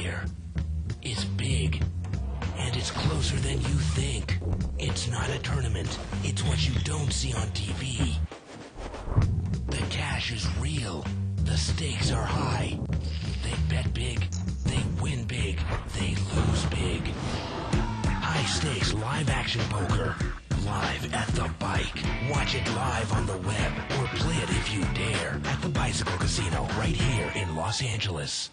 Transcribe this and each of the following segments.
here is big, and it's closer than you think. It's not a tournament. It's what you don't see on TV. The cash is real. The stakes are high. They bet big. They win big. They lose big. High stakes live action poker. Live at the bike. Watch it live on the web or play it if you dare at the Bicycle Casino right here in Los Angeles.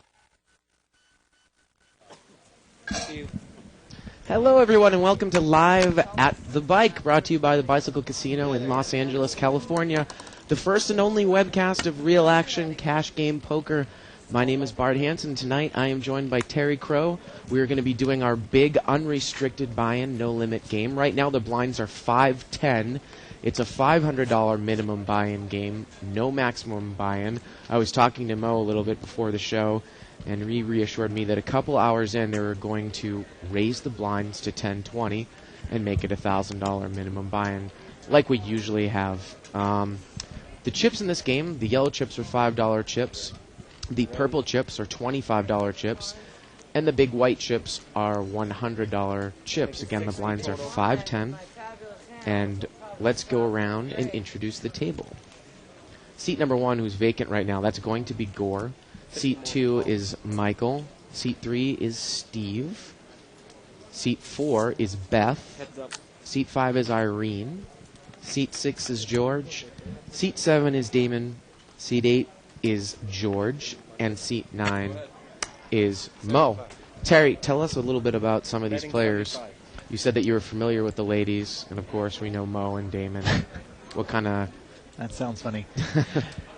Hello, everyone, and welcome to Live at the Bike, brought to you by the Bicycle Casino in Los Angeles, California, the first and only webcast of real action cash game poker. My name is Bart Hansen. Tonight I am joined by Terry Crow. We are going to be doing our big unrestricted buy-in, no-limit game. Right now the blinds are 5-10. It's a $500 minimum buy-in game, no maximum buy-in. I was talking to Mo a little bit before the show, and he reassured me that a couple hours in they were going to raise the blinds to 10-20 and make it a $1,000 minimum buy-in, like we usually have. The chips in this game, the yellow chips are $5 chips. The purple chips are $25 chips, and the big white chips are $100 chips. Again, the blinds are 5-10, and let's go around and introduce the table. Seat number 1, who's vacant right now, that's going to be Gore. Seat 2 is Michael. Seat 3 is Steve. Seat 4 is Beth. Seat 5 is Irene. Seat 6 is George. Seat 7 is Damon. Seat 8 is George, and seat 9 is Mo. Terry, tell us a little bit about some of these players. You said that you were familiar with the ladies, and of course we know Mo and Damon. What kind of... That sounds funny.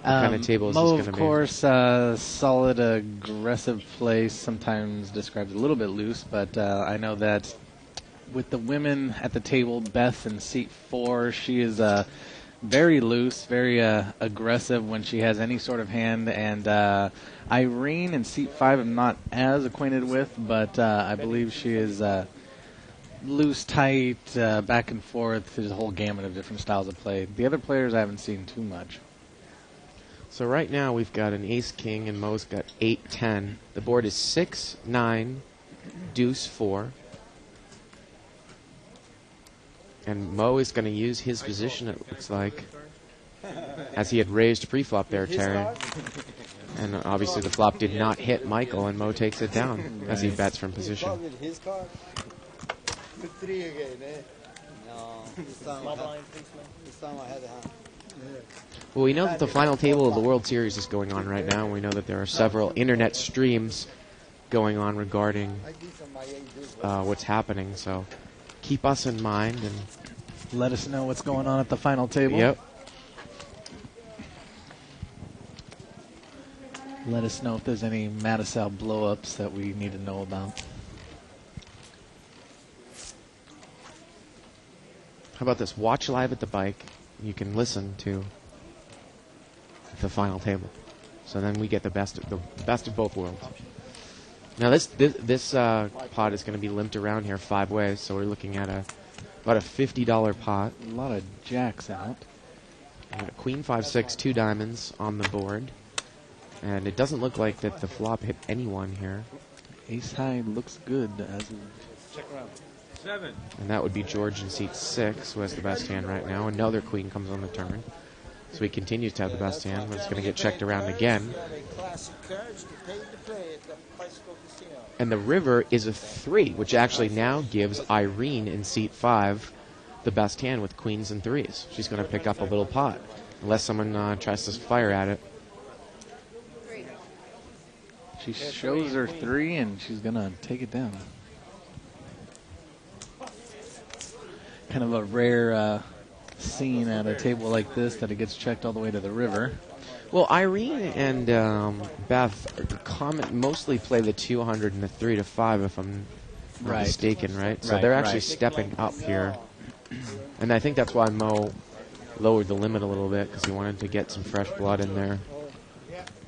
kind of table is Mo, this going to of be? course, solid, aggressive play, sometimes described a little bit loose, but I know that with the women at the table, Beth in seat 4, she is... very loose, very aggressive when she has any sort of hand. And Irene in seat 5 I'm not as acquainted with, but I believe she is loose, tight, back and forth. There's a whole gamut of different styles of play. The other players I haven't seen too much. So right now we've got an ace-king, and Mo's got 8-10. The board is 6-9, deuce 4. And Mo is going to use his position, it looks like, as he had raised pre-flop there, Terry. And obviously the flop did not hit Michael, and Mo takes it down as he bets from position. Well, we know that the final table of the World Series is going on right now, and we know that there are several internet streams going on regarding what's happening, so... keep us in mind and let us know what's going on at the final table. Yep. Let us know if there's any Madisal blow-ups that we need to know about. How about this? Watch live at the bike. You can listen to the final table. So then we get the best of both worlds. Now this pot is going to be limped around here 5 ways, so we're looking at about a $50 pot. A lot of jacks out. Queen 5-6, 2 diamonds on the board, and it doesn't look like that the flop hit anyone here. Ace high looks good as of check around. 7. And that would be George in seat 6, who has the best hand right now. Another queen comes on the turn. So he continues to have the best hand, but it's going to get checked around again. And the river is a 3, which actually now gives Irene in seat 5 the best hand with queens and 3s. She's going to pick up a little pot, unless someone tries to fire at it. She shows her 3, and she's going to take it down. Kind of a rare scene at a table like this that it gets checked all the way to the river. Well, Irene and Beth mostly play the 200 and the 3 to 5, if I'm not mistaken, right? So they're actually stepping up here. And I think that's why Mo lowered the limit a little bit, because he wanted to get some fresh blood in there.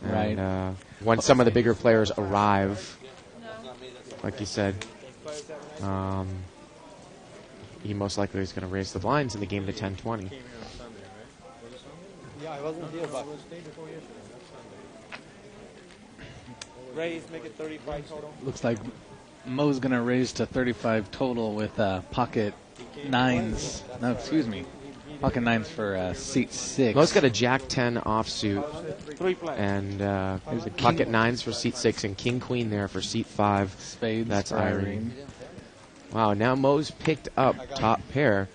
And when some of the bigger players arrive, like you said, he most likely is going to raise the blinds in the game to 10-20. Yeah, I wasn't here, but Raise, make it 35 total. Looks like Mo's going to raise to 35 total with pocket nines. No, excuse me. Pocket nines for seat 6. Mo's got a Jack 10 offsuit 3 flat. and There's a pocket king- nines for seat 6 and king queen there for seat 5. Spades. That's for Irene. Wow, now Mo's picked up top pair.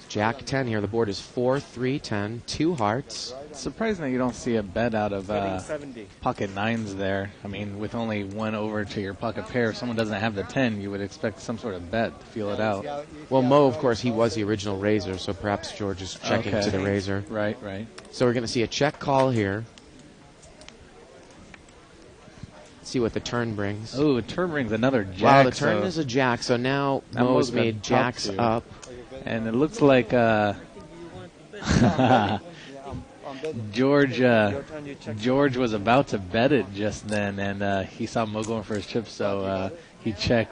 Jack 10 here. The board is 4, 3, 10, 2 hearts. Surprising that you don't see a bet out of Betting 70. pocket nines there. I mean, with only one over to your pocket pair, if someone doesn't have the 10, you would expect some sort of bet to feel it out. Well, Mo, of course, he was the original raiser, so perhaps George is checking Okay. to the raiser. Right, right. So we're going to see a check call here. See what the turn brings. Oh, turn brings another jack. Wow, the turn so- is a jack, so now Now Mo's Mo's got made top jacks two. up. And it looks like George George was about to bet it just then, and he saw Mo going for his chips, so he check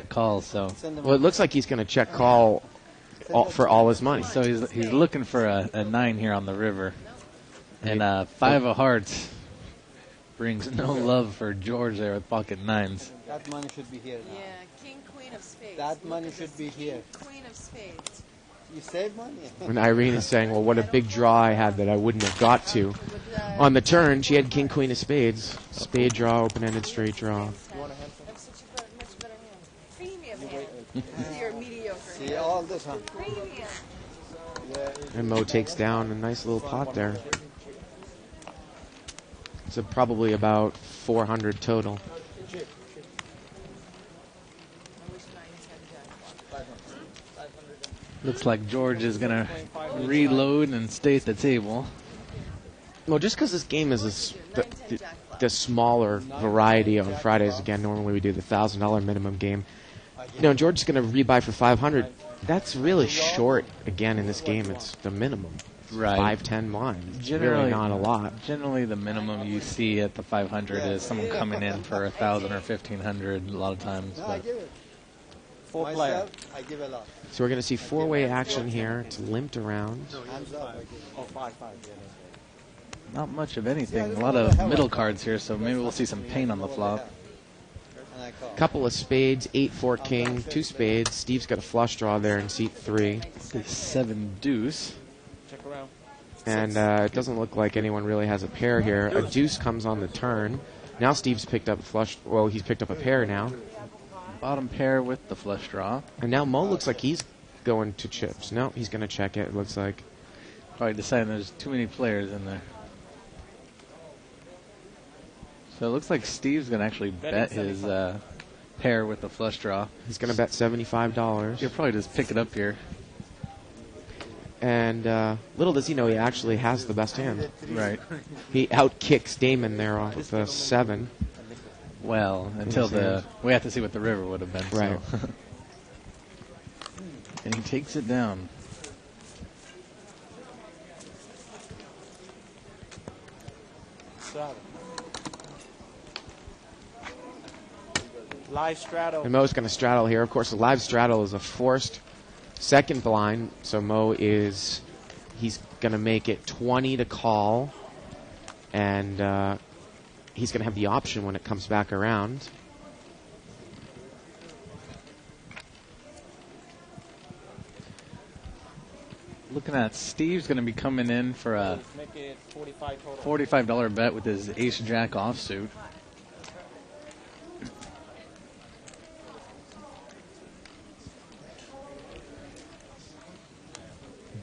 calls. So Well, it looks like he's going to check call for all his money. so he's looking for a 9 here on the river, and 5 of hearts brings no love for George there with pocket nines. That money should be here now. Yeah, king, queen of spades. That money should be here. Queen of spades. You save money. And Irene is saying, well, what a big draw I had that I wouldn't have got to. On the turn, she had king, queen of spades. Spade draw, open-ended straight draw. That's such a much better hand. Premium hand. You're mediocre. See all this, huh? Premium. And Mo takes down a nice little pot there. So probably about 400 total. Looks like George is gonna reload and stay at the table. Well, just because this game is the smaller variety on Fridays, again, normally we do the $1,000 minimum game. You know, George's going to rebuy for 500. That's really short, again, in this game. It's the minimum. Right. 5, 10 lines. Generally- Really not a lot. Generally, the minimum you see at the 500 is someone coming in for 1,000 or 1,500 a lot of times. No, I But give it. 4 player. Myself, I give a lot. So we're going to see four-way action here. It's limped around. Hands up, I give. Oh, 5, 5. Yeah, not much of anything. A lot of middle cards here, so maybe we'll see some pain on the flop. And I call. Couple of spades, 8, 4, king, 2 spades. Steve's got a flush draw there in seat 3. 7 deuce. check around. And it doesn't look like anyone really has a pair here. A deuce comes on the turn. Now Steve's picked up a flush. Well, he's picked up a pair now. Bottom pair with the flush draw. And now Mo looks like he's going to chips. No, he's going to check it, it looks like. Probably deciding there's too many players in there. So it looks like Steve's going to actually bet his pair with the flush draw. He's going to bet $75. He'll probably just pick it up here. And little does he know he actually has the best hand. Right. He outkicks Damon there off with a 7. Well, until we have to see what the river would have been. so. Right. And he takes it down. Live straddle. And Mo's going to straddle here. Of course, the live straddle is a forced second blind. So he's going to make it 20 to call. And he's going to have the option when it comes back around. Looking at Steve's going to be coming in for a Make it 45 total. $45 bet with his ace-jack offsuit.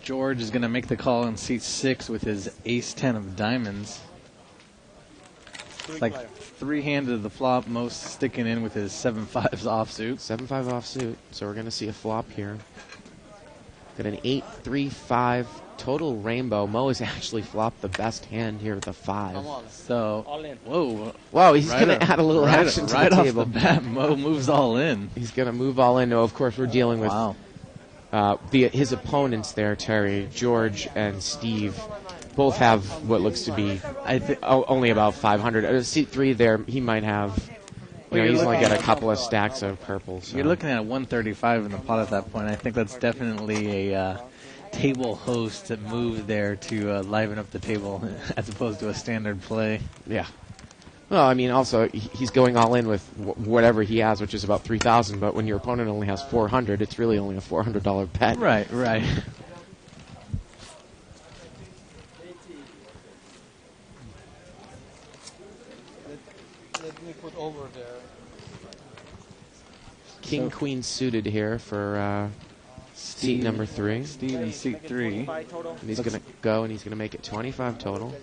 George is going to make the call in seat 6 with his ace-10 of diamonds. Three Like player. three-handed the flop, most sticking in with his 7-5s offsuit. 7-5 offsuit. So we're going to see a flop here. Got an 8-3-5 total rainbow. Mo has actually flopped the best hand here with a 5. Come on. So, All in. whoa. Wow, he's Right going to up- add a little right- action to right the off table. the bat, Mo moves all in. He's going to move all in. No, of course, we're dealing with Wow. his opponents there, Terry, George, and Steve. Both have what looks to be only about 500. Seat 3 there, he might have. Well, He's you're only looking got a at- couple of stacks of purple. So. You're looking at a 135 in the pot at that point. I think that's definitely a table host move there to liven up the table as opposed to a standard play. Yeah. Well, I mean, also he's going all in with whatever he has, which is about 3,000. But when your opponent only has 400, it's really only a $400 bet. Right, right. Let me put over there. King Queen suited here for seat number 3. Steve in seat 3. 25 total. And he's going to go and he's going to make it 25 total.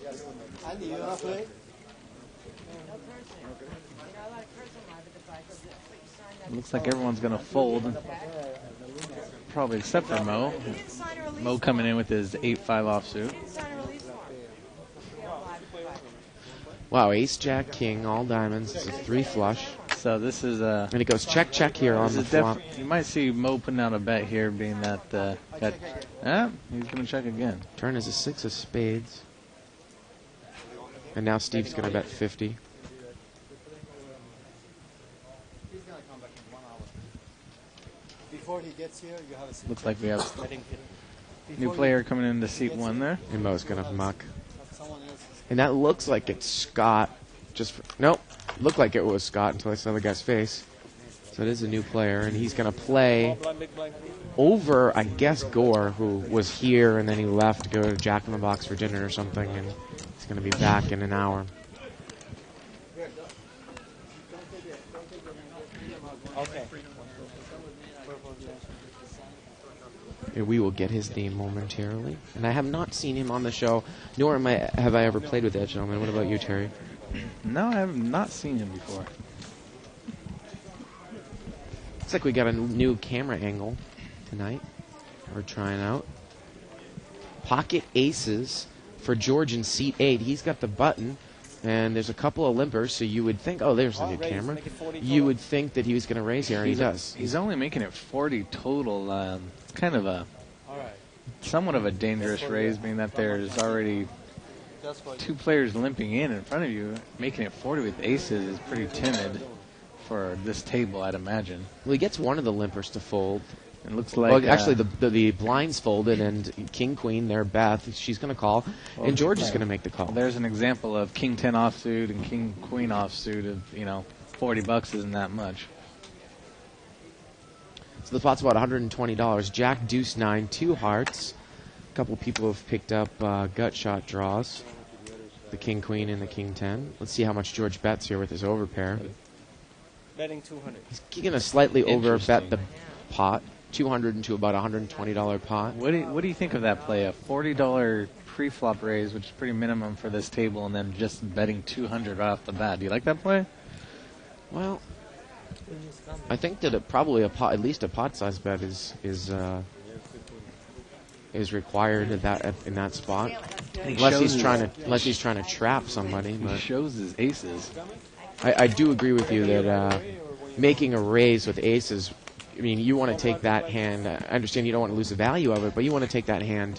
Andy, you want to play? Looks like everyone's going to fold. Probably except for Mo. Mo coming in with his 8-5 offsuit. Wow, ace, jack, king, all diamonds. It's a 3 flush. So this is And it goes check, check here on the flop. you might see Mo putting out a bet here, being that he's going to check again. Turn is a 6 of spades. And now Steve's going to bet 50. Before he gets here, you have a seat. Looks like we have Betting pit. new player coming into seat 1 there. And Mo's going to muck. Someone else is. And that looks like it's Scott. Nope. Looked like it was Scott until I saw the guy's face. So it is a new player, and he's going to play Blind, big blind. over, I guess, Gore, who was here and then he left to go to Jack in the Box for dinner or something, and he's going to be back in an hour. Okay. And we will get his name momentarily. And I have not seen him on the show, nor have I ever played with that gentleman. What about you, Terry? No, I have not seen him before. Looks like we got a new camera angle tonight. We're trying out. Pocket aces for George in seat 8. He's got the button, and there's a couple of limpers, so you would think, oh, there's a new Raise, camera. make it 40 You total. would think that he was going to raise here, and he does. He's only making it 40 total. It's kind of a All right. somewhat of a dangerous raise, being that there's already Just for you. 2 players limping in front of you. Making it 40 with aces is pretty timid for this table, I'd imagine. Well, he gets one of the limpers to fold. It looks like Well, actually, the blinds folded, and King Queen there, Beth, she's going to call, and George is going to make the call. there's an example of King 10 offsuit and King Queen offsuit of $40 isn't that much. So the pot's about $120. Jack, Deuce, 9, 2 hearts. A couple people have picked up gut shot draws. The King Queen and the King 10. Let's see how much George bets here with his overpair. Betting 200. He's going to slightly over bet Interesting. the pot. 200 into about $120 pot. What do you think of that play? A $40 pre-flop raise, which is pretty minimum for this table, and then just betting 200 right off the bat. Do you like that play? Well, I think that at least a pot size bet is required in that spot, unless he's trying to trap somebody. He But shows his aces. I do agree with you that making a raise with aces, I mean, you want to take that hand. I understand you don't want to lose the value of it, but you want to take that hand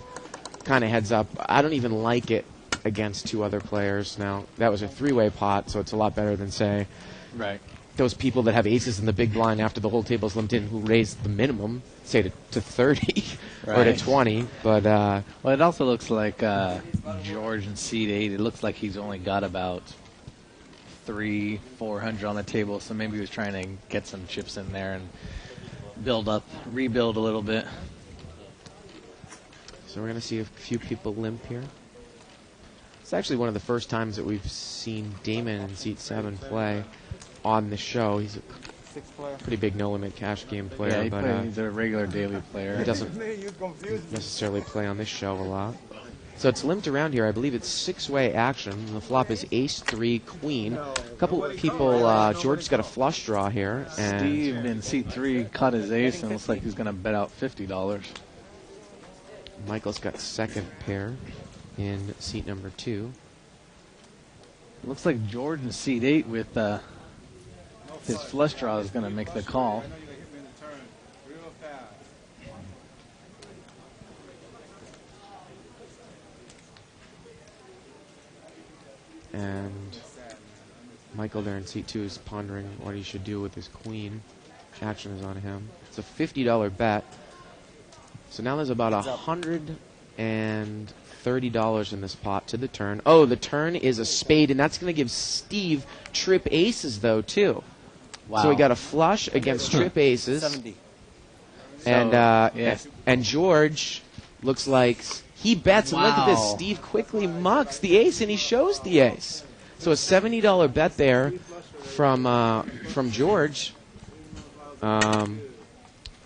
kind of heads up. I don't even like it against 2 other players. Now, that was a 3-way pot, so it's a lot better than, say, Right. those people that have aces in the big blind after the whole table's limped in who raised the minimum, say to 30 or to Right. 20. But Well, it also looks like George in seat 8. It looks like he's only got about 300-400 on the table, so maybe he was trying to get some chips in there and rebuild a little bit. so we're going to see a few people limp here. It's actually one of the first times that we've seen Damon in seat 7 play on the show. He's a 6 player. pretty big no-limit cash game player, Yeah, but he's a regular daily player. he doesn't necessarily play on this show a lot. So it's limped around here. I believe it's 6-way action. The flop is ace 3 queen. A couple of people. George's got a flush draw here, and Steve in seat 3 caught his ace and looks like he's going to bet out $50. Michael's got second pair in seat number 2. Looks like George in seat 8 with his flush draw is going to make the call. And Michael there in seat 2 is pondering what he should do with his queen. Action is on him. It's a $50 bet. So now there's about $100 and $30 in this pot to the turn. Oh, the turn is a spade, and that's going to give Steve trip aces, though, too. Wow. So we got a flush against trip aces. 70. And yes. and George looks like he bets. And look at this. Wow. Steve quickly mucks the ace, and he shows the ace. So a $70 bet there from George. And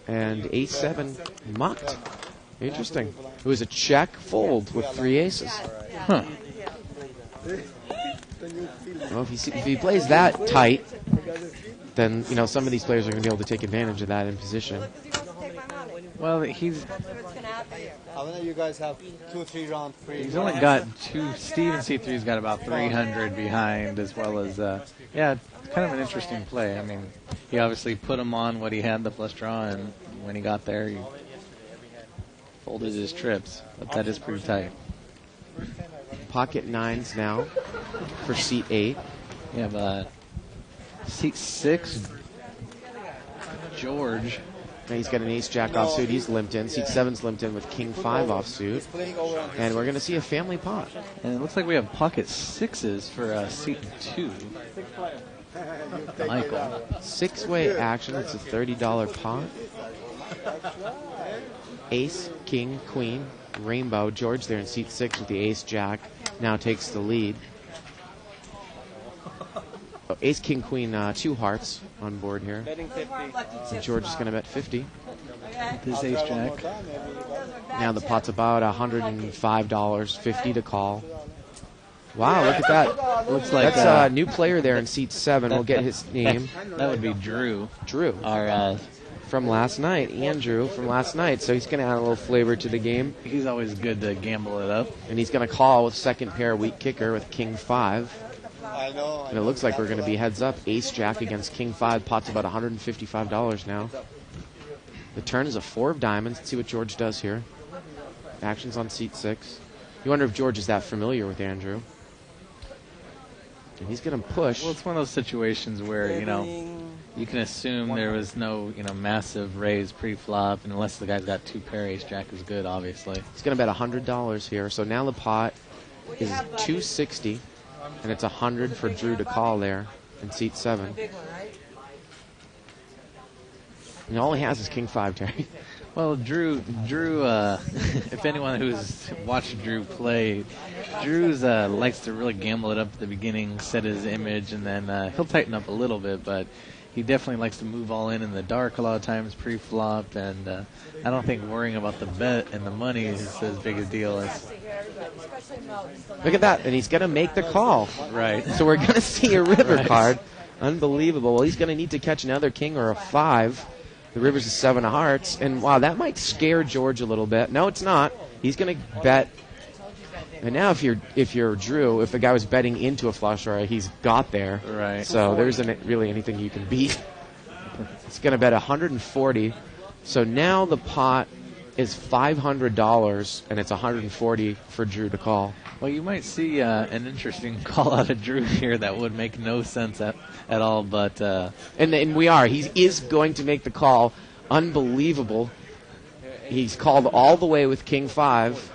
ace-7 mucked. Interesting. It was a check fold with 3 aces. Huh. Well, if he plays that tight, then some of these players are going to be able to take advantage of that in position. Look, 'cause he wants to take my money. Well, he's That's what's going to happen here. How many of you guys have 2-3 round free? he's only got 2. Steve and C3's got about 300 behind, as well as it's kind of an interesting play. I mean, he obviously put him on what he had the flush draw, and when he got there, he folded his trips. But that is pretty tight. Pocket 9s now for seat 8. We have seat 6, George. Now he's got an ace-jack offsuit. He's limped in. Seat 7's limped in with king 5 offsuit. Splitting over on And we're going to see a family pot. And it looks like we have pocket 6s for seat 2. Michael. 6-way action. It's a $30 pot. Ace, king, queen, rainbow. George there in seat 6 with the ace-jack. Now takes the lead. Oh, ace, king, queen, 2 hearts on board here. Betting 50. And George is going to bet 50. His ace-jack. Now the pot's about $105, 50 to call. Wow, look at that. Looks like That's a new player there in seat 7. We'll get his name. that would be Drew. Drew. Our From last night. Andrew from last night. So he's going to add a little flavor to the game. he's always good to gamble it up. And he's going to call with second pair weak kicker with king 5. I know. And it looks like we're going to be heads up. Ace-jack against king 5. Pot's about $155 now. The turn is a 4 of diamonds. Let's see what George does here. Action's on seat 6. You wonder if George is that familiar with Andrew. And he's going to push. Well, it's one of those situations where, you can assume there was no, massive raise pre-flop, and unless the guy's got 2 pair, ace-jack is good, obviously. He's going to bet $100 here. So now the pot is $260, and it's $100 for Drew to call there in seat 7. And all he has is king 5, Terry. Well, Drew, if anyone who's watched Drew play, Drew's likes to really gamble it up at the beginning, set his image, and then he'll tighten up a little bit, but he definitely likes to move all in the dark a lot of times pre-flop, and I don't think worrying about the bet and the money is as big a deal as... Look at that, and he's going to make the call. Right. So we're going to see a river Right. card. Unbelievable. Well, he's going to need to catch another king or a 5. The river's a 7 of hearts, and wow, that might scare George a little bit. No, it's not. He's going to bet. And now if you're Drew, if the guy was betting into a flush draw, he's got there. Right. So there isn't really anything you can beat. It's going to bet $140. So now the pot is $500, and it's $140 for Drew to call. Well, you might see an interesting call out of Drew here that would make no sense at all, but... And we are. He is going to make the call. Unbelievable. He's called all the way with king 5.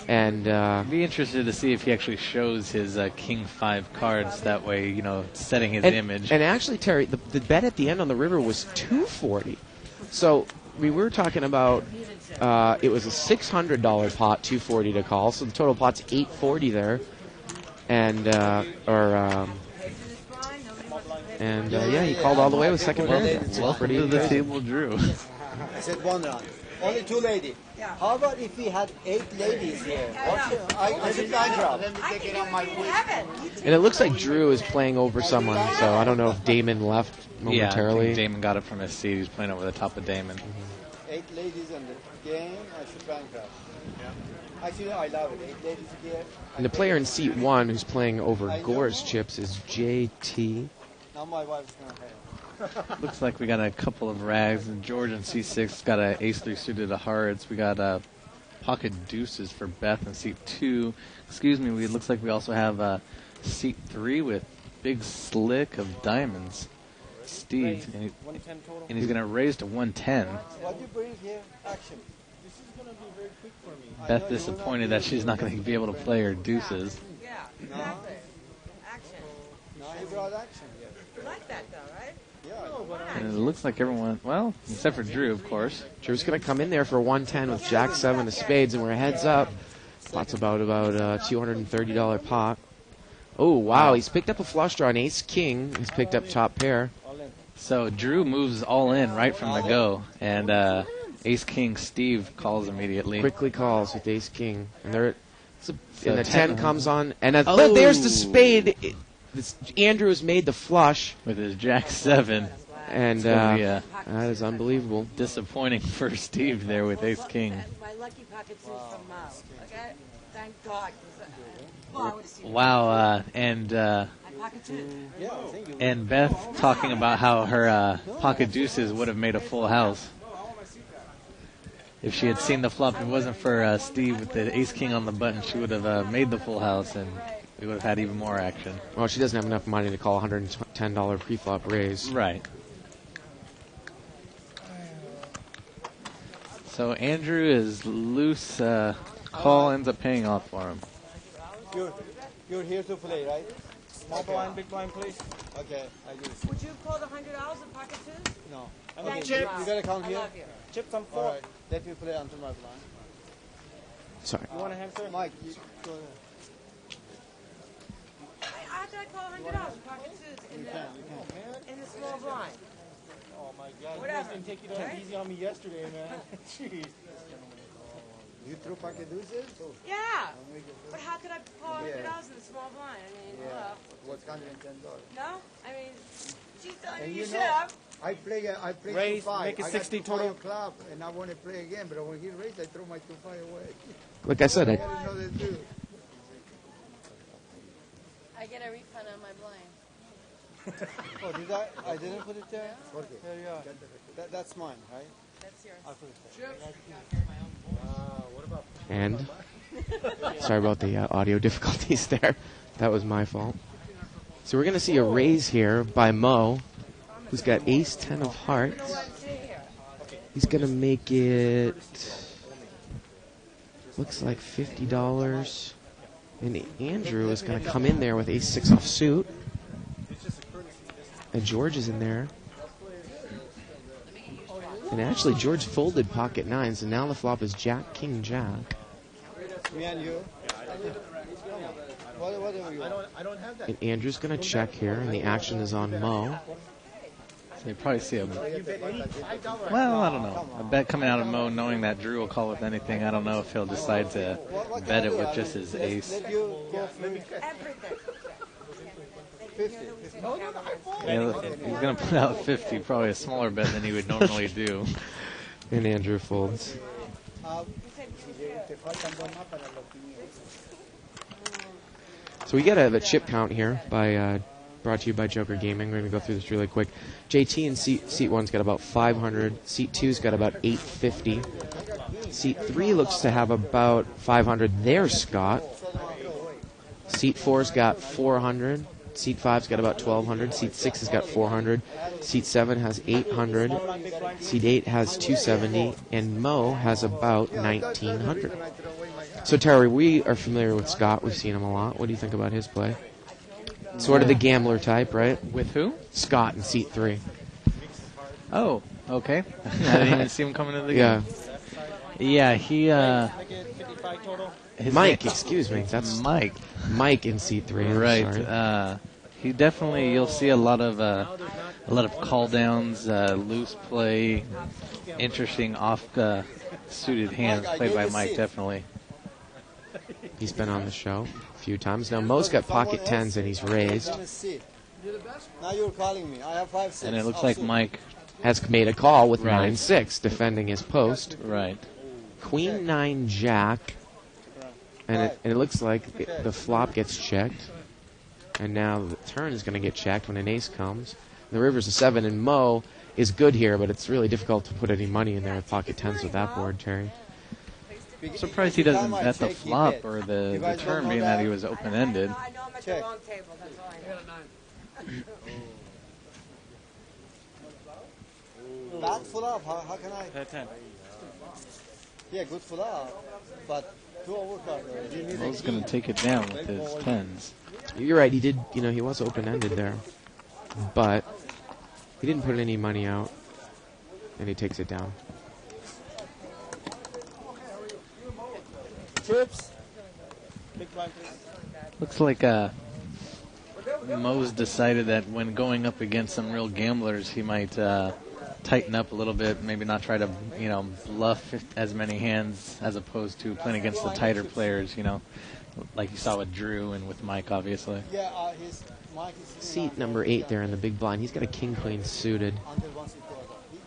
And I'd be interested to see if he actually shows his king 5 cards. That way, setting his image. And actually, Terry, the bet at the end on the river was $240. So we were talking about it was a $600 pot, $240 to call. So the total pot's $840 there. And yeah, he called all the way with second pair. Welcome to the table, Drew. I said 1 round. Only 2 ladies. How about if we had 8 ladies here? I should bankrupt. And it looks like Drew is playing over someone. So I don't know if Damon left Yeah, I momentarily. think Damon got it from his seat. He's playing over the top of Damon. 8 ladies in the game, I should bankrupt. Actually, I love it. 8 ladies here. And the player in seat 1 who's playing over Gore's chips is JT. Now my wife's going to pay. Looks like we got a couple of rags. And George in C6 got an ace-3 suited of hearts. We got pocket deuces for Beth in seat 2. Excuse me, it looks like we also have seat 3 with big slick of diamonds. Steve. And, 110 total. and he's going to raise to 110. What do you bring here? Action. Beth disappointed that she's not going to be able to play her deuces. Yeah, exactly. Action. No, he brought action here. You like that though, right? Yeah. And it looks like everyone, well, except for Drew, of course. Drew's going to come in there for 110 with Jack 7 of spades, and we're heads up. Pot's about $230 pot. Oh, wow. He's picked up a flush draw, an ace-king. He's picked up top pair. So Drew moves all in right from the go, and ace-king Steve calls immediately. Quickly calls with ace-king. And and the 10 10 comes on. And Oh. there's the spade. Andrew has made the flush. With his Jack 7. And gonna be, that is unbelievable. Disappointing for Steve there with ace-king. My lucky pocket two from Mo. Okay? Thank God. Oh, I would have seen Wow, and my pocket two. Yeah, I think you and Beth talking about how her pocket deuces would have made a full house. If she had seen the flop, if it wasn't for Steve with the ace-king on the button, she would have made the full house, and we would have had even more action. Well, she doesn't have enough money to call $110 pre-flop raise. Right. So Andrew is loose. Call ends up paying off for him. You're here to play, right? Small blind, big blind, please. Okay, I use. Would you call the $100 in pocket twos? No. I Okay, need you chips. gotta come I here. love you. Chips on All four. right, let me play onto my blind. Sorry. You want a hand, sir? Mike, you go ahead. I thought I'd call $100 in pocket twos in the small blind. Oh my God! You Whatever. guys didn't take it easy on me yesterday, man. Jeez. You threw pocket deuces? Oh, Yeah. But how could I call $100 in the small blind? I mean, yeah. What's $110? no? I mean, she's telling And you you should know- have. I play Raise, 2-5. make it I got 60 2-5 total. on club, and I want to play again. But when he raised, I throw my 2-5 away. Like I said, I didn't know that too. I get a refund on my blind. Oh, did I? I didn't put it there. Okay. There you are. That's mine, right? That's yours. I'll put it there. and sorry about the audio difficulties there. That was my fault. So we're going to see a raise here by Mo, who's got ace 10 of hearts. He's going to make it, looks like $50. And Andrew is going to come in there with ace 6 off suit. And George is in there. And actually, George folded pocket 9, so now the flop is Jack, King, Jack. Me and you. Whatever you want. And Andrew's going to check here, and the action is on Mo. So you probably see a. Well, I don't know. I bet coming out of Mo, knowing that Drew will call with anything, I don't know if he'll decide to bet it with just his ace. Let you go through. Everything. 50. Yeah, he's going to put out 50, probably a smaller bet than he would normally do. And Andrew folds. So we get a chip count here by brought to you by Joker Gaming. We're going to go through this really quick. JT in seat 1's got about 500. Seat 2's got about 850. Seat 3 looks to have about 500. There's Scott. Seat 4's got 400. Seat 5's got about 1,200. Seat 6 has got 400. Seat 7 has 800. Seat 8 has 270. And Mo has about 1,900. So, Terry, we are familiar with Scott. We've seen him a lot. What do you think about his play? Sort of the gambler type, right? With who? Scott in seat 3. Oh, okay. I didn't even see him coming into the game. Yeah. Yeah, he. Make it 55 total. His Mike, name- excuse me. That's Mike. Mike in seat 3. I'm Right. sorry. He definitely. You'll see a lot of call downs, loose play, interesting off suited hands played by Mike. Definitely. He's been on the show a few times. Now, Mo's got pocket 10s and he's raised. Now you're calling me. I have 5-6. And it looks like Mike. Has made a call with Right. 9-6, defending his post. Right. Queen 9 Jack. And it looks like the flop gets checked. And now the turn is going to get checked when an ace comes. The river's a 7, and Mo is good here, but it's really difficult to put any money in there with pocket 10s with that board, Terry. I'm surprised he doesn't bet the flop or the turn, being that he was open ended. I know I'm at Check. the wrong table. That's all I know. Back full up. How can I? Head 10. Yeah, good for that. But 2 overcard. You need Mo's a going king. to take it down with his tens. You're right. He did. He was open-ended there, but he didn't put any money out, and he takes it down. Chips. Big blind, please. Looks like Mo's decided that when going up against some real gamblers, he might tighten up a little bit, maybe not try to, bluff as many hands as opposed to playing against the tighter players, like you saw with Drew and with Mike, obviously. Yeah, his Mike is Seat number 8 there in the big blind. He's got a king queen suited. under 1/4.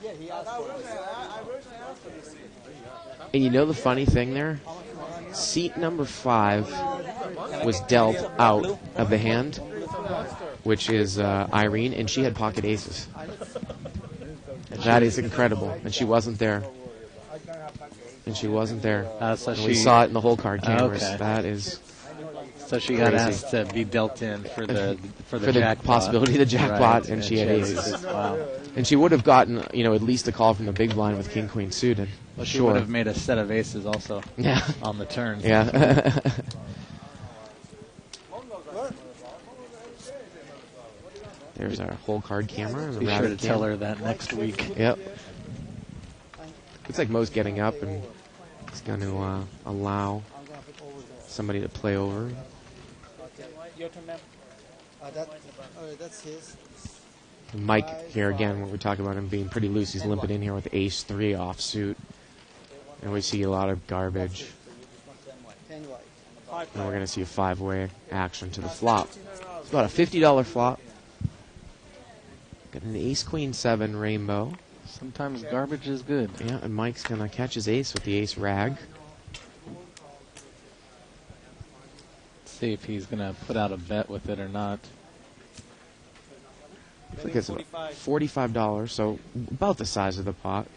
Yeah, he asked for it. And the funny thing there? Seat number 5 was dealt out of the hand, which is Irene, and she had pocket aces. That is incredible. And she wasn't there. So And we saw it in the whole card cameras. Okay. That is So she got Crazy. asked to be dealt in for the for the jackpot. possibility of the jackpot, Right, and she had aces. Wow. And she would have gotten, at least a call from the big blind with king queen suited. Well, she Sure. would have made a set of aces also Yeah. on the turn. Yeah. There's our whole card camera. And the Be sure to rabbit tell cam. her that next week. Yep. Looks like Mo's getting up and he's going to allow somebody to play over. Your turn, ma'am. That's his. Mike here again, when we talk about him being pretty loose, he's limping in here with ace 3 offsuit. And we see a lot of garbage. 10 white. And we're going to see a 5-way action to the flop. It's about a $50 flop. Got an ace queen 7 rainbow. Sometimes garbage is good. Yeah, and Mike's going to catch his ace with the ace rag. See if he's going to put out a bet with it or not. I think it's about $45, so about the size of the pot.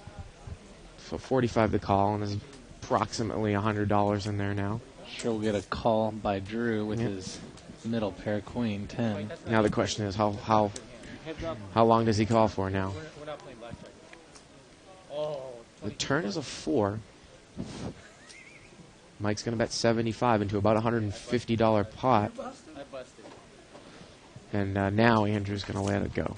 So 45 to call, and there's approximately $100 in there now. Sure, we'll get a call by Drew with Yep. his middle pair, queen 10. Now the question is, how long does he call for now? We're not playing blackjack. Oh. The turn is a 4. Mike's going to bet 75 into about a $150 pot. I busted. And now Andrew's going to let it go.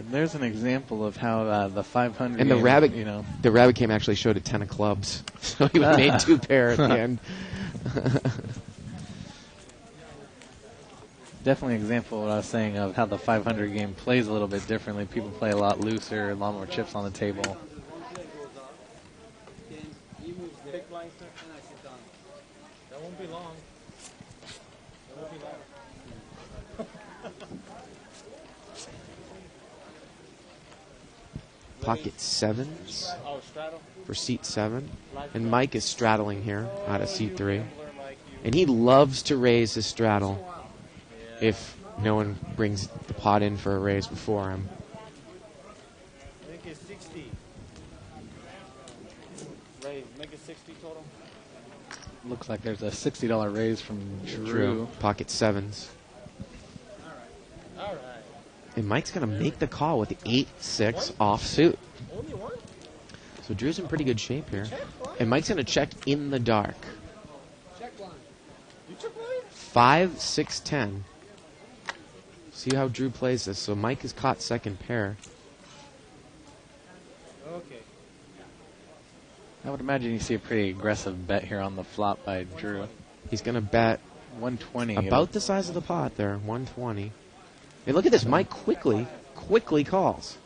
There's an example of how the 500 And the game, rabbit, you the rabbit game actually showed a 10 of clubs, so he made 2 pair at the end. definitely an example of what I was saying of how the 500 game plays a little bit differently. People play a lot looser, a lot more chips on the table. Big blind, sir. That won't be long. That won't be long. Pocket 7s Oh, straddle. for seat 7. And Mike is straddling here out of seat 3. Gambler like you. And he loves to raise his straddle if no one brings the pot in for a raise before him. I think it's 60. Raise. Make it 60 total. Looks like there's a $60 raise from Drew. Drew. Pocket 7s. All right. And Mike's going to make the call with the 8-6 offsuit. Only one? So Drew's in pretty good shape here. And Mike's going to check in the dark. You took mine? 5, 6, 10. See how Drew plays this. So Mike has caught second pair. Okay. I would imagine you see a pretty aggressive bet here on the flop by Drew. He's going to bet 120. about the size of the pot there, 120. And look at this. Mike quickly calls.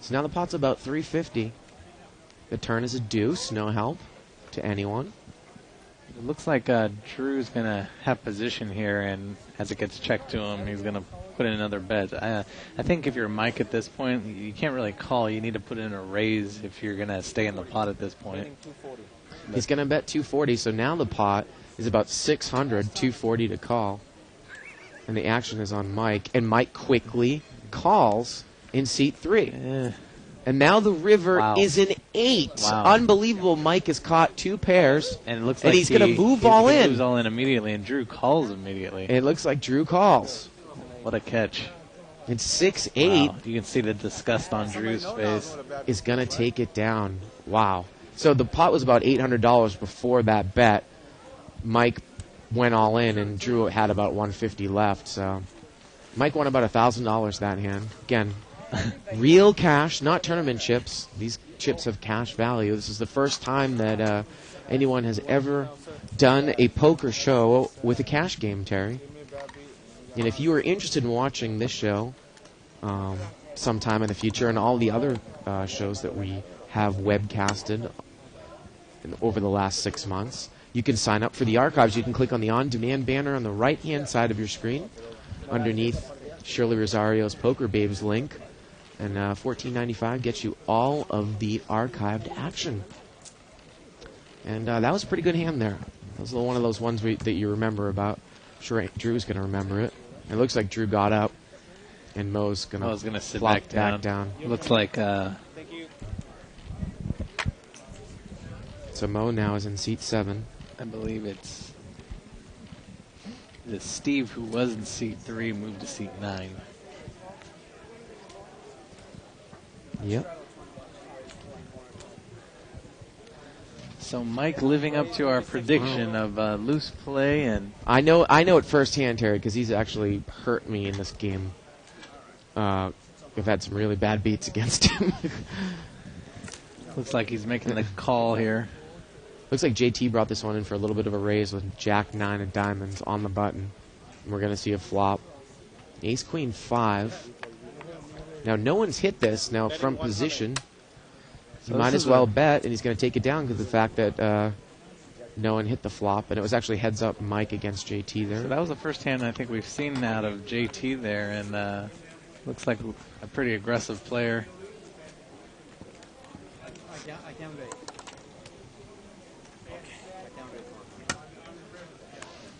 So now the pot's about 350. The turn is a deuce. No help to anyone. It looks like Drew's going to have position here, and as it gets checked to him, he's going to put in another bet. I think if you're Mike at this point, you can't really call. You need to put in a raise if you're going to stay in the pot at this point. Betting 240. He's going to bet 240. So now the pot is about 600, 240 to call. And the action is on Mike. And Mike quickly calls in seat 3. And now the river Wow. is an 8. Wow. Unbelievable. Mike has caught 2 pairs. And it looks And like he's gonna move he all in. moves all in immediately, and Drew calls immediately. And it looks like Drew calls. What a catch. And 6-8 Wow, you can see the disgust on Drew's face. is going to take it down. Wow. So the pot was about $800 before that bet. Mike went all in, and Drew had about $150 left. So Mike won about $1,000 that hand. Again, real cash, not tournament chips. These chips have cash value. This is the first time that anyone has ever done a poker show with a cash game, Terry. And if you are interested in watching this show sometime in the future and all the other shows that we have webcasted over the last 6 months, you can sign up for the archives. You can click on the on-demand banner on the right-hand side of your screen underneath Shirley Rosario's Poker Babes link. And $14.95 gets you all of the archived action. And that was a pretty good hand there. That was one of those ones that you remember about. I'm sure Drew's going to remember it. It looks like Drew got up, and Mo's going to sit flop back down. Looks like... So Mo now is in seat 7. I believe it's Steve, who was in seat 3, moved to seat 9. Yep. So Mike living up to our prediction of loose play, and I know it firsthand, Terry, because he's actually hurt me in this game. I've had some really bad beats against him. looks like he's making the call here. Looks like JT brought this one in for a little bit of a raise with Jack 9 of diamonds on the button. And we're going to see a flop. Ace Queen 5. Now no one's hit this. Now from position, he might as well bet, and he's going to take it down because of the fact that no one hit the flop, and it was actually heads up Mike against JT there. So that was the first hand I think we've seen out of JT there, and looks like a pretty aggressive player. I can't wait.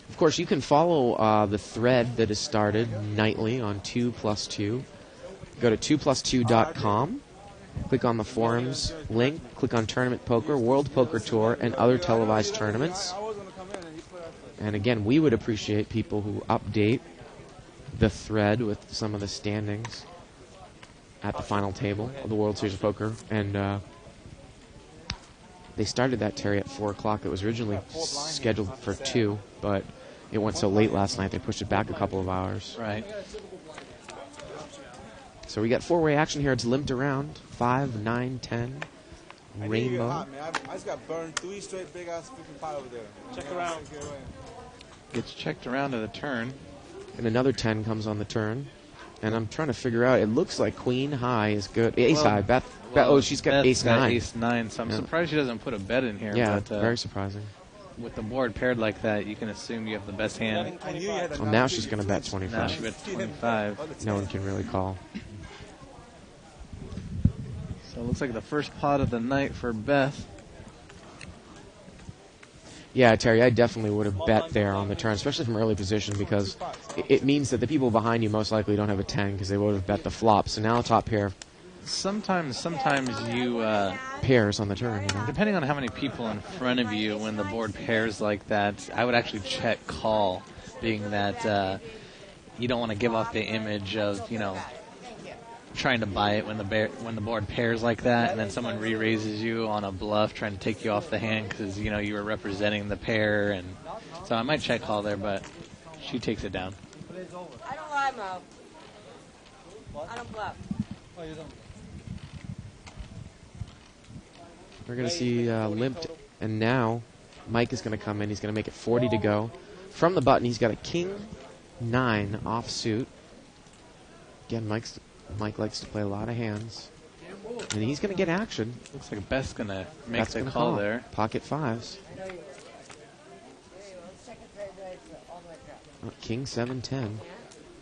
Of course, you can follow the thread that is started nightly on 2plus2. Go to 2plus2.com, click on the forums link, click on Tournament Poker, World Poker Tour, and other televised tournaments. And again, we would appreciate people who update the thread with some of the standings at the final table of the World Series of Poker. And they started that, Terry, at 4 o'clock. It was originally scheduled for 2, but it went so late last night they pushed it back a couple of hours. Right. So we got 4-way action here. It's limped around. 5, 9, 10. Rainbow. I just got burned 3 straight big ass freaking pot over there. Check around. Gets checked around at a turn. And another 10 comes on the turn. And I'm trying to figure out, it looks like Queen High is good. Ace High. Beth, oh, she's got Ace 9. Ace 9, so I'm surprised she doesn't put a bet in here. Yeah, but, very surprising. With the board paired like that, you can assume you have the best hand. Well, now she's going to bet 25. Now she bets 25. No one can really call. So it looks like the first pot of the night for Beth. Yeah, Terry, I definitely would have bet there on the turn, especially from early position, because it means that the people behind you most likely don't have a 10 because they would have bet the flop. So now top pair. Sometimes you... pairs on the turn. You know? Depending on how many people in front of you, when the board pairs like that, I would actually check call, being that you don't want to give off the image of, trying to buy it when the board pairs like that, and then someone re-raises you on a bluff trying to take you off the hand because you were representing the pair, and so I might check call there, but she takes it down. I don't lie, Mo. I don't bluff. Oh, you don't. We're going to see limped, and now Mike is going to come in. He's going to make it 40 to go. From the button, he's got a King 9 offsuit. Again, Mike likes to play a lot of hands. And he's going to get action. Looks like Beth's going to make Beth's the gonna call there. Pocket 5s. King 7-10.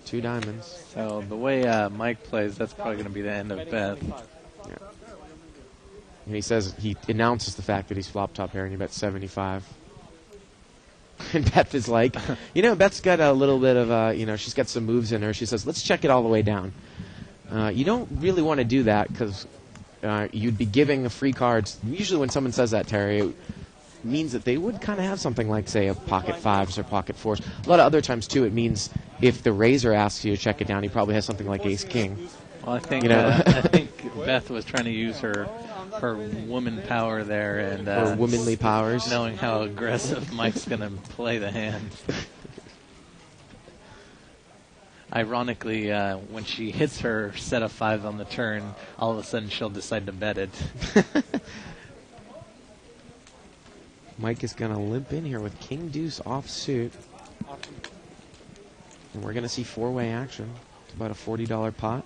2 diamonds. So the way Mike plays, that's probably going to be the end of Beth. Yeah. And he announces the fact that he's flop top pair and he bet 75. And Beth is like, Beth's got a little bit of, she's got some moves in her. She says, let's check it all the way down. You don't really want to do that because you'd be giving free cards. Usually when someone says that, Terry, it means that they would kind of have something like, say, a pocket 5s or pocket 4s. A lot of other times, too, it means if the raiser asks you to check it down, he probably has something like ace king. Well, I think You know? I think Beth was trying to use her woman power there and Or womanly powers. knowing how aggressive Mike's going to play the hand. Ironically, when she hits her set of 5 on the turn, all of a sudden she'll decide to bet it. Mike is going to limp in here with king deuce offsuit. And we're going to see four-way action. It's about a $40 pot.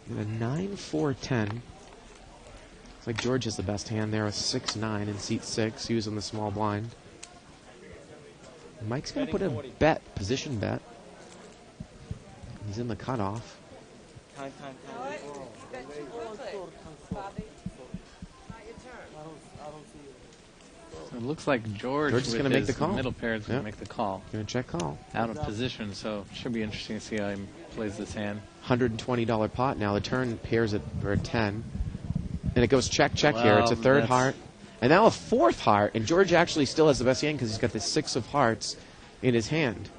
And a 9-4-10. It's like George has the best hand there with 6-9 in seat 6, using the small blind. Mike's going to put a bet, position bet. He's in the cutoff. No, it's bet too quickly. Bobby. Not your turn. So it looks like George George is with gonna make his the call. middle pair is going Yep. to make the call. Going to check call. Out of position, so it should be interesting to see how he plays this hand. $120 pot now. The turn pairs it for a 10. And it goes check, check here. It's a Well, third that's- heart. And now a fourth heart. And George actually still has the best hand because he's got the 6 of hearts in his hand.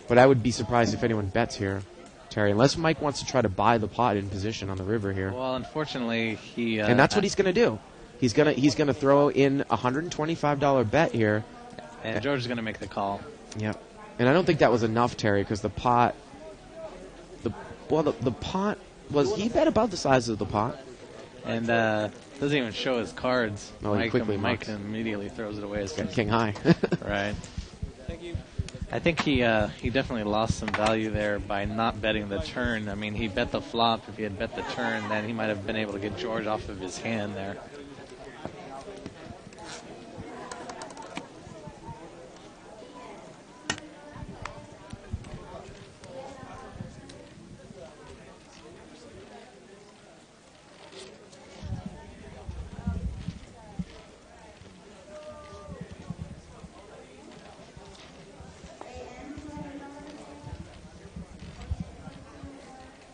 But I would be surprised if anyone bets here, Terry, unless Mike wants to try to buy the pot in position on the river here. Well, unfortunately, he... And that's what he's going to do. He's gonna throw in a $125 bet here. And George is going to make the call. Yep. And I don't think that was enough, Terry, because the pot... The pot was... He bet about the size of the pot. And doesn't even show his cards. No, he quickly Mike marks. immediately throws it away. As soon Got as- king high. Right. Thank you. I think he definitely lost some value there by not betting the turn. I mean, he bet the flop. If he had bet the turn, then he might have been able to get George off of his hand there.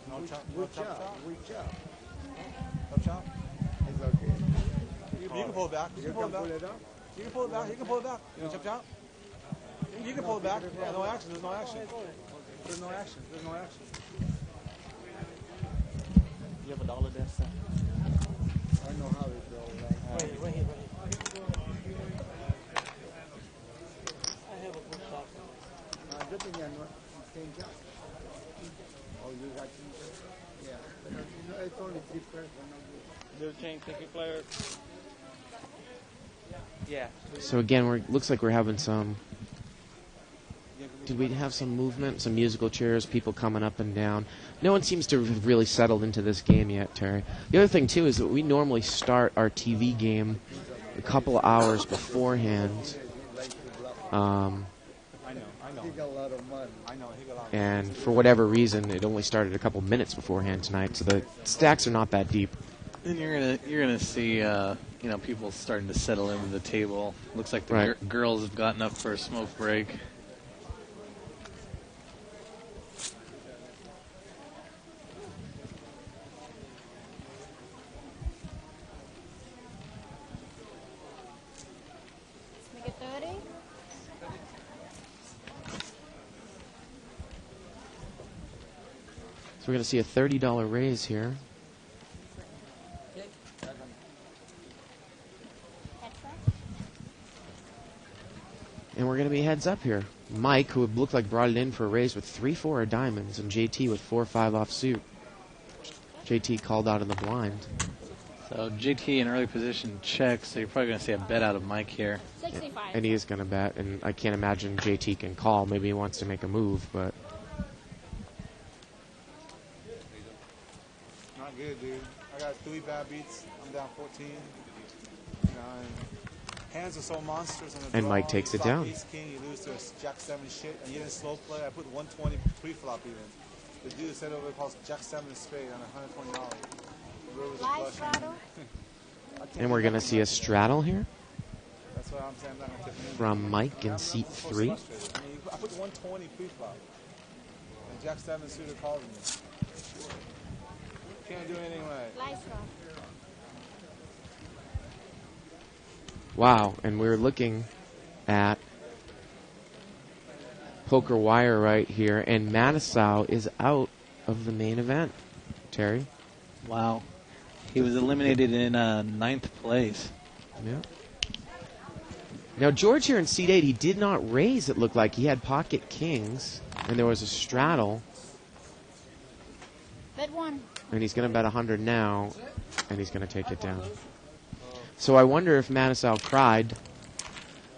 No chop, no Good chop, job. chop. Good job. No chop. It's okay. You can pull it back. You You can pull can it back. pull it up. You can pull it back. You can pull it back. You chop chop. You can pull it back. Yeah, no action. There's no action. There's no action. There's no action. You have $1 there, sir. I know how it goes. Right? Right here. I have a good shot. Good thing I know. Same job. Oh, you got two. Yeah. But it's only 3 pairs. Little chain ticket player. Yeah. So again, looks like we're having some... Did we have some movement, some musical chairs, people coming up and down? No one seems to have really settled into this game yet, Terry. The other thing, too, is that we normally start our TV game a couple of hours beforehand. I know. He got a lot of money. I know. He got a lot. And for whatever reason, it only started a couple minutes beforehand tonight, so the stacks are not that deep. And you're gonna see people starting to settle into the table. Looks like the Right. girls have gotten up for a smoke break. Make it 30. So we're going to see a $30 raise here. And we're going to be heads up here. Mike, who looked like brought it in for a raise with 3-4 of diamonds, and JT with 4-5 offsuit. JT called out of the blind. So JT in early position checks, so you're probably going to see a bet out of Mike here. 65. And he is going to bet, and I can't imagine JT can call. Maybe he wants to make a move, but Not good, dude. I got 3 bad beats. I'm down 14. You know, and hands are so monstrous. And Mike takes it down. Ace king, you lose to a Jack 7 shit, and you didn't slow play. I put 120 pre-flop even. The dude said over calls Jack 7 spade on $120. Rivers are Live flushing. straddle. and we're going to see a straddle here That's what I'm saying. I'm not gonna tip from Mike in seat I'm so 3. frustrated. I mean, I put 120 pre-flop, and Jack 7 suited calls me. Can't do anything right. Live straddle. Wow, and we're looking at poker wire right here, and Matisow is out of the main event. Terry? Wow. He was eliminated in 9th place. Yeah. Now, George here in seat 8, he did not raise, it looked like. He had pocket kings, and there was a straddle. Bet one. And he's going to bet 100 now, and he's going to take it down. So I wonder if Matisow cried.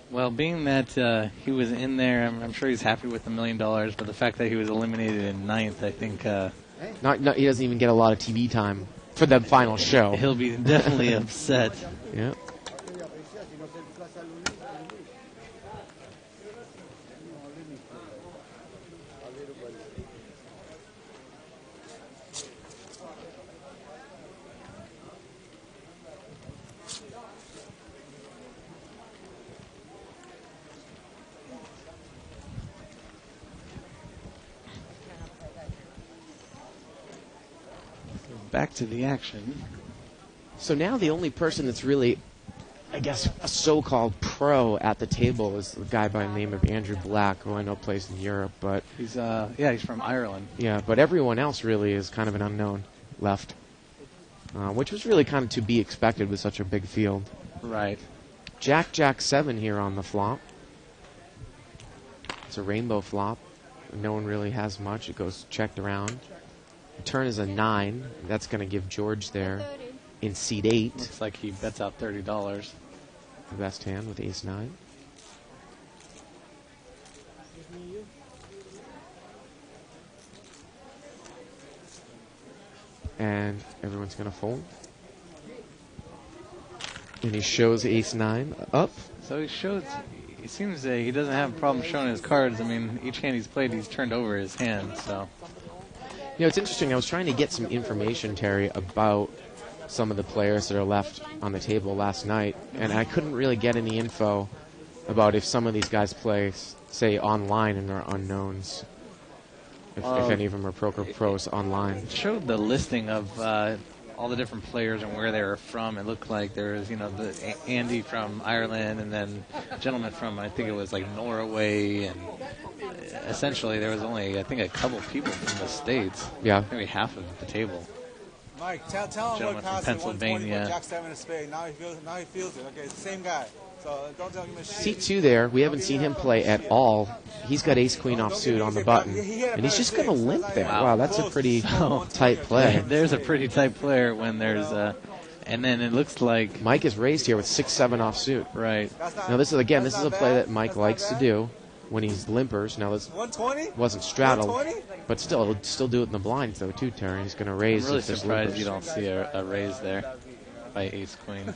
Well, being that he was in there, I'm sure he's happy with $1 million, but the fact that he was eliminated in 9th, I think... He doesn't even get a lot of TV time for the final show. He'll be definitely upset. Yeah. Back to the action. So now the only person that's really, I guess, a so-called pro at the table is a guy by the name of Andrew Black, who I know plays in Europe, but... He's from Ireland. Yeah, but everyone else really is kind of an unknown left, which was really kind of to be expected with such a big field. Right. Jack 7 here on the flop. It's a rainbow flop. No one really has much. It goes checked around. The turn is a 9. That's going to give George there in seat 8. Looks like he bets out $30. The best hand with ace 9. And everyone's going to fold. And he shows ace 9 up. So he shows... It seems he doesn't have a problem showing his cards. I mean, each hand he's played, he's turned over his hand, so... You know, it's interesting. I was trying to get some information, Terry, about some of the players that are left on the table last night, and I couldn't really get any info about if some of these guys play, say, online and are unknowns. If any of them are poker pros online. It showed the listing of all the different players and where they were from. It looked like there was, the Andy from Ireland, and then a gentleman from, I think it was like Norway, and essentially there was only, I think, a couple people from the States. Yeah. Maybe half of the table. Mike, tell him what passed Pennsylvania. Jack 7 of spade. Now he feels it. Okay, it's the same guy. So don't tell him a shit. Seat 2 there, we haven't seen him play at all. He's got ace-queen offsuit on the button, and he's just going to limp there. Wow, that's a pretty tight play. There's a pretty tight player when there's and then it looks like... Mike is raised here with 6-7 offsuit. Right. Now this is a play that Mike likes to do when he's limpers. Now this wasn't straddled, but still do it in the blinds though too, Terry. He's going to raise. I'm really if there's surprised limpers. you don't see a raise there by ace-queen.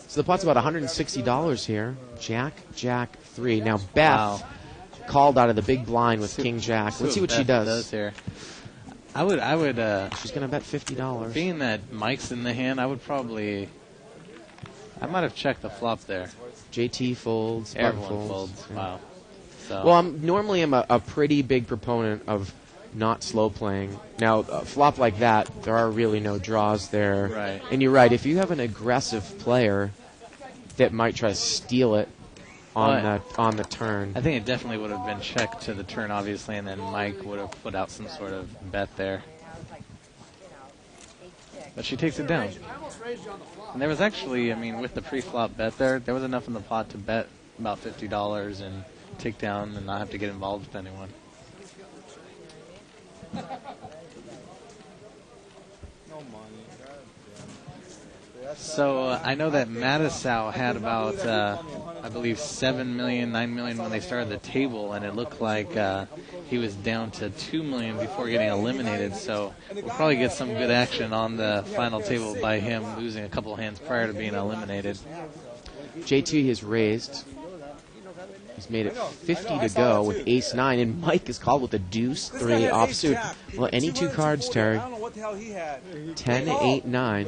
So the pot's about $160 here. Jack 3. Now Beth called out of the big blind with King Jack. Let's see what she does here. I would. She's going to bet $50. Being that Mike's in the hand, I might have checked the flop there. JT folds. Everyone folds. Yeah. Wow. So. Well, normally I'm a pretty big proponent of not slow playing. Now, a flop like that, there are really no draws there. Right. And you're right. If you have an aggressive player that might try to steal it on the turn, I think it definitely would have been checked to the turn, obviously, and then Mike would have put out some sort of bet there. But she takes it down. And there was actually, with the pre-flop bet there was enough in the pot to bet about $50 and take down and not have to get involved with anyone. So I know that Matisow had about, I believe, 7 million, 9 million when they started the table, and it looked like he was down to 2 million before getting eliminated. So we'll probably get some good action on the final table by him losing a couple hands prior to being eliminated. JT has raised. He's made it 50 to go with ace-9, and Mike is called with a deuce-3 offsuit. Well, any two cards, Terry. 10, 8, 9.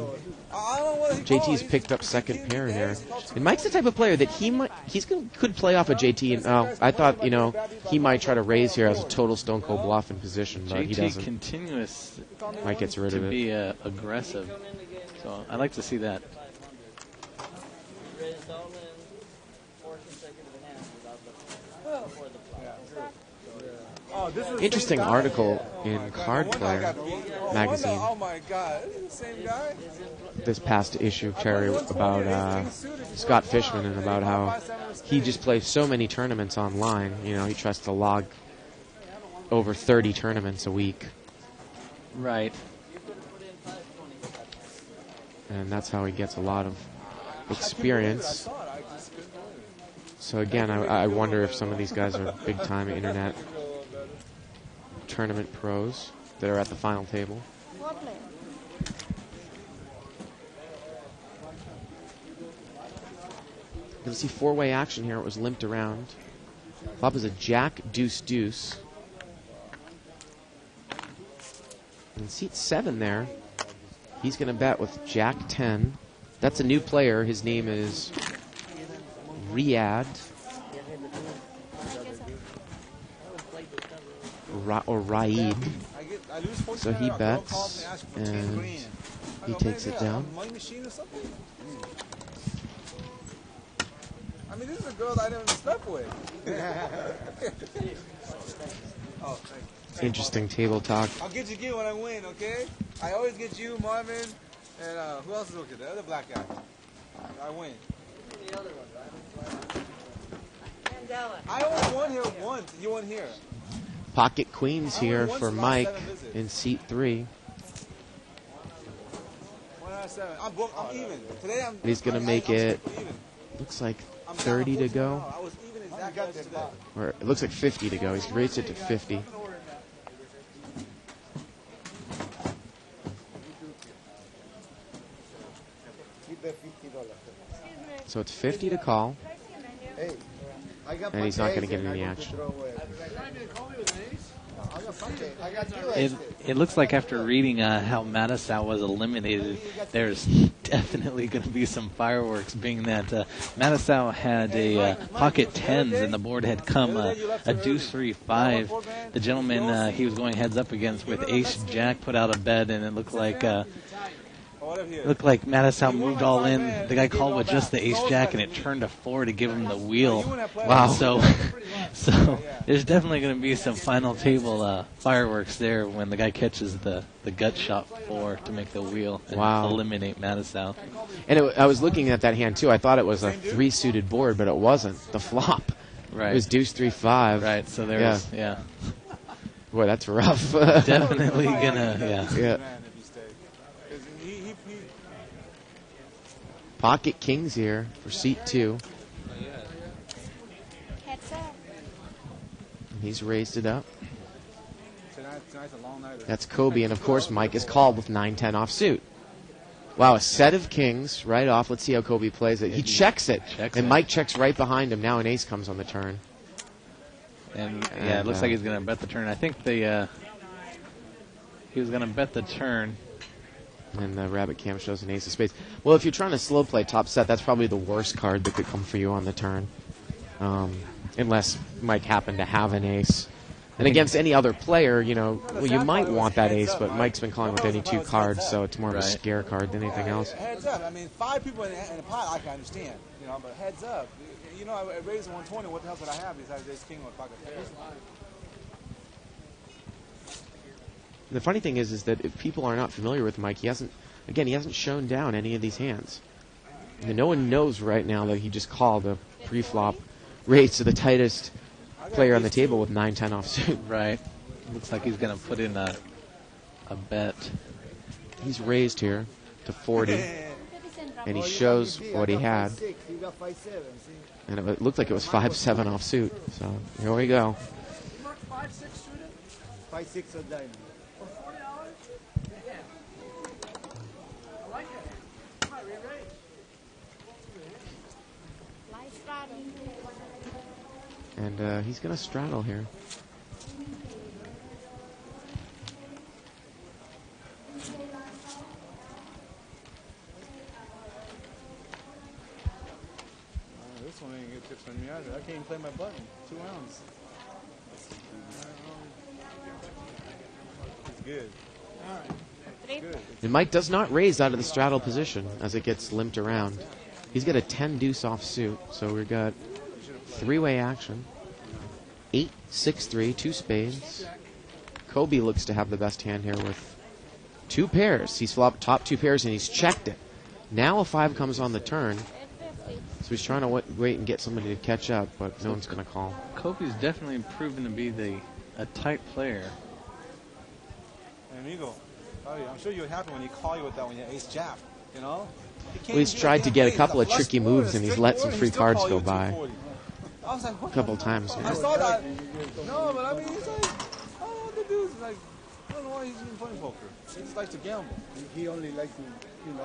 JT's picked up second pair here. And Mike's the type of player that could play off a JT. And I thought, he might try to raise here as a total stone cold bluff in position, but he doesn't. JT continuous Mike gets rid of it. To be aggressive. So I'd like to see that. Oh, this is the interesting same guy? article in Oh Card my Player God, oh, magazine Oh my God, this is the same guy? this past issue, Terry, about Scott Fishman and about how he just plays so many tournaments online. You know, he tries to log over 30 tournaments a week, Right. and that's how he gets a lot of experience. So again, I wonder if some of these guys are big-time internet tournament pros that are at the final table. You'll see four-way action here. It was limped around. Flop is a jack, deuce, deuce. And seat 7 there. He's going to bet with jack 10. That's a new player. His name is Riyadh. Or Raid. So he bets, and he takes it down. I mean, this is a girl that I never slept with. Oh, thank you. Interesting table talk. I'll get you when I win, okay? I always get you, Marvin, and who else is looking? The other black guy. I win. Mandela. I only won here once. You won here. Pocket queens here for Mike in seat 3. 1 out of 7. I'm even. Today I'm. He's going to make it, looks like 30 to go. I was even exactly yesterday. Or it looks like 50 to go. He's raised it to 50. So it's 50 to call, Hey, I got and he's not going to ace get and I any go to action. throw away. I got two It, aces. it looks like after reading how Mattisau was eliminated, there's definitely going to be some fireworks, being that Mattisau had a pocket tens and the board had come a deuce 3-5. The gentleman he was going heads up against with ace jack put out a bet, and it looked like Mattisau moved all in. The guy called with just the ace jack, and it turned to 4 to give him the wheel. Wow. So there's definitely going to be some final table fireworks there when the guy catches the gut shot 4 to make the wheel and Wow. eliminate Mattisau. And I was looking at that hand, too. I thought it was a 3-suited board, but it wasn't. The flop. Right. It was deuce 3-5. Right. So there's yeah. Boy, that's rough. Definitely gonna Yeah. Pocket kings here for seat 2. He's raised it up. Tonight's a long night. That's Kobe, and of course Mike is called with 9-10 offsuit. Wow, a set of kings right off. Let's see how Kobe plays it. He checks it, and Mike checks right behind him. Now an ace comes on the turn. And it looks like he's going to bet the turn. I think he was going to bet the turn. And the rabbit cam shows an ace of spades. Well, if you're trying to slow play top set, that's probably the worst card that could come for you on the turn. Unless Mike happened to have an ace. And against any other player, you might want that ace, but Mike's been calling with any 2 cards, so it's more of a scare card than anything else. Heads up. I mean, 5 people in the pot, I can understand. But heads up. I raised 120. What the hell did I have besides this king with pocket pairs? The funny thing is that if people are not familiar with Mike, he hasn't shown down any of these hands. And no one knows right now that he just called a pre-flop raise to the tightest player on the table with 9-10 offsuit. Right. Looks like he's going to put in a bet. He's raised here to 40, and he shows what he had. You got 5-7, see? And it looked like it was 5-7 offsuit. So here we go. 5-6 or diamond. And he's going to straddle here. This one ain't good tips on me either. I can't even play my button. 2 rounds. It's good. Good. And Mike does not raise out of the straddle position as it gets limped around. He's got a 10 deuce offsuit, so we've got 3-way action. 8-6-3, 2 spades. Kobe looks to have the best hand here with 2 pairs. He's flopped top 2 pairs and he's checked it. Now a 5 comes on the turn. So he's trying to wait and get somebody to catch up, but no one's going to call. Kobe's definitely proven to be a tight player. Hey, amigo, I'm sure you're happy when he call you with that when you're ace jack, you know? Well, he's tried to get a couple of tricky moves and he's let some free cards go by. I was like, what A couple times. I saw that. No, but I mean, he's like, oh, the dude's like, I don't know why he's even playing poker. He just likes to gamble. He only likes to,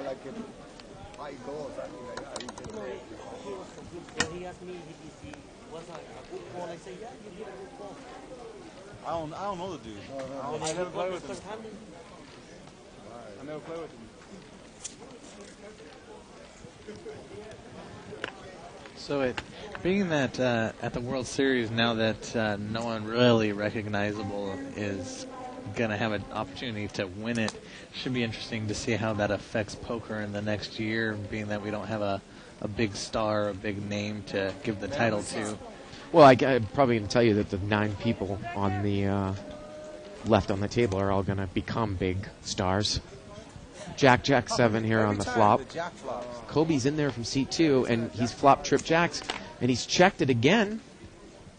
like a high goal or something like that. He asked me if he was a good ball. I say, yeah, you get a good ball. I don't know the dude. I never played with him. I never played with him. So being that at the World Series now that no one really recognizable is going to have an opportunity to win it, should be interesting to see how that affects poker in the next year, being that we don't have a big star, a big name to give the title to. Well, I'm probably going to tell you that the 9 people on the left on the table are all going to become big stars. Jack 7 here on the flop. Kobe's in there from seat 2, and he's flopped trip jacks, and he's checked it again.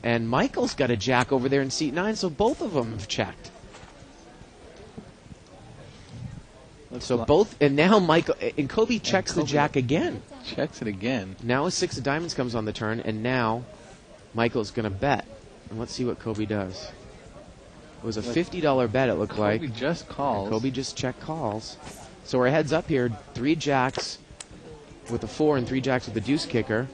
And Michael's got a jack over there in seat 9, so both of them have checked. And now Michael and Kobe checks the jack again. Checks it again. Now a 6 of diamonds comes on the turn, and now Michael's going to bet. And let's see what Kobe does. It was a $50 bet, it looked like. Kobe just calls. And Kobe just check calls. So we're heads up here, 3 jacks with a 4 and 3 jacks with the deuce kicker.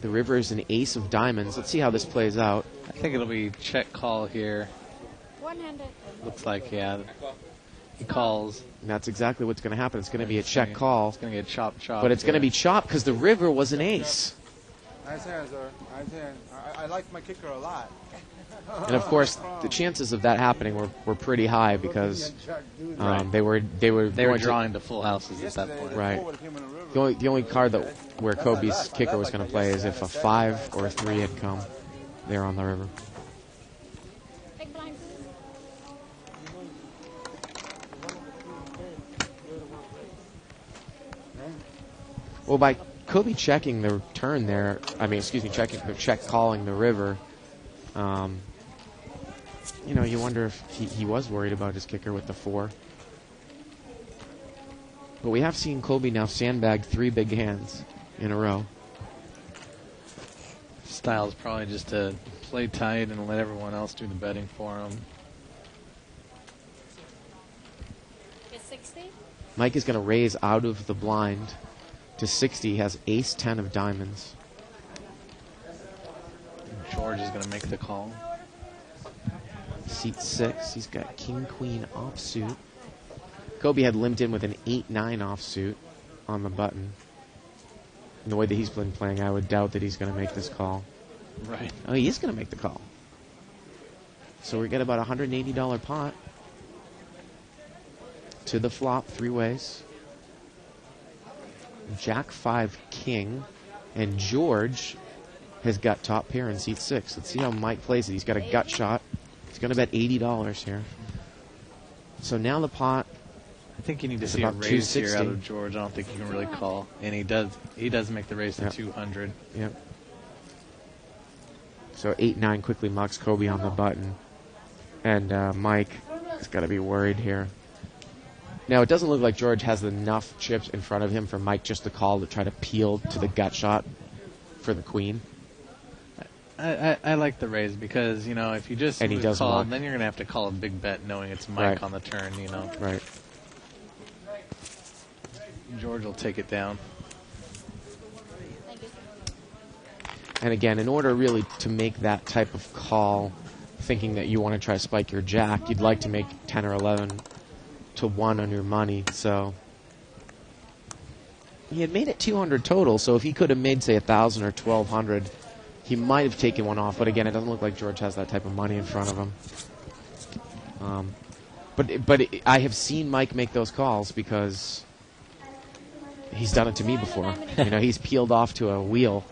The river is an ace of diamonds. Let's see how this plays out. I think it'll be check call here. One-handed. Looks like, yeah. He calls. And that's exactly what's going to happen. It's going to be a check call. It's going to get chop. But it's going to be chop because the river was an ace. Nice hand, sir. Nice hand. I like my kicker a lot. And of course, the chances of that happening were pretty high because they were drawing to full houses at that point. Right. The only card where Kobe's kicker was going to play is if a 5 or a 3 had come there on the river. Big blind. Well, by Kobe checking the turn there, check calling the river, you wonder if he was worried about his kicker with the 4. But we have seen Kobe now sandbag 3 big hands in a row. Style's probably just to play tight and let everyone else do the betting for him. It's 60. Mike is going to raise out of the blind to 60. He has ace 10 of diamonds. George is going to make the call. Seat 6. He's got king queen offsuit. Kobe had limped in with an 8-9 offsuit on the button. And the way that he's been playing, I would doubt that he's going to make this call. Right. Oh, he is going to make the call. So we get about a $180 pot. To the flop, 3 ways. Jack 5 king. And George has got top pair in seat 6. Let's see how Mike plays it. He's got a gut shot. He's going to bet $80 here. So now the pot. I think you need to It's see a about raise here 260. out of George. I don't think you can really call. And he does make the raise to 200. Yep. So 8-9 quickly mucks Kobe on the button. And Mike has got to be worried here. Now, it doesn't look like George has enough chips in front of him for Mike just to call to try to peel to the gut shot for the queen. I like the raise because, if you just And he does call, muck. then you're going to have to call a big bet knowing it's Mike Right. on the turn, Right. George will take it down. Thank you. And again, in order really to make that type of call, thinking that you want to try to spike your jack, you'd like to make 10 or 11 to 1 on your money. So he had made it 200 total, so if he could have made, say, 1,000 or 1,200, he might have taken one off. But again, it doesn't look like George has that type of money in front of him. But I have seen Mike make those calls because he's done it to me before. He's peeled off to a wheel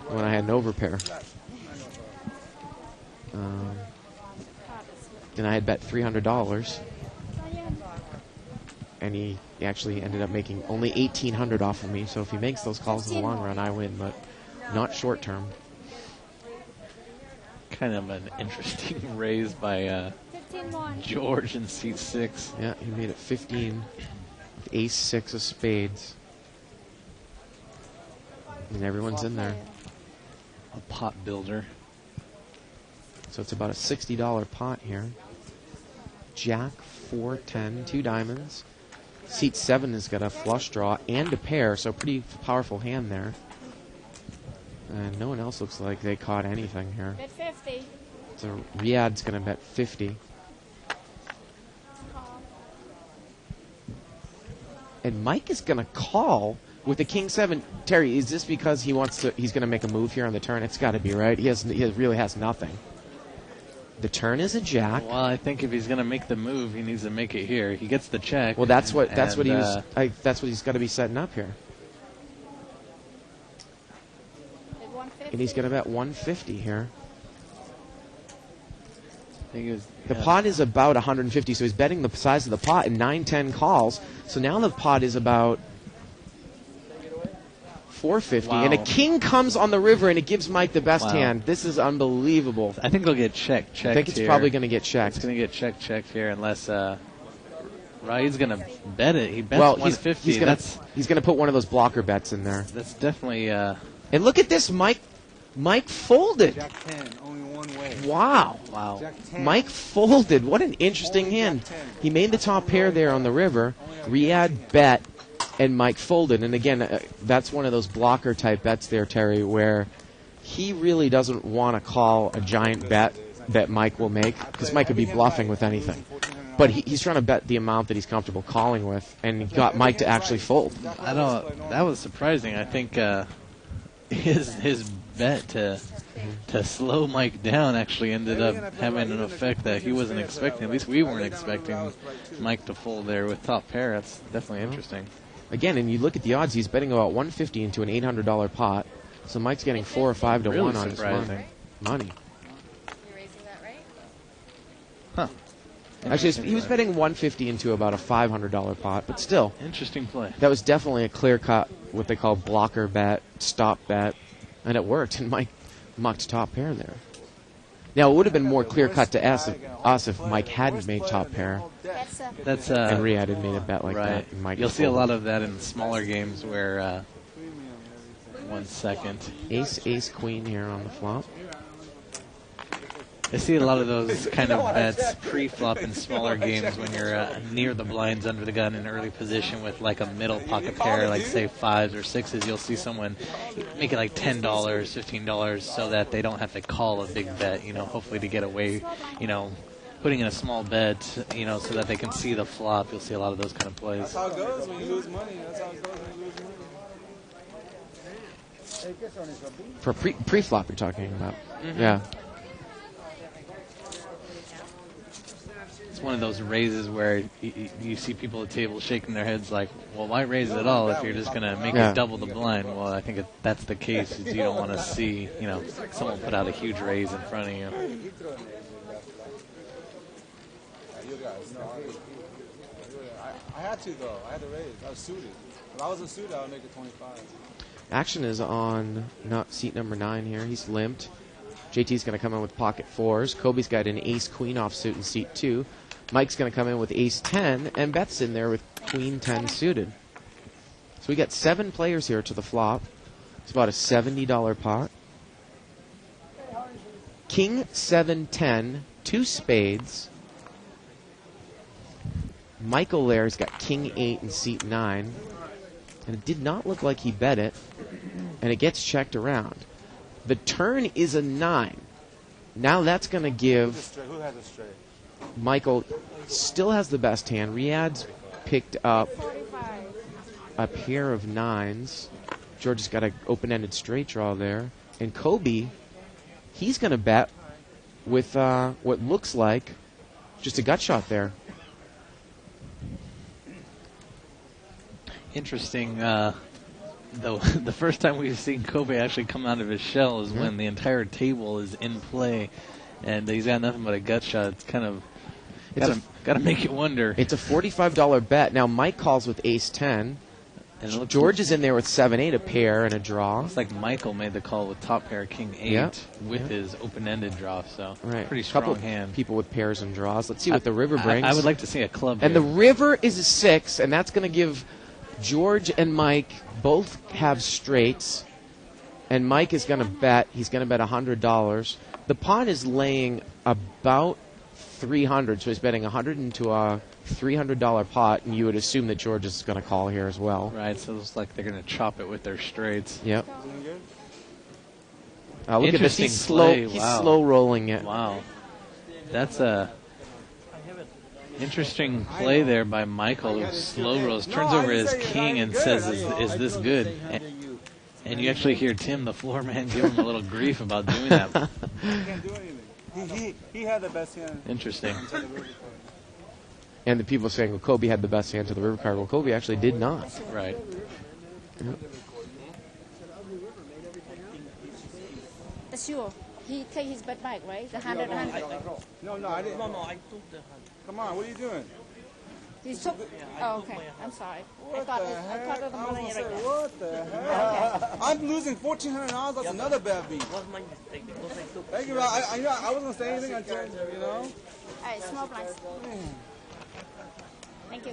when I had an overpair. and I had bet $300. And he actually ended up making only $1,800 off of me. So if he makes those calls in the long run, I win, but not short term. Kind of an interesting raise by George in seat 6. Yeah, he made it 15 with ace 6 of spades. And everyone's in there. A pot builder. So it's about a $60 pot here. Jack, 4, 10, 2 diamonds. Seat 7 has got a flush draw and a pair, so pretty powerful hand there. And no one else looks like they caught anything here. Bet 50. So Riyadh's going to bet 50. And Mike is going to call with the King 7. Terry, is this because he's going to make a move here on the turn? It's got to be, right? He really has nothing. The turn is a jack. Well, I think if he's going to make the move, he needs to make it here. He gets the check. Well, that's what he's got to be setting up here. Bet 150. And he's going to bet 150 here. I think it was, The pot is about 150, so he's betting the size of the pot in 9-10 calls. So now the pot is about 450, Wow. and a king comes on the river, and it gives Mike the best Wow. hand. This is unbelievable. I think they'll get checked. I think it's here. probably going to get checked. It's going to get checked here unless Raid's going to bet it. He bets Well, 150. he's going to put one of those blocker bets in there. That's definitely. And look at this, Mike folded. Jack 10, only one way. Wow. Wow. Jack 10. Mike folded. What an interesting hand. He made the top pair there on the river. Riyadh bet, and Mike folded. And again, that's one of those blocker type bets there, Terry, where he really doesn't want to call a giant bet that Mike will make, because Mike could be bluffing with anything. But he's trying to bet the amount that he's comfortable calling with, and he got Mike to actually fold. I don't. That was surprising. I think his bet to slow Mike down actually ended up having an effect that he wasn't expecting. At least we weren't expecting Mike to fold there with top pair. That's definitely interesting. Again, and you look at the odds, he's betting about $150 into an $800 pot. So Mike's getting 4 or 5 to Really 1 on his surprising. money. You're raising that, right? Huh. Actually, he was betting $150 into about a $500 pot, but still, Interesting play. that was definitely a clear-cut, what they call blocker bet, stop bet, and it worked, and Mike mucked top pair there. Now, it would have been more clear-cut to us if Mike hadn't made top pair, That's and Riyadh had made a bet like right. that. And Mike You'll see a folded. lot of that in smaller games where. 1 second. Ace, queen here on the flop. I see a lot of those kind of bets pre-flop in smaller games when you're near the blinds under the gun in early position with like a middle pocket pair, like say 5s or 6s. You'll see someone make it like $10, $15 so that they don't have to call a big bet, hopefully to get away, putting in a small bet, so that they can see the flop. You'll see a lot of those kind of plays. That's how it goes when you lose money. That's how it goes when you lose money. For pre-flop you're talking about. Yeah. It's one of those raises where you see people at the table shaking their heads like, well, why raise it at all if you're just going to make Yeah. it double the blind? Well, I think that's the case. Is you don't want to see, someone put out a huge raise in front of you. You guys, no, I had to though. I had to raise. I was suited. If I wasn't suited, I would make it 25. Action is on seat number 9 here. He's limped. JT's going to come in with pocket 4s. Kobe's got an ace-queen offsuit in seat 2. Mike's going to come in with ace-10, and Beth's in there with queen-10 suited. So we got 7 players here to the flop. It's about a $70 pot. King 7-10, 2 spades. Michael there's got king 8 in seat 9. And it did not look like he bet it. And it gets checked around. The turn is a 9. Now that's going to give Who has a straight? Michael, still has the best hand. Riyadh's picked up a pair of 9s. George has got an open-ended straight draw there. And Kobe, he's going to bet with what looks like just a gut shot there. Interesting. The first time we've seen Kobe actually come out of his shell is when the entire table is in play, and he's got nothing but a gut shot. It's kind of Gotta make you wonder. It's a $45 bet. Now Mike calls with ace 10. And it looks George is in there with 7-8, a pair and a draw. Looks like Michael made the call with top pair king 8 Yeah. with Yeah. his open-ended draw. So Right. pretty strong Couple hand. people with pairs and draws. Let's see what the river brings. I would like to see a club. And here. the river is a 6, and that's going to give George and Mike both have straights. And Mike is going to bet. He's going to bet $100. The pawn is laying about 300, so he's betting 100 into a $300 pot, and you would assume that George is going to call here as well. Right, so it's like they're going to chop it with their straights. Yep. Doing good? Look at this. Interesting He's slow. play. He's Wow. slow rolling it. Wow. That's a interesting play there by Michael, who slow rolls, turns over his king and says, is this good? And you actually hear Tim, the floor man, give him a little grief about doing that. He can't do anything. He had the best hand. Interesting. until the river card. And the people saying, well, Kobe had the best hand to the river card. Well, Kobe actually did not. Right. That's you. He take his bet back, right? The 100. No, I didn't. No, I took the hand. Come on, what are you doing? He took. Oh, okay. I'm sorry. I thought it was the I was money gonna say, right there. what the heck? I'm losing $1,400. That's another bad beat. Was my mistake because I took. Thank you. I wasn't gonna say anything until All right, small blinds. Thank you.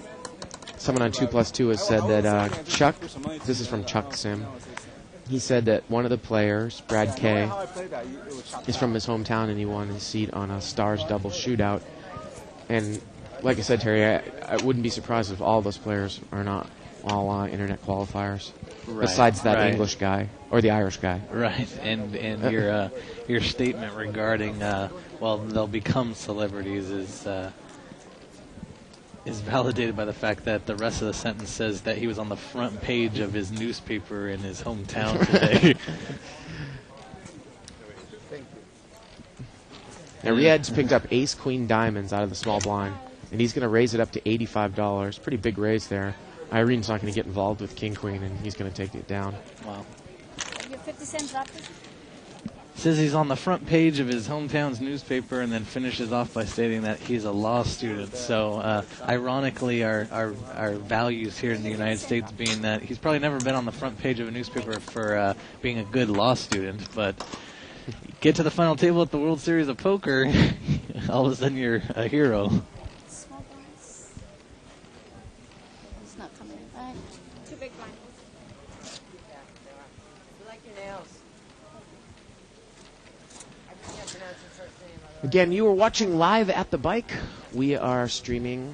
Someone on 2+2 has said that Chuck, this is from Chuck Sim, he said that one of the players, Brad Kay, How I played that, it was chopped is from his hometown and he won his seat on a Stars double shootout. And like I said, Terry, I wouldn't be surprised if all those players are not all internet qualifiers, Right, besides that right. English guy or the Irish guy. Right, and your statement regarding well, they'll become celebrities is validated by the fact that the rest of the sentence says that he was on the front page of his newspaper in his hometown today. Now Riyad's picked up ace queen diamonds out of the small blind, and he's going to raise it up to $85. Pretty big raise there. Irene's not going to get involved with king queen, and he's going to take it down. Wow. You 50 cents left. Says he's on the front page of his hometown's newspaper, and then finishes off by stating that he's a law student. So, ironically, our values here in the United States being that he's probably never been on the front page of a newspaper for being a good law student, but get to the final table at the World Series of Poker, all of a sudden you're a hero. Small blinds. He's not coming back. Too big blind. You like your nails. I can't pronounce your first name. Again, you are watching live at the bike. We are streaming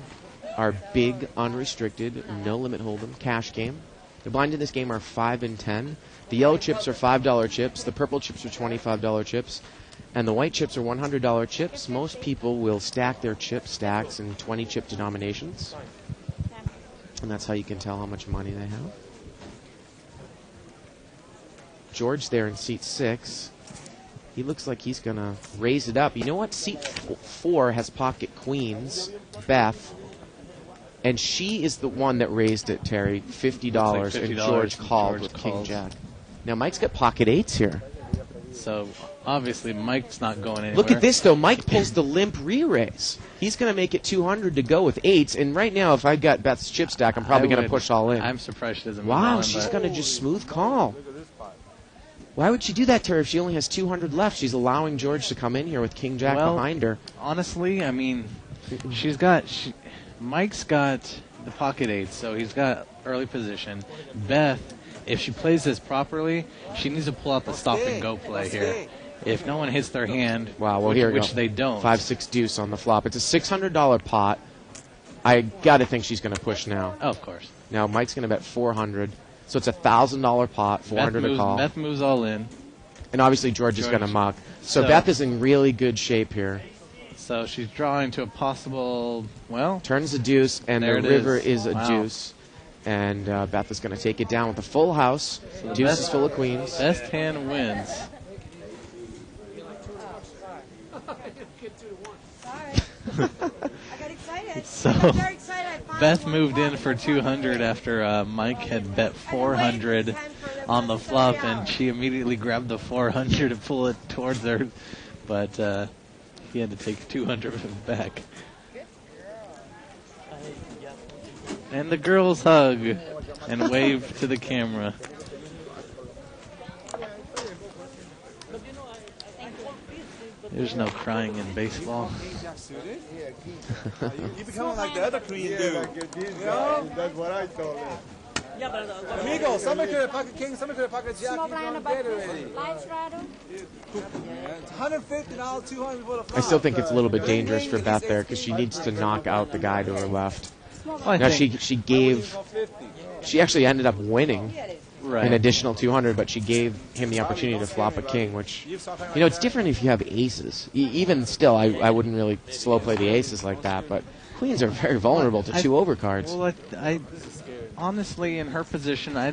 our big, unrestricted, no-limit hold'em cash game. The blind in this game are 5 and 10. The yellow chips are $5 chips. The purple chips are $25 chips. And the white chips are $100 chips. Most people will stack their chip stacks in 20-chip denominations. And that's how you can tell how much money they have. George there in seat 6. He looks like he's going to raise it up. You know what? Seat 4 has pocket queens, Beth. And she is the one that raised it, Terry, $50, and George called with king jack. Now Mike's got pocket 8s here. So, obviously, Mike's not going anywhere. Look at this, though. Mike pulls the limp re-raise. He's going to make it 200 to go with 8s. And right now, if I've got Beth's chip stack, I'm probably going to push all in. I'm surprised she doesn't move Wow, on, she's but- going to just smooth call. Why would she do that, Terry, if she only has 200 left? She's allowing George to come in here with king jack Well, behind her. Honestly, I mean, Mike's got the pocket 8, so he's got early position. Beth, if she plays this properly, she needs to pull out the stop and go play here. If no one hits their hand, Wow, well, here we go. which they don't. 5-6 deuce on the flop. It's a $600 pot. I got to think she's going to push now. Oh, of course. Now Mike's going to bet 400. So it's a $1,000 pot, 400 to call. Beth moves all in. And obviously George is going to muck. So So- Beth is in really good shape here. So she's drawing to a possible, well, Turns the deuce, and There the it river is. is a Wow. deuce. And Beth is going to take it down with a full house. So the Deuce best- is full of queens. best hand wins. Sorry. I got excited. So, I got very excited. I finally Beth won moved in one. for 200 after Mike had bet 400 on the flop, and she immediately grabbed the 400 to pull it towards her, but he had to take 200 of it back. And the girls hug and wave to the camera. There's no crying in baseball. You becoming like the other Korean dude. You know? That's what I told him. Amigo, somebody could have pocket king, somebody could have pocket jack. Small You brand don't about get it already. lights rattle. It's $150, $200 before the flop. I still think it's a little bit dangerous for Beth there because she needs to knock out the guy to her left. I Now think- she actually ended up winning right. an additional 200, but she gave him the opportunity to flop a king, which, it's different if you have aces. Even still, I wouldn't really slow play the aces like that, but queens are very vulnerable to two overcards. Well, I honestly, in her position, I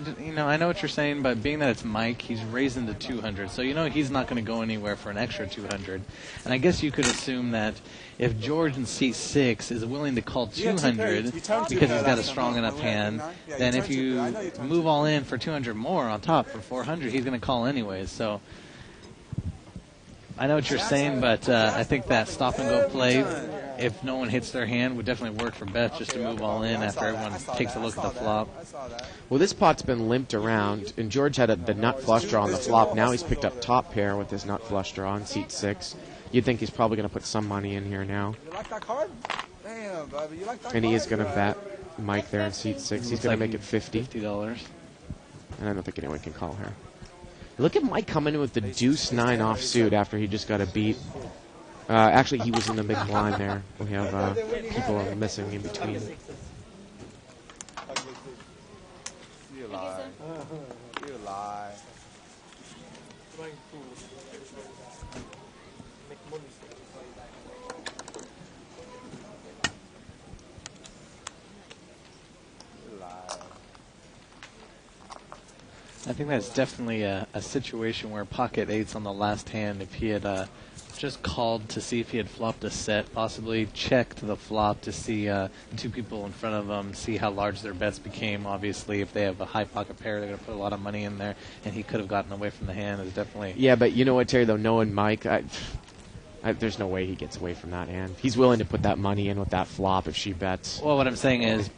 know what you're saying, but being that it's Mike, he's raising to 200, so he's not going to go anywhere for an extra 200. And I guess you could assume that if George in seat 6 is willing to call 200 because he's got a strong enough hand, then if you move all in for 200 more on top for 400, he's going to call anyways. So I know what you're saying, but I think that stop and go play, if no one hits their hand, would definitely work for Beth just to move all in after everyone takes a look at the flop. Well, this pot's been limped around, and George had the nut flush draw on the flop. Now he's picked up top pair with his nut flush draw on seat 6. You'd think he's probably going to put some money in here now. You like that card? Damn, baby, you like that And he card? is going to bet Mike there in seat 6. He's going to make it $50. And I don't think anyone can call her. Look at Mike coming in with the deuce 9 offsuit after he just got a beat. Actually, he was in the big blind there. We have people missing in between. You lie. You lie. I think that's definitely a situation where pocket 8's on the last hand. If he had just called to see if he had flopped a set, possibly checked the flop to see two people in front of him, see how large their bets became. Obviously, if they have a high pocket pair, they're going to put a lot of money in there, and he could have gotten away from the hand. Is definitely Yeah, but you know what, Terry, though, knowing Mike, there's no way he gets away from that hand. He's willing to put that money in with that flop if she bets. Well, what I'm saying is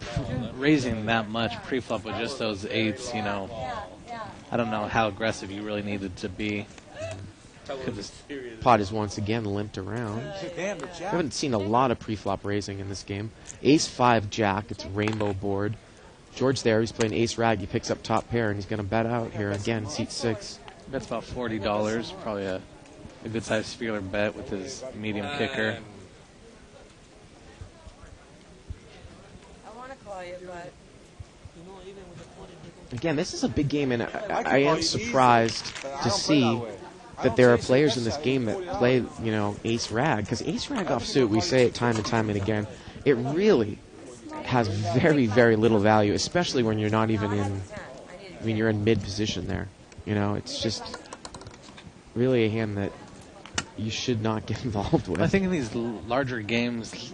raising that much pre-flop with just those 8s, I don't know how aggressive you really needed to be. This pot is once again limped around. Damn, the We jack. haven't seen a lot of pre-flop raising in this game. Ace 5 jack, it's a rainbow board. George there, he's playing ace rag. He picks up top pair, and he's going to bet out here again, seat 6. That's about $40. Probably a good sized feeler bet with his medium kicker. I want to call you, but Again, this is a big game, and I am surprised to see that there are players in this game that play, ace rag. Because ace rag offsuit, we say it time and time and again, it really has very, very little value, especially when you're not even in, you're in mid position there. It's just really a hand that you should not get involved with. I think in these larger games,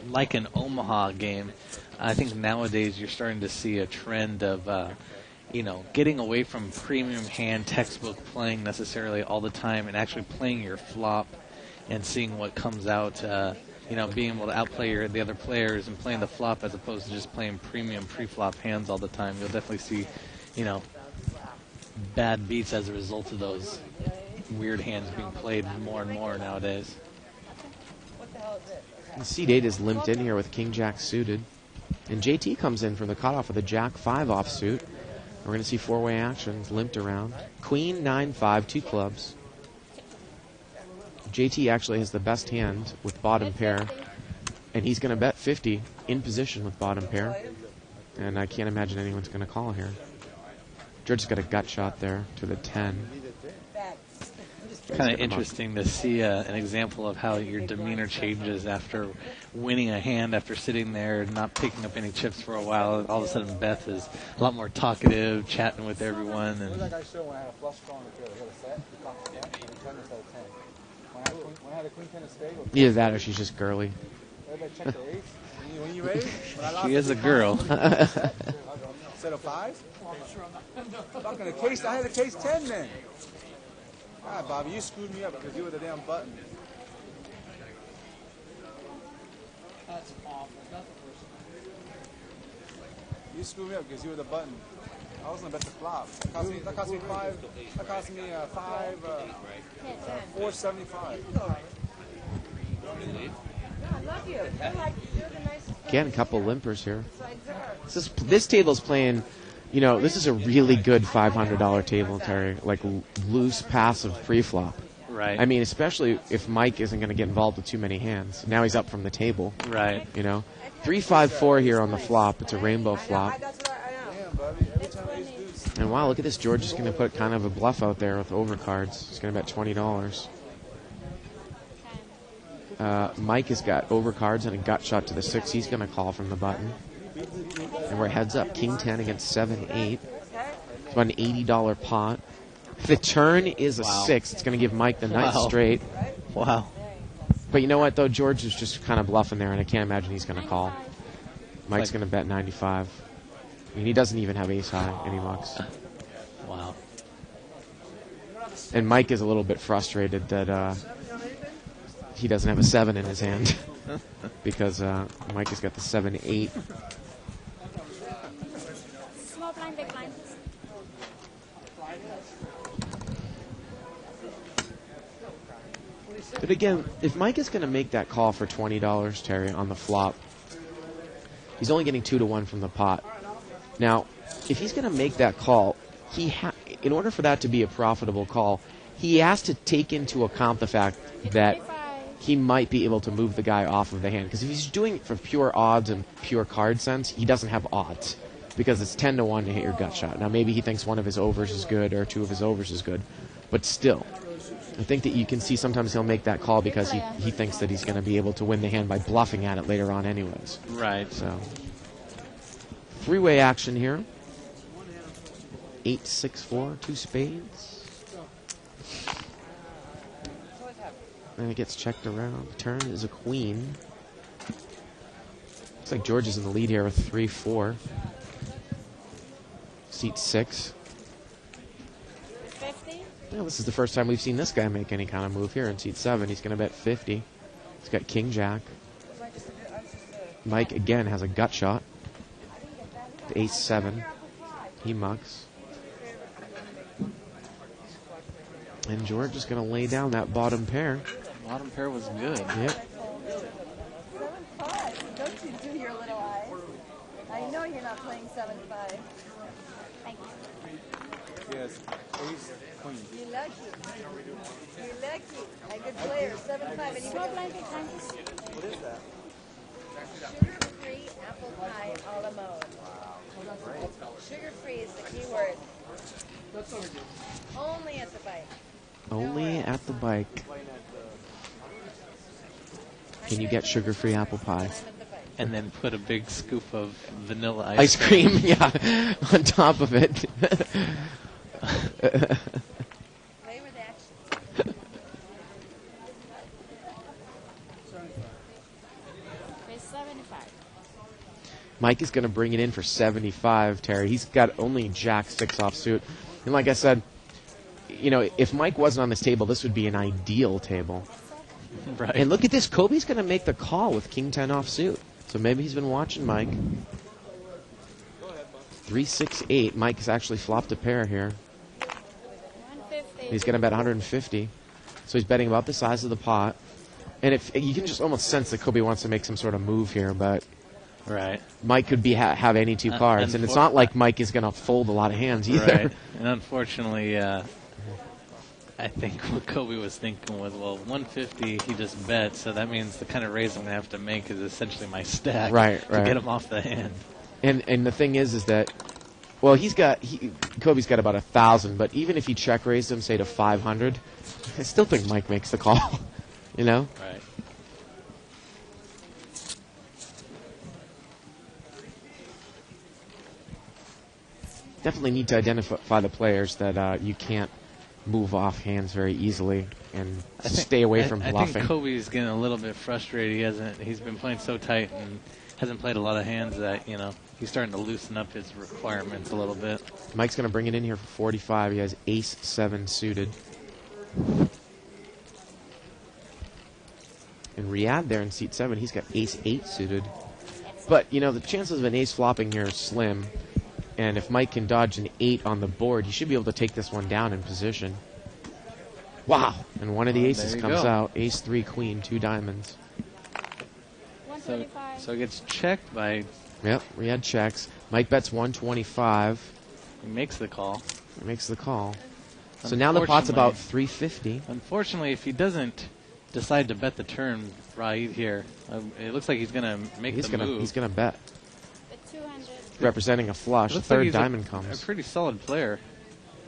like an Omaha game, I think nowadays you're starting to see a trend of, getting away from premium hand textbook playing necessarily all the time and actually playing your flop and seeing what comes out, being able to outplay the other players and playing the flop as opposed to just playing premium pre-flop hands all the time. You'll definitely see, bad beats as a result of those weird hands being played more and more nowadays. And seat 8 is limped in here with king jack suited. And JT comes in from the cutoff with a jack 5 offsuit. We're going to see four-way actions limped around. Queen, 9-5, 2 clubs. JT actually has the best hand with bottom pair. And he's going to bet 50 in position with bottom pair. And I can't imagine anyone's going to call here. George's got a gut shot there to the 10. Kind of interesting to see an example of how your demeanor changes after winning a hand, after sitting there not picking up any chips for a while. All of a sudden, Beth is a lot more talkative, chatting with everyone. Like And I showed when I had a flush draw on the table. I got a set, the cock of that, and the 10 instead of 10. When I had a queen 10 of spade, Either that or she's just girly. everybody checked the ace. When you raise, when I lost she is a the girl. set of 5s. Fucking a case, I had a case 10 then. God, Bobby, you screwed me up because you were the damn button. That's awful. That's the worst. You screwed me up because you were the button. I was gonna bet the flop. That cost me five. That cost me $4.75. I love you. You're the nicest Again, a couple limpers here. This table's playing, you know, this is a really good $500 table, Terry. Like loose, passive pre-flop. Right. I mean, especially if Mike isn't going to get involved with too many hands. Now he's up from the table. Right. You know, 3-5-4 here on the flop. It's a rainbow flop. That's what I know. Damn, buddy. Every time ace deuce. And wow, look at this. George is going to put kind of a bluff out there with overcards. He's going to bet $20. Mike has got overcards and a gut shot to the 6. He's going to call from the button. And we're heads up. King 10 against 7-8. It's about an $80 pot. If the turn is a 6, it's going to give Mike the night straight. Wow. But you know what, though? George is just kind of bluffing there, and I can't imagine he's going to call. Mike's going to bet 95. I mean, he doesn't even have ace high, and he mucks. Wow. And Mike is a little bit frustrated that he doesn't have a 7 in his hand because Mike has got the 7-8. Small blind, big blind. But again, if Mike is going to make that call for $20, Terry, on the flop, he's only getting 2-1 from the pot. Now, if he's going to make that call, in order for that to be a profitable call, he has to take into account the fact that he might be able to move the guy off of the hand. Because if he's doing it for pure odds and pure card sense, he doesn't have odds. Because it's 10-1 to hit your gut shot. Now, maybe he thinks one of his overs is good or 2 of his overs is good. But still, I think that you can see sometimes he'll make that call because he thinks that he's going to be able to win the hand by bluffing at it later on anyways. Right. So, three-way action here. 8-6-4, 2 spades. And it gets checked around. Turn is a queen. Looks like George is in the lead here with 3-4. Seat 6. 50. Yeah, this is the first time we've seen this guy make any kind of move here in seat 7. He's going to bet 50. He's got king jack. Mike again has a gut shot. The ace 7. He mucks. And George is going to lay down that bottom pair. Bottom pair was good. Yep. 7-5. Don't you do your little eyes? I know you're not playing 7-5. Thank you. Yes. Ace, queen. You're lucky. You're lucky. A good player. 7-5. And you Small blind, big blind. What is that? sugar-free apple pie a la mode. Sugar-free is the key word. Only at the bike. Only at the bike can you get sugar-free apple pie. And then put a big scoop of vanilla Ice cream, yeah, on top of it. Play with action. It's 75. Mike is going to bring it in for 75, Terry. He's got only jack 6 offsuit. And like I said, you know, if Mike wasn't on this table, this would be an ideal table. Right. And look at this. Kobe's going to make the call with king 10 offsuit. So maybe he's been watching Mike. 3-6-8. Mike has actually flopped a pair here. 150. He's going to bet 150. So he's betting about the size of the pot. And if you can just almost sense that Kobe wants to make some sort of move here, but Right. Mike could be have any 2 cards, and it's not like Mike is going to fold a lot of hands either. Right. And unfortunately, I think what Kobe was thinking was, well, 150 he just bet, so that means the kind of raise I'm going to have to make is essentially my stack to get him off the hand. And the thing is that, well, Kobe's got about 1,000, but even if he check raised him, say, to 500, I still think Mike makes the call, you know? Right. Definitely need to identify the players that you can't move off hands very easily and stay away from bluffing. I think Kobe's getting a little bit frustrated. He's been playing so tight and hasn't played a lot of hands that, you know, he's starting to loosen up his requirements a little bit. Mike's going to bring it in here for 45. He has ace 7 suited. And Riyadh there in seat 7, he's got ace 8 suited. But, you know, the chances of an ace flopping here are slim. And if Mike can dodge an 8 on the board, he should be able to take this one down in position. Wow! And one of the aces comes out. Ace, 3, queen, 2 diamonds. So it gets checked by... Yep, Riyadh checks. Mike bets 125. He makes the call. He makes the call. So now the pot's about 350. Unfortunately, if he doesn't decide to bet the turn, Raid here, it looks like he's going to make the move. He's going to bet. The 200. Representing a flush. Looks Third like diamond a comes. pretty solid player.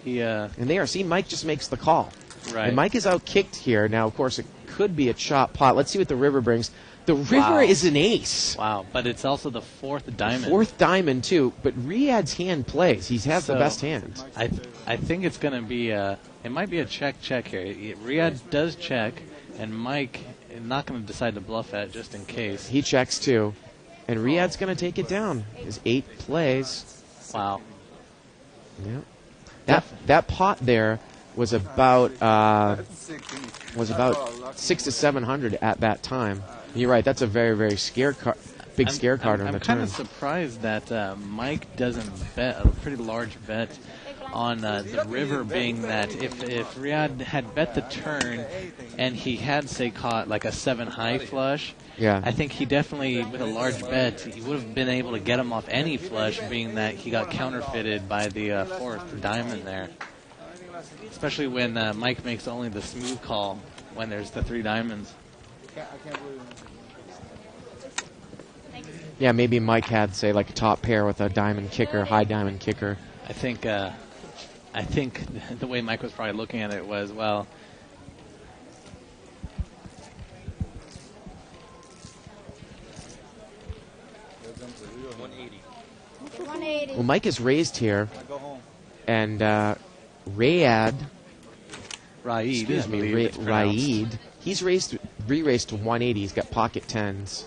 He And there, see, Mike just makes the call. Right. And Mike is out-kicked here. Now, of course, it could be a chop pot. Let's see what the river brings. The river is an ace. Wow, but it's also the 4th diamond. 4th diamond, too. But Riyadh's hand plays. He has the best hand. I think it's going to be it might be a check here. Riyadh does check, and Mike is not going to decide to bluff at just in case. He checks, too. And Riyadh's going to take it down. His 8 plays. Wow. Yeah. That pot there was about 600 to 700 at that time. You're right. That's a very, very big scare card on the turn. I'm kind of surprised that Mike doesn't bet a pretty large bet on the river, being that if Riyadh had bet the turn and he had, say, caught like a 7 high flush, I think he definitely, with a large bet, he would have been able to get him off any flush, being that he got counterfeited by the 4th diamond there. Especially when Mike makes only the smooth call when there's the 3 diamonds. Yeah, maybe Mike had, say, like a top pair with a diamond kicker, high diamond kicker. I think the way Mike was probably looking at it was, well, well, Mike is raised here, and Raid, he's re-raised to 180. He's got pocket 10s,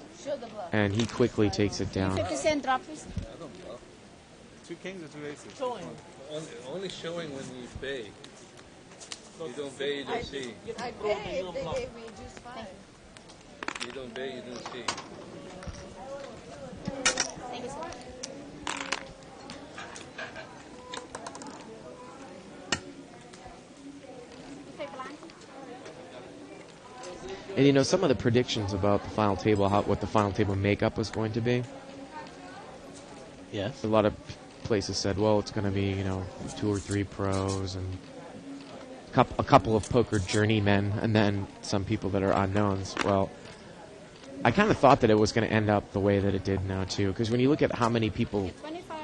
and he quickly takes it down. 50 cent drop, please. 2 kings or 2 aces? Only showing when you pay. You don't pay, you don't see. I pay if they gave me just 5. You don't pay, you don't see. Thank you, sir. And, you know, some of the predictions about the final table, what the final table makeup was going to be. Yes. A lot of places said, well, it's going to be, you know, 2 or 3 pros and a couple of poker journeymen, and then some people that are unknowns. Well, I kind of thought that it was going to end up the way that it did now, too, because when you look at how many people 25.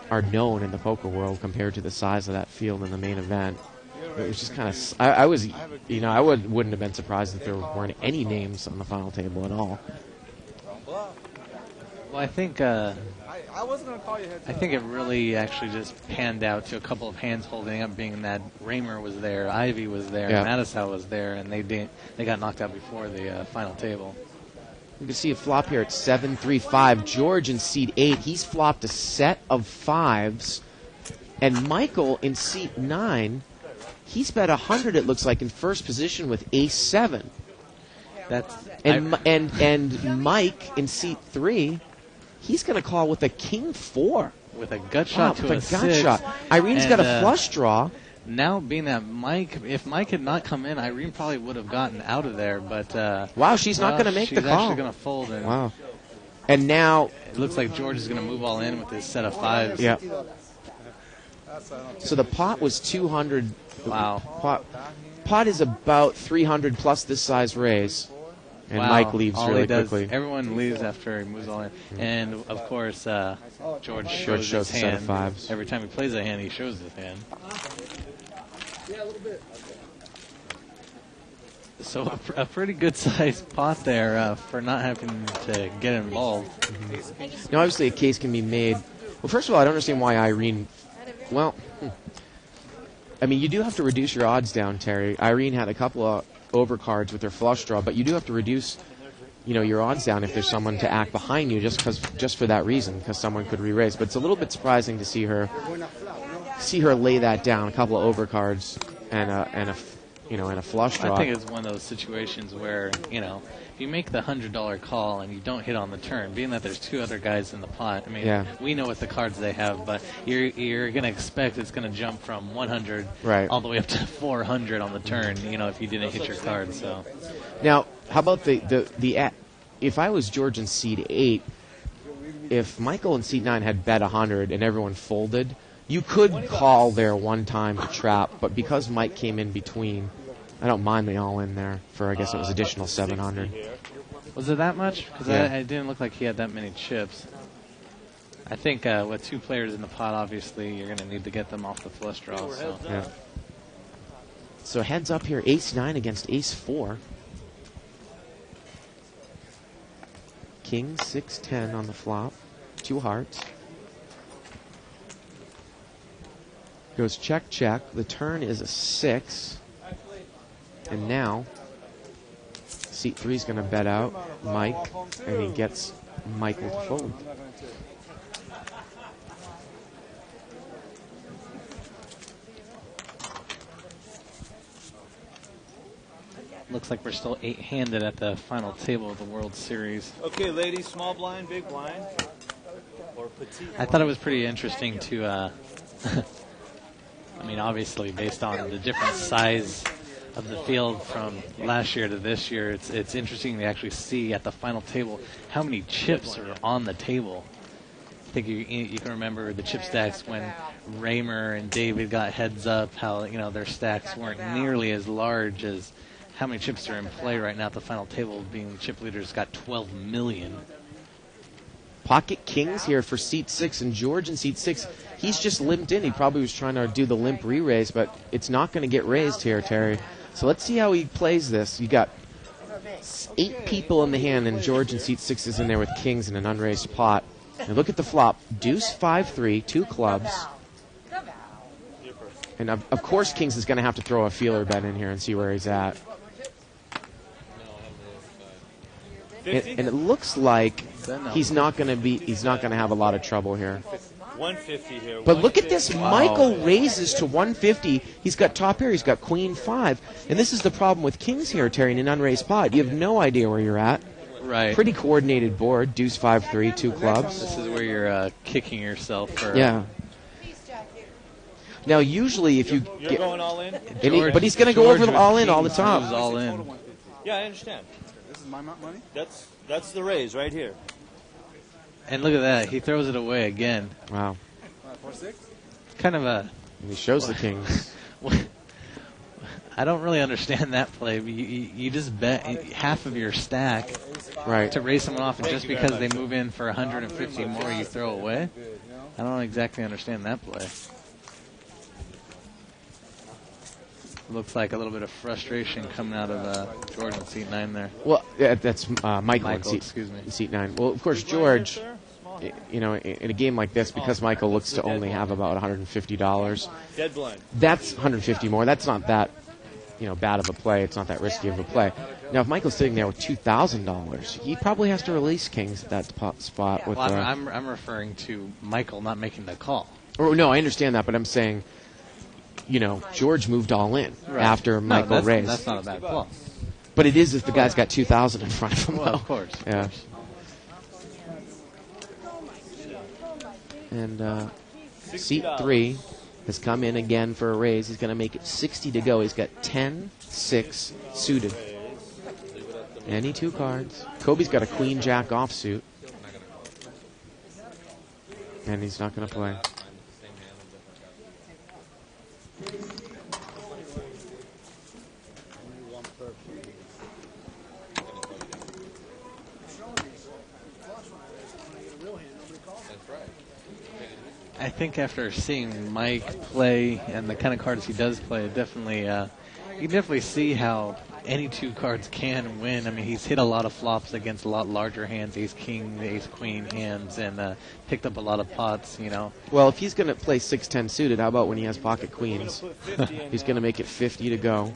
are known in the poker world compared to the size of that field in the main event, it was just kind of... I wouldn't have been surprised if there weren't any names on the final table at all. Well, I think I wasn't going to call you heads up. I think it really actually just panned out to a couple of hands holding up, being that Raymer was there, Ivy was there, Yeah. Mattisau was there, and they got knocked out before the final table. You can see a flop here at 7-3-5. George in seat 8. He's flopped a set of 5s. And Michael in seat 9, he's bet 100, it looks like, in first position with ace 7. And Mike in seat 3, he's going to call with a king 4. With a gut shot to a gut 6. shot. Irene's got a flush draw. Now, being that if Mike had not come in, Irene probably would have gotten out of there. But wow, she's not going to make the call. She's actually going to fold. And wow. And now it looks like George is going to move all in with his set of 5s. Yeah. So the pot was 200. Wow. Pot is about 300 plus this size raise. And Mike leaves really quickly. Everyone leaves after he moves all in. And, of course, George shows his a set of hand. 5s. Every time he plays a hand, he shows his hand. Yeah, a little bit. So a pretty good-sized pot there for not having to get involved. Now, obviously, a case can be made. Well, first of all, I don't understand why Irene... Well, I mean, you do have to reduce your odds down, Terry. Irene had a couple of overcards with her flush draw, but you do have to reduce, your odds down if there's someone to act behind you, just for that reason, because someone could re-raise. But it's a little bit surprising to see her lay that down, a couple of overcards and in a flush draw. I think it's one of those situations where, if you make the $100 call and you don't hit on the turn, being that there's two other guys in the pot, we know what the cards they have, but you're going to expect it's going to jump from 100 all the way up to 400 on the turn, if you didn't hit your card. So now, how about if I was George in seed 8, if Michael in seed 9 had bet 100 and everyone folded, you could call there one time to trap, but because Mike came in between, I don't mind the all-in there for, I guess it was additional 700. Was it that much? Because it didn't look like he had that many chips. I think with two players in the pot, obviously, you're going to need to get them off the flush draw. So heads up here, ace-9 against ace-4. King 6-10 on the flop. 2 hearts. Goes check, check. The turn is a 6. And now, seat 3 is going to bet out Mike, and he gets Michael to fold. Looks like we're still 8-handed at the final table of the World Series. Okay, ladies, small blind, big blind, or petite. I thought it was pretty interesting to, obviously based on the different size of the field from last year to this year, it's interesting to actually see at the final table how many chips are on the table. I think you can remember the chip stacks when Raymer and David got heads up, how their stacks weren't nearly as large as how many chips are in play right now at the final table, being chip leaders got 12 million. Pocket kings here for seat 6, and George in seat 6, he's just limped in. He probably was trying to do the limp re-raise, but it's not going to get raised here, Terry. So let's see how he plays this. You got 8 people in the hand, and George in seat 6 is in there with kings in an unraised pot. And look at the flop. Deuce 5-3, 2 clubs. And of course Kings is going to have to throw a feeler bet in here and see where he's at. And it looks like he's not going to have a lot of trouble here. 150 here. But look at this. Wow. Michael raises to 150. He's got top pair. He's got queen 5. And this is the problem with kings here, Terry, in an unraised pot. You have no idea where you're at. Right. Pretty coordinated board. Deuce 5-3, 2 clubs. This is where you're kicking yourself for. Yeah. Now, usually if you You're going all in? But he's going to go over the all in all the time. All in. Yeah, I understand. This is my money? That's the raise right here. And look at that. He throws it away again. Wow. 4-6? Kind of a... And he shows the kings. I don't really understand that play. You just bet half of your stack to raise someone off, and just because they move in for 150 more, you throw away? I don't exactly understand that play. Looks like a little bit of frustration coming out of George in seat 9 there. Well, that's Michael in seat 9. Well, of course, George, in a game like this, because Michael looks to only have about $150. Dead blind. That's $150 more. That's not that, bad of a play. It's not that risky of a play. Now, if Michael's sitting there with $2,000, he probably has to release kings at that spot. With. I'm referring to Michael not making the call. Oh no, I understand that, but I'm saying. George moved all in after Michael raised. That's not a bad call. But it is if the guy's got 2,000 in front of him. Well, of course. Yeah. And seat 3 has come in again for a raise. He's going to make it 60 to go. He's got 10-6 suited. Any 2 cards. Kobe's got a queen-jack offsuit. And he's not going to play. I think after seeing Mike play and the kind of cards he does play, definitely you can definitely see how any 2 cards can win. I mean, he's hit a lot of flops against a lot larger hands, ace king, ace queen hands, and picked up a lot of pots. Well, if he's going to play 6-10 suited, how about when he has pocket queens? He's going to make it 50 to go.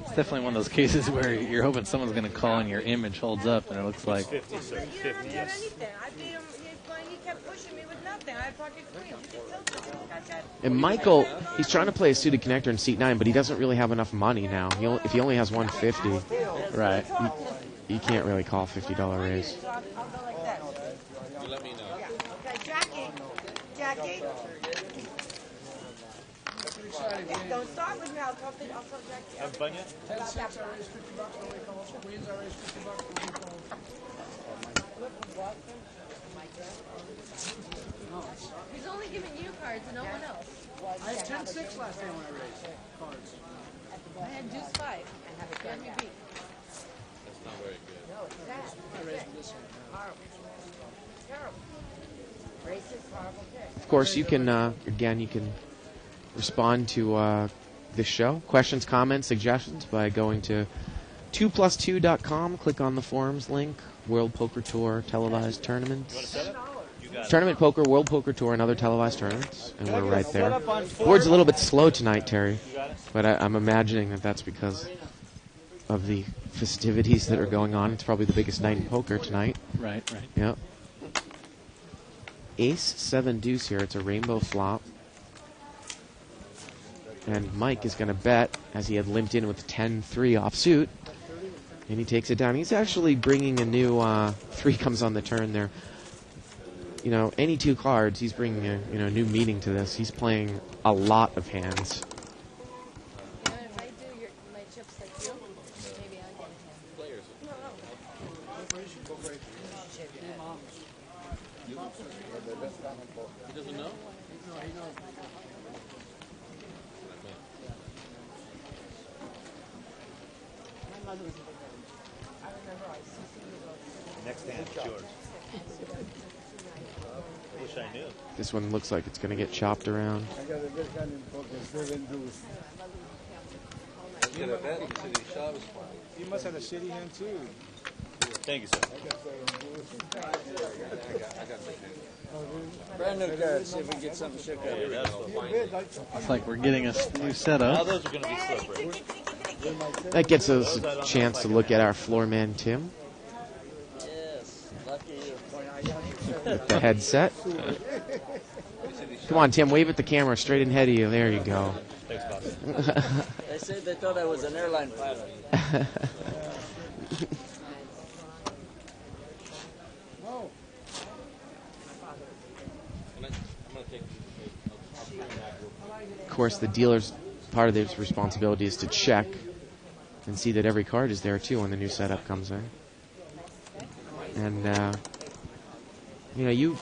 It's definitely one of those cases where you're hoping someone's going to call and your image holds up, and it looks like 50, sir. 50, yes. He kept pushing me with nothing. nothing. I had pocket queens. You can tell this guy's got. And Michael, he's trying to play a suited connector in seat 9, but he doesn't really have enough money now. If he only has 150, Right. he can't really call a $50 raise. So I'll go like that. You let me know. Okay, Jackie. Jackie. Don't start with me. I'll tell Jackie. Have fun yet? 10 6, I raised $50, nobody calls. Queens, I raised $50, nobody calls. He's only giving you cards and no one else. I had 10 6 last time when I raised cards. I had deuce 5. And you beat. That's not very good. I raised this one. Of course, you can, again, you can respond to this show. Questions, comments, suggestions by going to 2plus2.com. Click on the forums link. World Poker Tour televised tournaments. Tournament Poker, World Poker Tour, and other televised tournaments. And we're right there. Board's a little bit slow tonight, Terry. But I'm imagining that that's because of the festivities that are going on. It's probably the biggest night in poker tonight. Right. Yep. Ace 7 deuce here. It's a rainbow flop. And Mike is going to bet as he had limped in with 10-3 offsuit. And he takes it down. He's actually bringing a new 3 comes on the turn there. You know, any 2 cards, he's bringing a new meaning to this. He's playing a lot of hands. You know, if I do my chips like you, maybe I'll get a Players. He doesn't know? Next hand is yours. I wish I knew. This one looks like it's going to get chopped around. I got a good hand in poker, 7 deuce. You must have a shitty hand too. Thank you, sir. Brand new cards. See if we can get something shook up. Yeah, that's the It's like we're getting a new Now setup. those are going to be slippery. That gets us a chance to look at our floor man, Tim. Yes. Lucky you. The headset. Come on, Tim, wave at the camera straight ahead of you. There you go. Thanks, boss. They said they thought I was an airline pilot. Of course, the dealer's part of their responsibility is to check and see that every card is there too when the new setup comes in. And you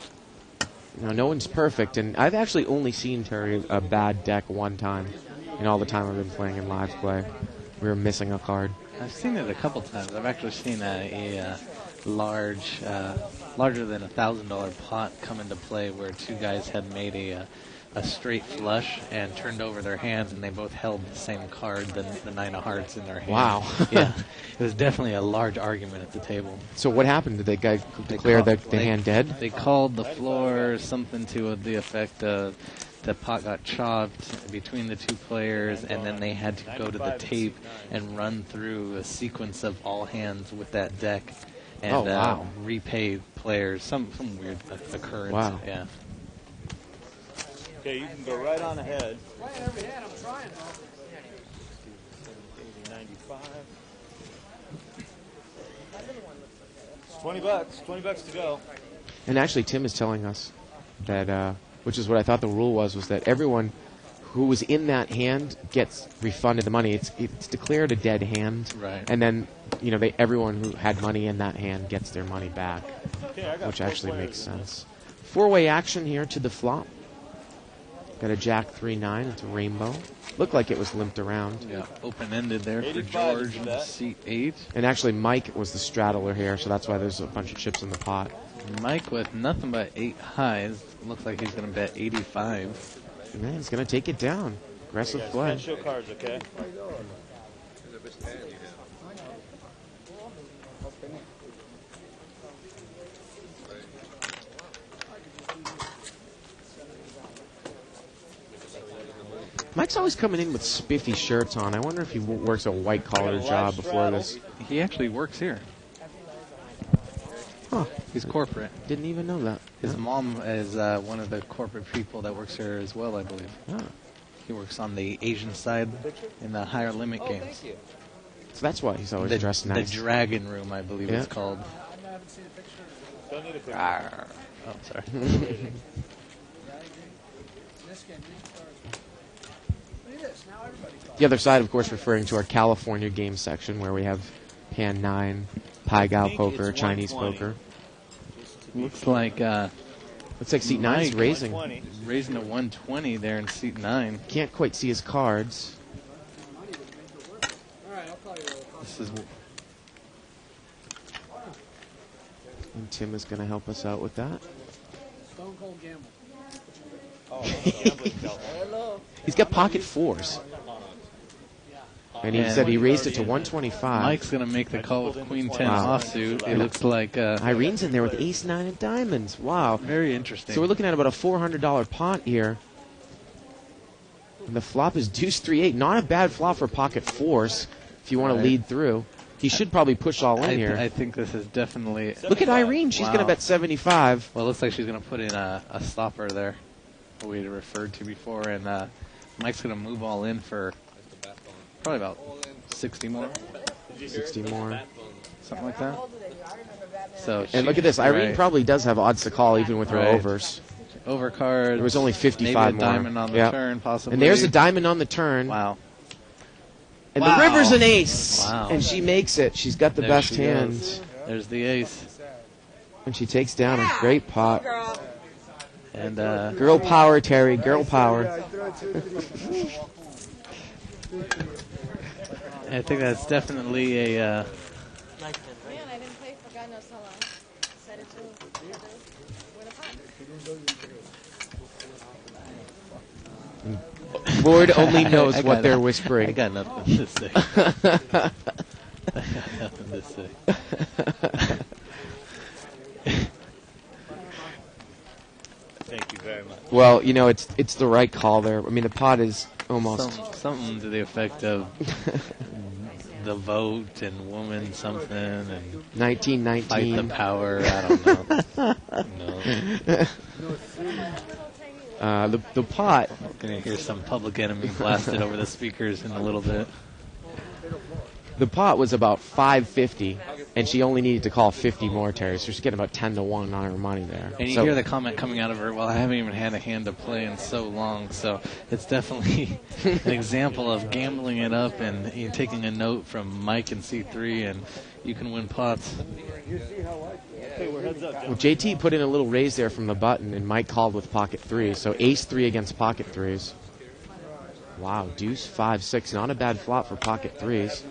know, no one's perfect, and I've actually only seen Terry a bad deck one time in all the time I've been playing in live play. We were missing a card. I've seen it a couple times. I've actually seen a large, larger than $1,000 pot come into play where 2 guys had made a straight flush and turned over their hands, and they both held the same card, the 9 of hearts, in their hand. Wow. Yeah, it was definitely a large argument at the table. So what happened? Did the guy declare the hand dead? They called the floor, something to the effect of the pot got chopped between the 2 players, and then they had to go to the tape and run through a sequence of all hands with that deck and repay players. Some weird occurrence. Wow. Yeah. Okay, you can go right on ahead. Playing every hand, I'm trying though. 95. $20. $20 to go. And actually, Tim is telling us that, which is what I thought the rule was that everyone who was in that hand gets refunded the money. It's declared a dead hand, Right. and then everyone who had money in that hand gets their money back, Okay, I got which 4 actually players makes in this. sense. 4-way action here to the flop. Got a Jack 3-9. It's a rainbow. Looked like it was limped around. Yeah, open-ended there for 85 George is in that. seat 8. And actually, Mike was the straddler here, so that's why there's a bunch of chips in the pot. Mike with nothing but 8 highs. Looks like he's going to bet 85. Man, he's going to take it down. Aggressive play. Show cards, okay? Mike's always coming in with spiffy shirts on. I wonder if he works a white-collar job before this. He actually works here. Huh. He's corporate. Didn't even know that. His mom is one of the corporate people that works here as well, I believe. Ah. He works on the Asian side in the higher limit games. So that's why he's always dressed nice. The Dragon Room, I believe Yeah. it's called. Don't need a picture. Arr. Oh, sorry. The other side, of course, referring to our California game section where we have Pan 9, Pai Gao think poker, it's Chinese 120. poker. Looks like Looks like seat 9 is Mike. raising. 120. raising to 120 there in seat 9. Can't quite see his cards. This is And Tim is going to help us out with that. Stone Cold Gamble. Oh, gambling belt. He's got pocket fours. And he And said he raised it to 125. Mike's going to make the call with Queen 10 Wow. offsuit. It looks like Irene's in there with ace 9 of diamonds. Wow. very interesting. So we're looking at about a $400 pot here. And the flop is deuce 3-8. Not a bad flop for pocket fours if you want to Right. lead through. He should probably push all in here. I think this is definitely. Look at Irene. She's Wow. going to bet 75. Well, it looks like she's going to put in a stopper there, what we had referred to before, and Mike's going to move all in for probably about 60 more, 60 more. something like that. So And look at this. Irene right. probably does have odds to call even with her Right. overs. Overcard. There was only 55 maybe a more. diamond on the Yeah. turn, possibly. And there's a diamond on the turn. Wow. And Wow. the river's an ace. Wow. And she makes it. She's got the There best she hand. goes. There's the ace. And she takes down a great pot. Girl. And Girl power, Terry. Girl power. I throw 2, 3. I think that's definitely a. Man, I didn't play for God knows how long. Decided to win a pot. Lord only knows I what got they're it. I whispering. got nothing to say. I got nothing to say. Thank you very much. Well, you know, it's the right call there. I mean, the pot is almost. Something to the effect of the vote and woman something and fight the 1919. power. I don't know. No. The pot. Gonna hear some Public Enemy blasted over the speakers in a little bit. The pot was about 550, and she only needed to call 50 more, Terry. So she's getting about 10 to 1 on her money there. And you So- hear the comment coming out of her, well, I haven't even had a hand to play in so long. So it's definitely an example of gambling it up and taking a note from Mike and C3, and you can win pots. Well, JT put in a little raise there from the button, and Mike called with pocket threes. So ace 3 against pocket threes. Wow, deuce 5-6. Not a bad flop for pocket threes.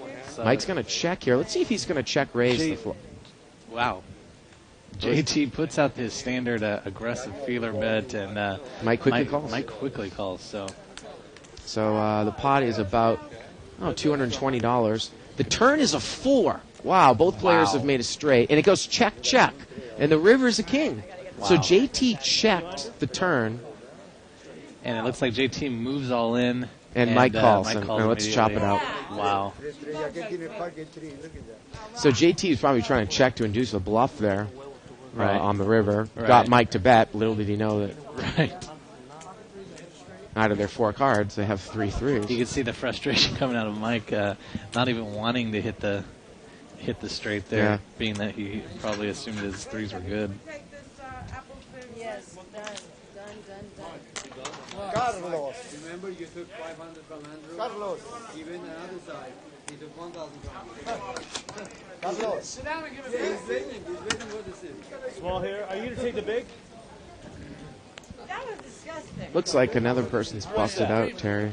Mike's going to check here. Let's see if he's going to check raise the flop. Wow. JT puts out his standard aggressive feeler bet, and Mike quickly calls. Mike quickly calls. So So the pot is about $220. The turn is a 4. Wow, both players Wow. have made a straight, and it goes check, check, and the river's a king. So Wow. JT checked the turn, and it looks like JT moves all in, and Mike calls. Mike and calls let's chop it immediately. out. Wow. Ya que tiene pocket 3, look at that. So JT is probably trying to check to induce a bluff there Right. on the river. Right. Got Mike to bet. Little did he know that Right. out of their 4 cards, they have 3 threes. You can see the frustration coming out of Mike, not even wanting to hit the straight there, Yeah. being that he probably assumed his threes were good. Take this apple food. Yes, done. Carlos. Remember, you took 500 from Andrew? Carlos. He went another side. He took 1,000 from me. Carlos. Sit down and give it back. He's waiting for the city. Small here. Are you going to take the big? That was disgusting. Looks like another person's busted out, Terry.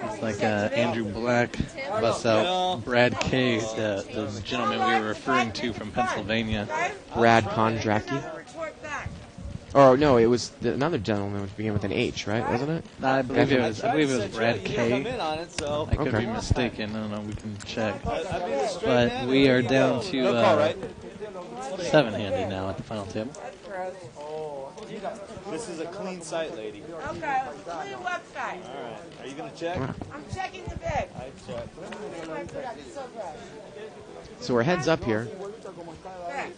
It's like Andrew Black busts out Brad K, the gentleman we were referring to from Pennsylvania. Brad Kondracki. Report back. Or no, it was another gentleman which began with an H, right? Wasn't it? I believe it was Brad Come in K. on it, so. I could Okay. be mistaken. I don't know. We can check. I'd be the straight But man. we are down to No call, right? 7-handed now at the final table. That's gross. This is a clean site, lady. Okay, clean website. All right. Are you going to check? I'm checking the bag. I check. My product is so gross. So we're heads up here. Back.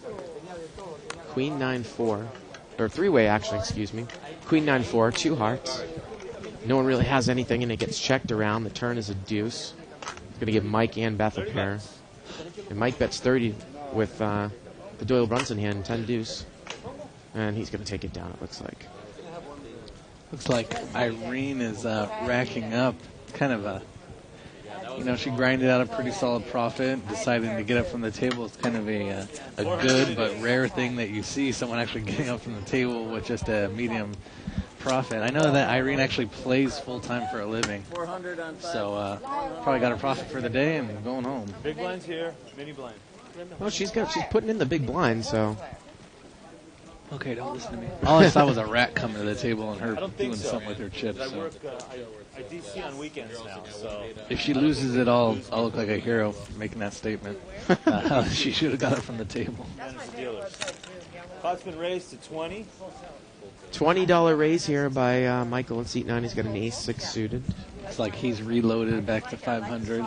Queen 9-4, or three-way actually, excuse me. Queen 9-4, 2 hearts. No one really has anything, and it gets checked around. The turn is a deuce. It's going to give Mike and Beth a pair. And Mike bets 30 with the Doyle Brunson hand, 10 deuce. And he's going to take it down, it looks like. Looks like Irene is racking up kind of a, she grinded out a pretty solid profit, deciding to get up from the table. It's kind of a good but rare thing that you see someone actually getting up from the table with just a medium profit. I know that Irene actually plays full-time for a living, so probably got a profit for the day and going home. Big blind's here, mini blind. Well, she's putting in the big blind, so... Okay, don't listen to me. All I saw was a rat coming to the table and her I don't doing think so. something with her chips. I So. work, I DC on weekends now, so. If she loses it all, I'll look like a hero making that statement. She should have got it from the table. Managed dealers. Pot's been raised to 20. $20 raise here by Michael in seat 9. He's got an ace-6 suited. It's like he's reloaded back to 500.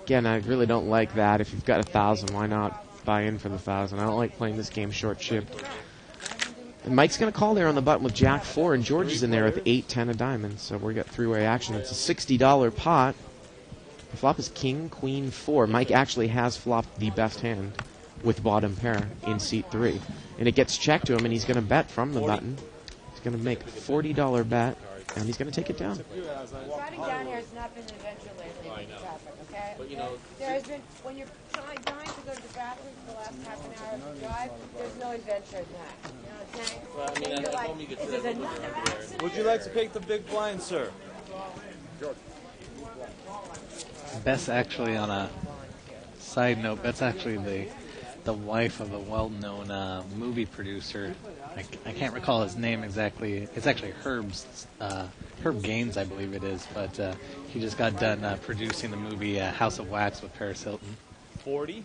Again, I really don't like that. If you've got 1,000, why not buy in for the 1,000? I don't like playing this game short-shipped. And Mike's going to call there on the button with Jack 4, and George is in there with 8-10 of diamonds. So we got three-way action. It's a $60 pot. The flop is King, Queen, 4. Mike actually has flopped the best hand with bottom pair in seat 3. And it gets checked to him, and he's going to bet from the button. He's going to make a $40 bet, and he's going to take it down. Driving down here has not been an adventure lately with traffic, okay? There has been, when you're dying to go to the bathroom for the last half an hour of the drive, there's no adventure in that. You know what I'm saying? Well, I mean, Then at you're home you get this to is another accident. Would you like to pick the big blind, sir? Beth's actually, on a side note, Beth's actually the wife of a well-known movie producer. I can't recall his name exactly. It's actually Herb Gaines, I believe it is, but he just got done producing the movie House of Wax with Paris Hilton. 40.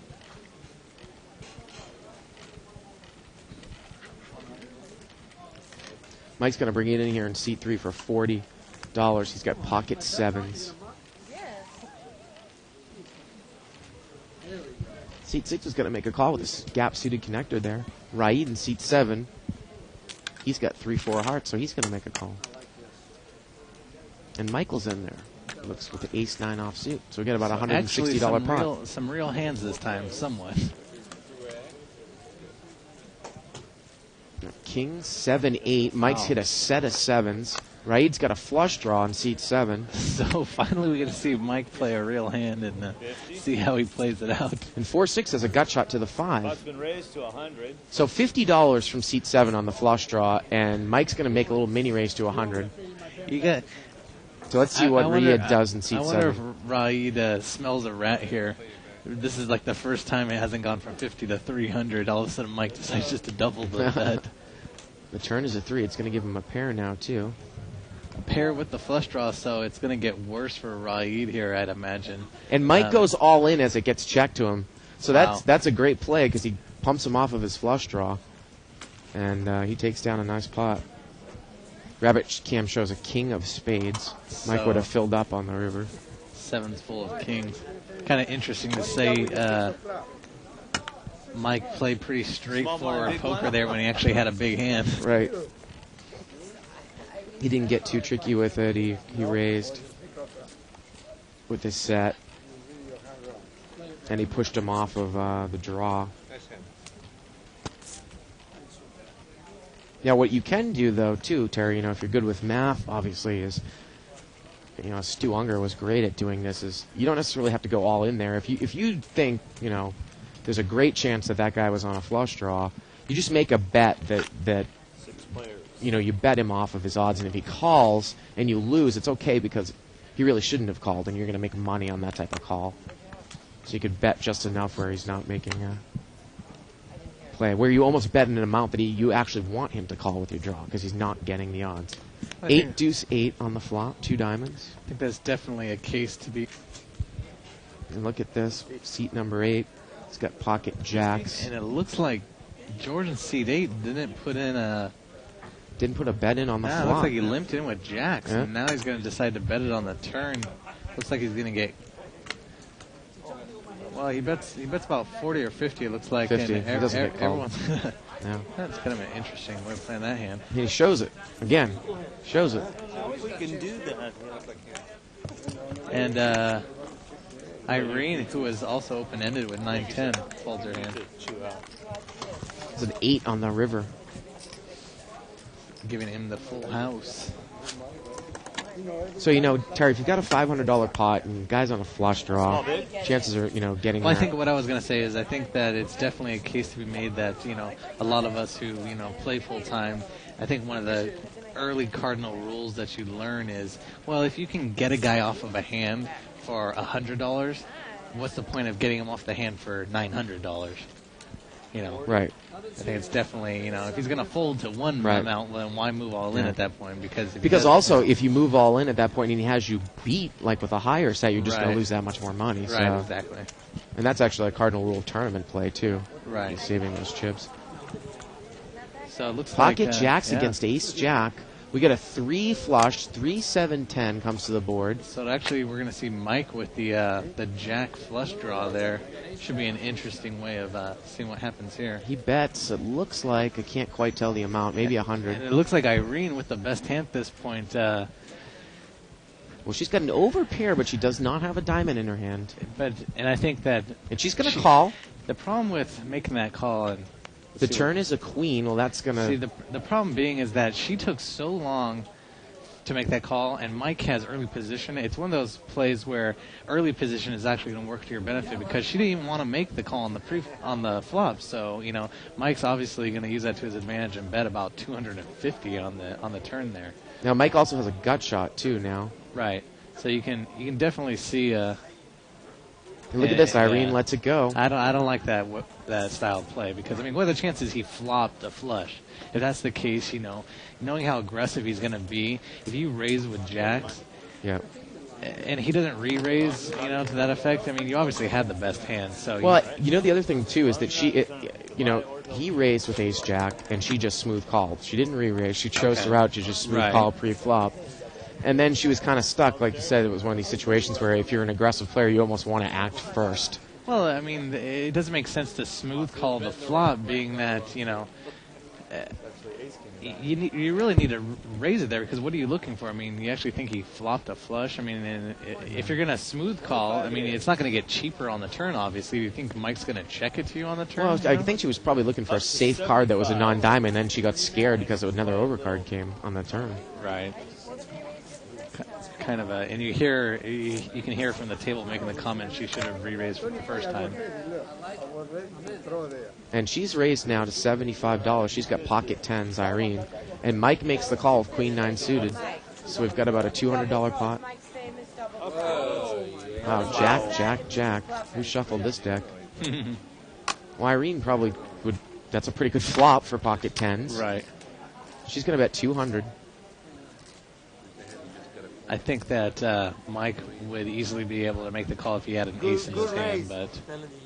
Mike's going to bring it in here in seat 3 for $40. He's got pocket 7s. Seat 6 is going to make a call with this gap-suited connector there. Raid in seat 7. He's got 3-4 hearts, so he's going to make a call. And Michael's in there. Looks with the ace-9 offsuit. So we get about $160 Actually, pot. some real hands this time, somewhat. King, 7-8. Mike's hit a set of 7s. Raid's got a flush draw in seat 7. So finally we get to see Mike play a real hand and see how he plays it out. And 4-6 has a gut shot to the 5. Pot's been raised to 100. So $50 from seat 7 on the flush draw, and Mike's going to make a little mini raise to 100. You got. So let's see what Riyad does in seat 7. I wonder if Raid smells a rat here. This is like the first time it hasn't gone from 50 to 300. All of a sudden Mike decides just to double the bet. The turn is a 3. It's going to give him a pair now, too. A pair with the flush draw, so it's going to get worse for Raid here, I'd imagine. And Mike goes all in as it gets checked to him. So that's a great play because he pumps him off of his flush draw. And he takes down a nice pot. Rabbit Cam shows a king of spades. Mike would have filled up on the river. 7's full of kings. Kind of interesting to say Mike played pretty straightforward poker there when he actually had a big hand. Right. He didn't get too tricky with it. He raised with his set. And he pushed him off of the draw. Now, what you can do, though, too, Terry, if you're good with math, obviously, is, Stu Unger was great at doing this, is you don't necessarily have to go all in there. If you think, there's a great chance that guy was on a flush draw, you just make a bet that you bet him off of his odds, and if he calls and you lose, it's okay because he really shouldn't have called, and you're going to make money on that type of call. So you could bet just enough where he's not making a play, where you almost bet an amount that you actually want him to call with your draw because he's not getting the odds. 8 deuce 8 on the flop, 2 diamonds. I think that's definitely a case to be. And look at this, seat number 8. It's got pocket jacks. And it looks like George in seat 8 didn't put a bet in on the flop. It looks like he limped in with jacks, Yeah. and now he's going to decide to bet it on the turn. Looks like he's going to get. Well, he bets about 40 or 50. It looks like. 50. And He doesn't get called. everyone. Yeah. That's kind of an interesting way of playing that hand. He shows it again. Shows it. We can do that. And Irene, who was also open-ended with 9-10, folds her hand, It's an 8 on the river. giving him the full house. So, Terry, if you've got a $500 pot and guys on a flush draw, chances are, getting Well, I that. think what I was going to say is I think that it's definitely a case to be made that, a lot of us who, play full-time, I think one of the early cardinal rules that you learn is, well, if you can get a guy off of a hand for $100, what's the point of getting him off the hand for $900? Right. I think it's definitely, if he's going to fold to one Right. amount, then why move all in Yeah. at that point? Because Also, if you move all in at that point and he has you beat, like with a higher set, you're just going Right. to lose that much more money. Right, So. exactly. And that's actually a cardinal rule tournament play, too. Right. Saving those chips. So it looks Pocket like, jacks yeah. against ace jack. We get a 3 flush, 3-7-10 comes to the board. So actually, we're going to see Mike with the jack flush draw there. Should be an interesting way of seeing what happens here. He bets, it looks like, I can't quite tell the amount, maybe 100. And it looks like Irene with the best hand at this point. Well, she's got an overpair, but she does not have a diamond in her hand. And I think that... And she's going to call. The problem with making that call... and The turn is a queen. Well, that's going to... See, the problem being is that she took so long to make that call, and Mike has early position. It's one of those plays where early position is actually going to work to your benefit because she didn't even want to make the call on the flop. So, Mike's obviously going to use that to his advantage and bet about 250 on the turn there. Now, Mike also has a gut shot, too, now. Right. So you can definitely see... Look at this, Irene lets it go. I don't like that style of play because what are the chances he flopped a flush? If that's the case, knowing how aggressive he's going to be, if you raise with jacks, yeah, and he doesn't re-raise, to that effect. You obviously had the best hand. So well, the other thing too is that he raised with ace jack and she just smooth called. She didn't re-raise. She chose the route to just smooth call pre-flop. And then she was kind of stuck. Like you said, it was one of these situations where if you're an aggressive player, you almost want to act first. Well, it doesn't make sense to smooth call the flop, being that, you really need to raise it there because what are you looking for? You actually think he flopped a flush? And if you're going to smooth call, it's not going to get cheaper on the turn, obviously. Do you think Mike's going to check it to you on the turn? Well, I think she was probably looking for a safe card that was a non-diamond, and then she got scared because another overcard came on the turn. Right. Kind of and you can hear from the table making the comment she should have re-raised for the first time. And she's raised now to $75. She's got pocket tens, Irene. And Mike makes the call with queen 9 suited. So we've got about a $200 pot. Wow, Jack. Who shuffled this deck? Well, Irene probably would. That's a pretty good flop for pocket tens. Right. She's going to bet 200. I think that Mike would easily be able to make the call if he had an ace in his hand, but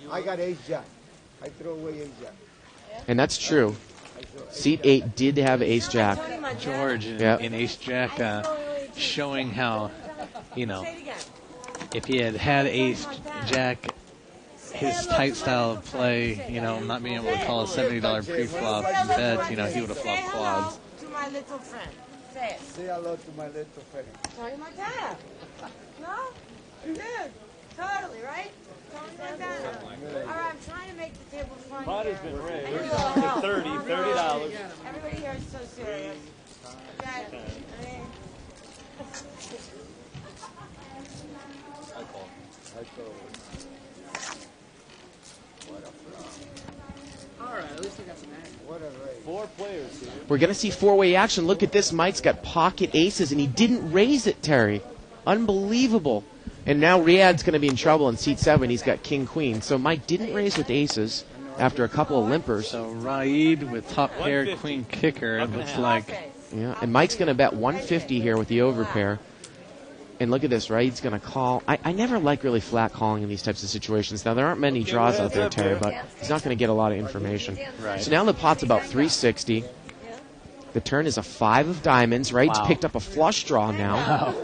I got ace jack. I throw away ace jack. And that's true. Seat 8 did have ace jack. George in ace jack showing how, if he had ace jack, his tight style of play, not being able to call a $70 pre-flop bet, he would have flopped quads. To my little friend. Say it. Say hello to my little friend. Tony Montana. No? Dude, totally, right? Tony Montana. All right, I'm trying to make the table fun. Pot has been raised. I need a little help. $30. Everybody here is so serious. Okay? Four players here. We're going to see four-way action. Look at this. Mike's got pocket aces, and he didn't raise it, Terry. Unbelievable. And now Riyadh's going to be in trouble in seat 7. He's got king-queen. So Mike didn't raise with aces after a couple of limpers. So Raid with top pair, queen kicker, it looks like. Yeah, and Mike's going to bet 150 here with the overpair. And look at this, right? He's going to call. I never like really flat calling in these types of situations. Now, there aren't many draws out there, Terry, but he's not going to get a lot of information. Right. So now the pot's about 360. The turn is a 5 of diamonds, right? Wow. He's picked up a flush draw now. Wow.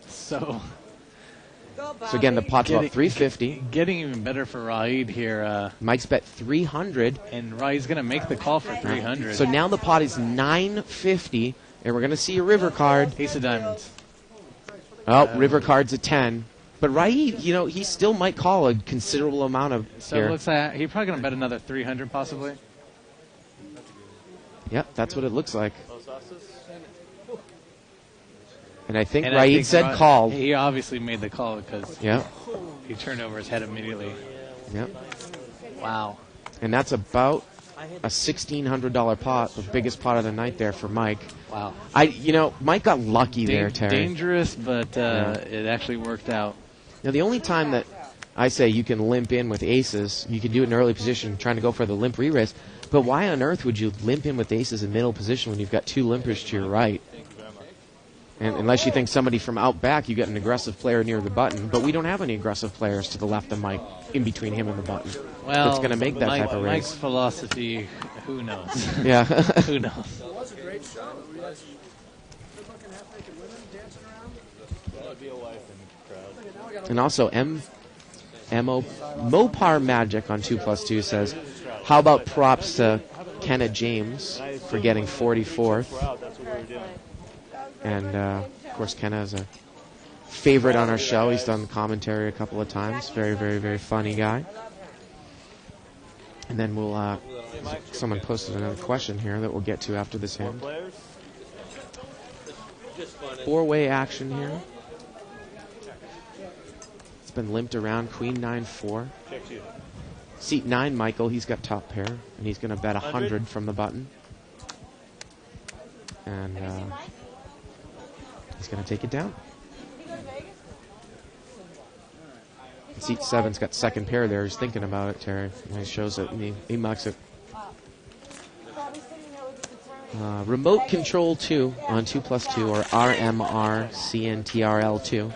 So So again, the pot's about 350. Getting even better for Raid here. Mike's bet 300. And Raid's going to make the call for 300. So now the pot is 950, and we're going to see a river card. Ace of diamonds. Oh, river card's a 10. But Raid, he still might call a considerable amount of So here. it looks like he's probably going to bet another 300 possibly. Yep, that's what it looks like. And I think And Raid said call. He obviously made the call because Yep. he turned over his head immediately. Yep. Wow. And that's about a $1,600 pot, the biggest pot of the night there for Mike. Wow. Mike got lucky there, Terry. Dangerous, but it actually worked out. Now, the only time that I say you can limp in with aces, you can do it in early position, trying to go for the limp re-raise. But why on earth would you limp in with aces in middle position when you've got two limpers to your right? And unless you think somebody from out back, you get an aggressive player near the button. But we don't have any aggressive players to the left of Mike, in between him and the button. Well, that's going to make that type of raise. Mike's philosophy, who knows? Yeah. Who knows? That was a great shot. We had some good-looking half-naked women dancing around. That'd be a wife in the crowd. And also, Mopar Magic on 2+2 says, how about props to Kenna James for getting 44th? That's what we were doing. And, of course, Kenna is a favorite on our show. He's done commentary a couple of times. Very, very, very funny guy. And then we'll, someone posted another question here that we'll get to after this hand. Four-way action here. It's been limped around. Queen 9-4. Seat 9, Michael. He's got top pair, and he's going to bet 100 from the button. And he's going to take it down. Seat 7's got second pair there. He's thinking about it, Terry. And he shows it, and he mucks it. Remote Control 2 on 2+2, or RMR CNTRL 2.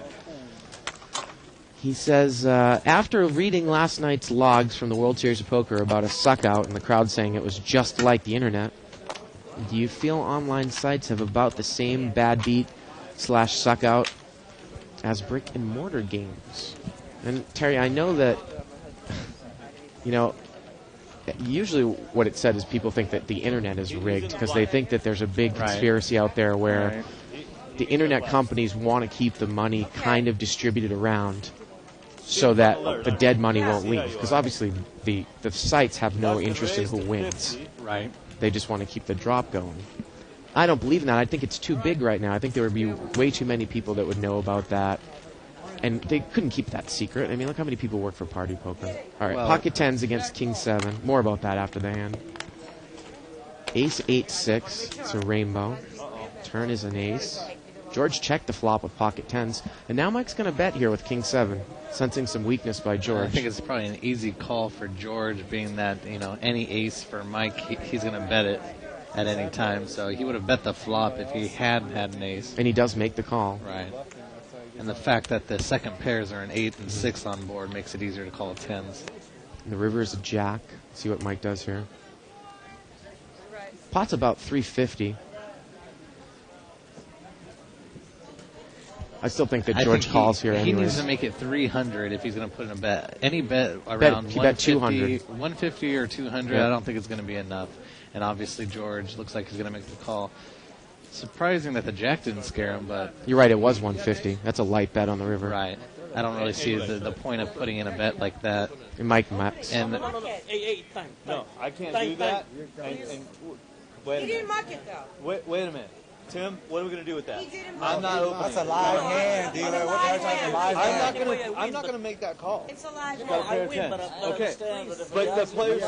He says, after reading last night's logs from the World Series of Poker about a suck-out and the crowd saying it was just like the internet, do you feel online sites have about the same bad beat / suck-out as brick and mortar games? And Terry, I know that, usually what it said is people think that the internet is rigged because they think that there's a big conspiracy out there where the internet companies want to keep the money kind of distributed around so that the dead money won't leave. Because obviously the sites have no interest in who wins. Right. They just want to keep the drop going. I don't believe in that. I think it's too big right now. I think there would be way too many people that would know about that. And they couldn't keep that secret. I mean, look how many people work for Party Poker. All right, pocket 10s against King 7. More about that after the hand. Ace 8-6. It's a rainbow. Turn is an ace. George checked the flop with pocket 10s. And now Mike's going to bet here with King 7, sensing some weakness by George. I think it's probably an easy call for George, being that, any ace for Mike, he's going to bet it at any time. So he would have bet the flop if he had an ace. And he does make the call. Right. And the fact that the second pairs are an 8 and 6 on board makes it easier to call 10s. And the river is a jack. See what Mike does here. Pot's about 350. I still think that George calls here anyways. He needs to make it 300 if he's going to put in a bet. Any bet around he bet 200. 150 or 200, yeah. I don't think it's going to be enough. And obviously George looks like he's going to make the call. Surprising that the jack didn't scare him, but... You're right, it was 150. That's a light bet on the river. Right. I don't really see the point of putting in a bet like that. And Mike Max. And no, I can't do that. And wait a minute. He didn't mark it, though. Wait a minute. Tim, what are we going to do with that? I'm not opening. That's a live hand, dealer. What the hell are you live hand? I'm not going to make that call. It's a live Got a pair of hand. 10s. Okay. But the players...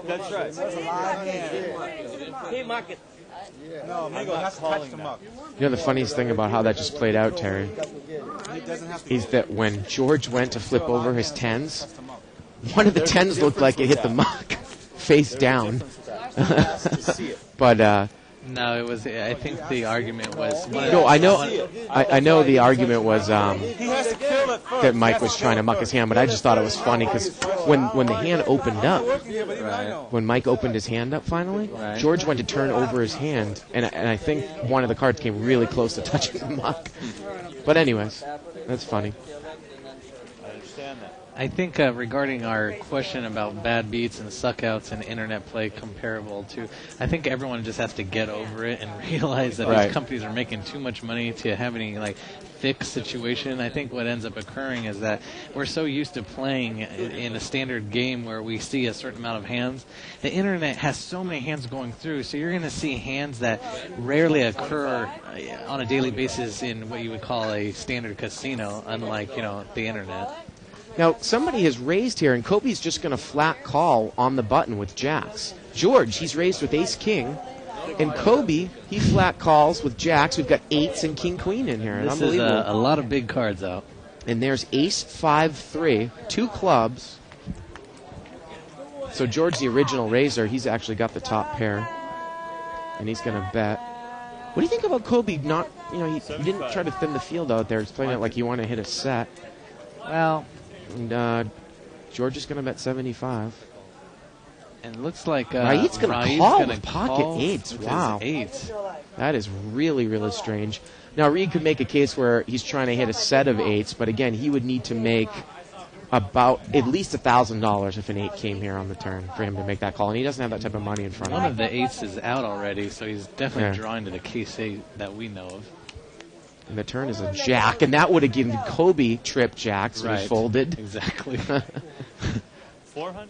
That's right. That's a live hand. He marked it. No, Mingo has to touch them up. The funniest thing about how that just played out, Terry, is that when George went to flip over his 10s, one of the 10s looked like it hit the muck face down. But... no, it was. I think the argument was. No, I know the argument was that Mike was trying to muck his hand, but I just thought it was funny because when the hand opened up, when Mike opened his hand up finally, George went to turn over his hand, and I think one of the cards came really close to touching the muck. But anyways, that's funny. I think regarding our question about bad beats and suckouts and internet play comparable to, I think everyone just has to get over it and realize that Right. these companies are making too much money to have any like fixed situation. I think what ends up occurring is that we're so used to playing in a standard game where we see a certain amount of hands. The internet has so many hands going through, so you're going to see hands that rarely occur on a daily basis in what you would call a standard casino, unlike the internet. Now, somebody has raised here, and Kobe's just going to flat call on the button with jacks. George, he's raised with ace-king. And Kobe, he flat calls with jacks. We've got eights and king-queen in here. This is Unbelievable. a lot of big cards out. And there's ace-5-3, 2 clubs. So George, the original raiser, he's actually got the top pair. And he's going to bet. What do you think about Kobe not, he didn't try to thin the field out there. He's playing it like he wanted to hit a set. Well, And George is going to bet 75. and it looks like Raid's going to Raid's call gonna with pocket call eights. with his Wow. eights. That is really, really strange. Now, Reed could make a case where he's trying to hit a set of eights, but again, he would need to make about at least $1,000 if an 8 came here on the turn for him to make that call, and he doesn't have that type of money in front One of of him. the eights is out already, so he's definitely Yeah. drawing to the case 8 that we know of. And the turn is a jack, and that would have given Kobe trip jacks, so he Right. folded. Exactly. 400?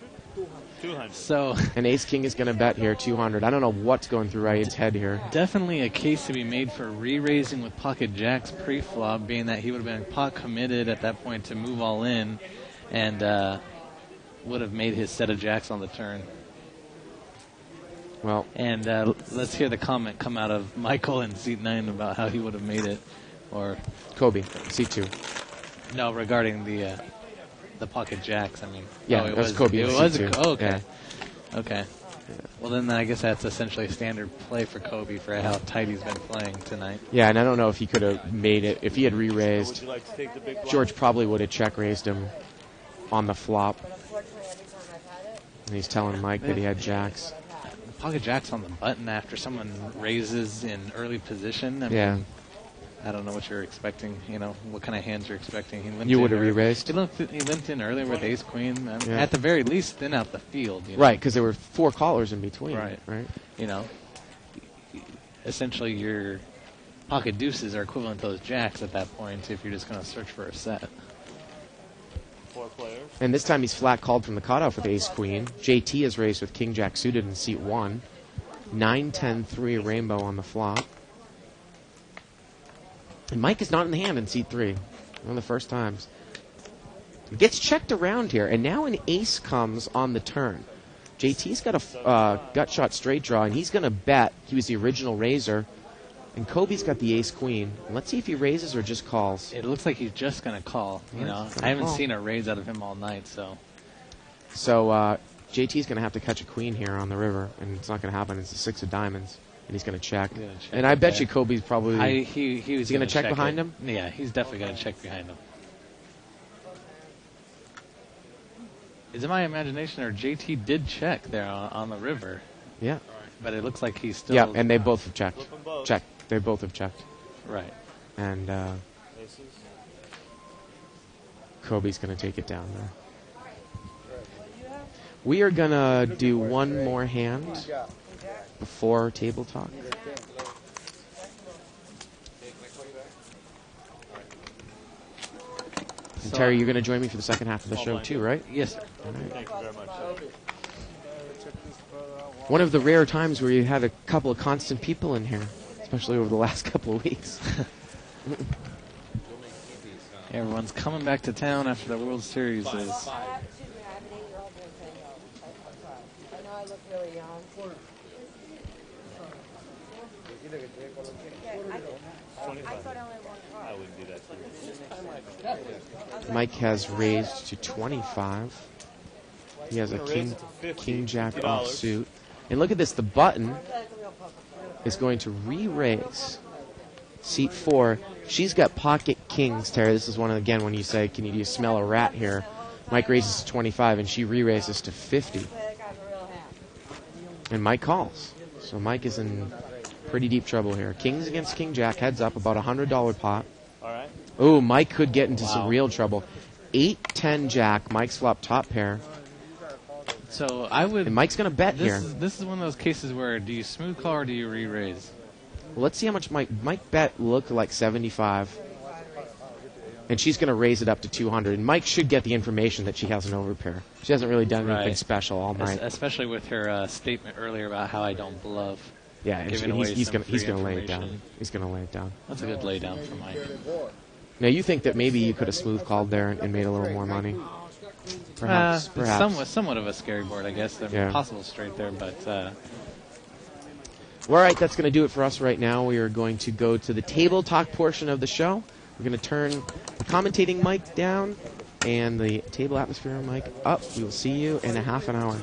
200. So And ace-king is going to bet here 200. I don't know what's going through Raid's head here. definitely a case to be made for re-raising with pocket jacks pre-flop, being that he would have been pot committed at that point to move all in, and would have made his set of jacks on the turn. Well, And let's hear the comment come out of Michael in seat 9 about how he would have made it, or Kobe, C2. no, regarding the pocket jacks. I mean, Yeah, oh, it was Kobe It in was C2. oh, okay, Yeah. okay. Well, then I guess that's essentially a standard play for Kobe for how tight he's been playing tonight. Yeah, and I don't know if he could have made it. If he had re-raised, Would you like to take the big blind? George probably would have check-raised him on the flop. But unfortunately, every time I've had it, And he's telling Mike that he had jacks. Pocket jacks on the button after someone raises in early position. I mean, Yeah. I don't know what you're expecting. What kind of hands you're expecting. He limped You in would have early- re-raised? He limped in earlier with ace queen. I mean, Yeah. At the very least, thin out the field. Right, because there were 4 callers in between. Right. Right. Essentially your pocket deuces are equivalent to those jacks at that point if you're just going to search for a set. 4 players. And this time he's flat called from the cutoff with ace-queen. JT is raised with king-jack suited in seat 1. 9-10-3 rainbow on the flop. And Mike is not in the hand in seat 3. One of the first times. Gets checked around here, and now an ace comes on the turn. JT's got a gut shot straight draw, and he's going to bet. He was the original raiser. And Kobe's got the ace-queen. Let's see if he raises or just calls. It looks like he's just going to call. He's gonna I haven't call. seen a raise out of him all night, so So JT's going to have to catch a queen here on the river, and it's not going to happen. It's a 6 of diamonds, and he's going to check. He's gonna check And I it, bet yeah. you Kobe's probably... he was Is he gonna check behind him? Yeah, he's definitely going to check behind him. Is it my imagination, or JT did check there on the river? Yeah. But it looks like he's still... Yeah, and they both have checked. Flip them both. Check. They both have checked. Right. And Aces. Kobe's going to take it down there. We are going to do one more hand before table talk. And Terry, you're going to join me for the second half of the show too, right? Yes, sir. All right. Thank you very much. One of the rare times where you had a couple of constant people in here, especially over the last couple of weeks. Everyone's coming back to town after the World Series is... I have, excuse me, I have an 8-year-old doing bingo. I know I look really young. I thought I only had one card. I wouldn't do that to you. Mike has raised to 25. He has a Gonna raise it to 50. king jack $50. offsuit. And look at this, the button is going to re-raise. Seat 4. She's got pocket kings, Terry. This is one of, again, when you say, can you smell a rat here? Mike raises to 25, and she re-raises to 50. And Mike calls. So Mike is in pretty deep trouble here. Kings against king jack, heads up, about $100 pot. All right. Oh, Mike could get into some real trouble. 8-10 jack. Mike's flop top pair. So I would. And Mike's going to bet here. This is one of those cases where do you smooth call or do you re-raise? Well, let's see how much Mike bet looked like 75. And she's going to raise it up to 200. And Mike should get the information that she has an overpair. She hasn't really done anything special all night. Especially with her statement earlier about how I don't bluff. Yeah, and he's going to lay it down. He's going to lay it down. That's a good lay down for Mike. Now, you think that maybe you could have smooth called there and made a little more money? Perhaps. Somewhat of a scary board, I guess. There's possible straight there, but... Well, all right, that's going to do it for us right now. We are going to go to the table talk portion of the show. We're going to turn the commentating mic down and the table atmosphere mic up. We will see you in a half an hour.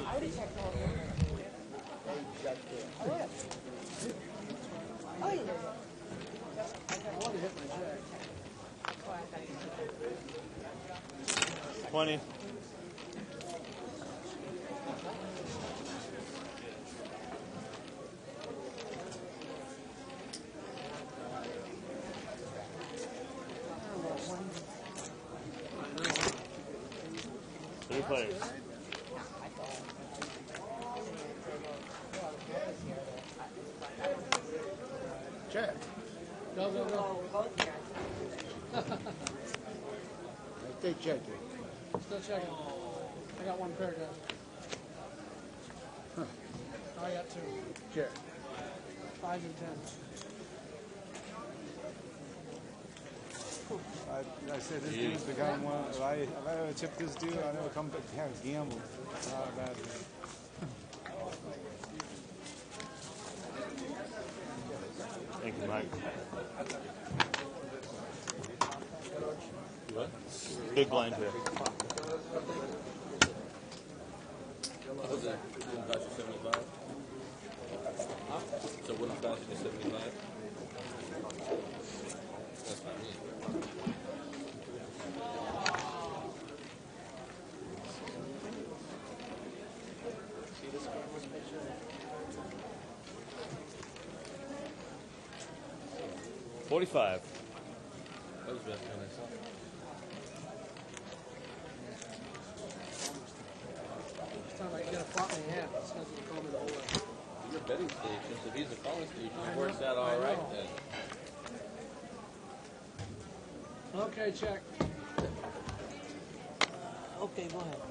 $20. Three players. Check. Go. Stay checking. Still checking. I got one pair, guys. I got two. Check. 5 and 10. I said this dude's become one. If I ever chip this dude, I never come back to have a gamble. Not bad. Thank you, Mike. What? Big blind here. So what is that? 75? That's not me. $45. That was best when I saw it. Each time I get a flop in hand, it's going to call me the whole way. Your betting station, so if he's a calling station, it works out all right then. Okay, check. Okay, go ahead.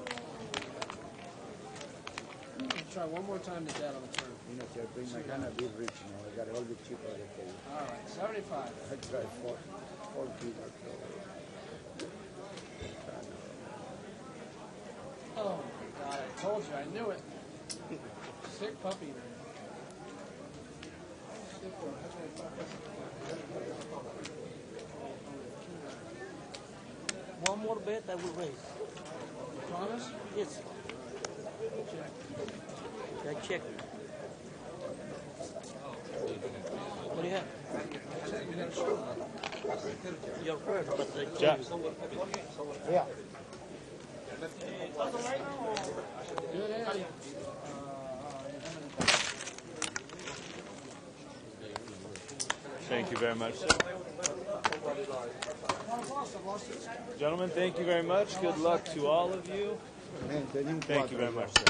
Try one more time to dead on the turn. You know, I bring my gun, I'll be rich, you know. I got all the cheap out of it. All right, 75. I tried four people. Oh, my God, I told you, I knew it. Sick puppy, man. Sick one. That's what I thought. One more bet, I will raise. Promise? Yes. Check. I check. What do you have? You got a show. Your first, but I Jack. Yeah. Good hand. Thank you very much, sir. Gentlemen, thank you very much. Good luck to all of you. Thank you very much, sir.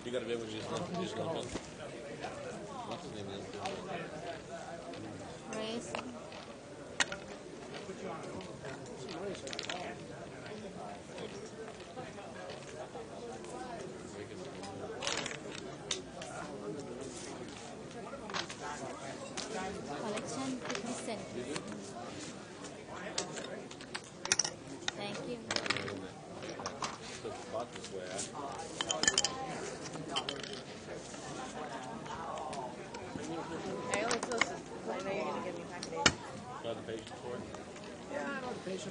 You gotta be able to just lump in. What's his name? Raise. Collection 50 cents. Thank you.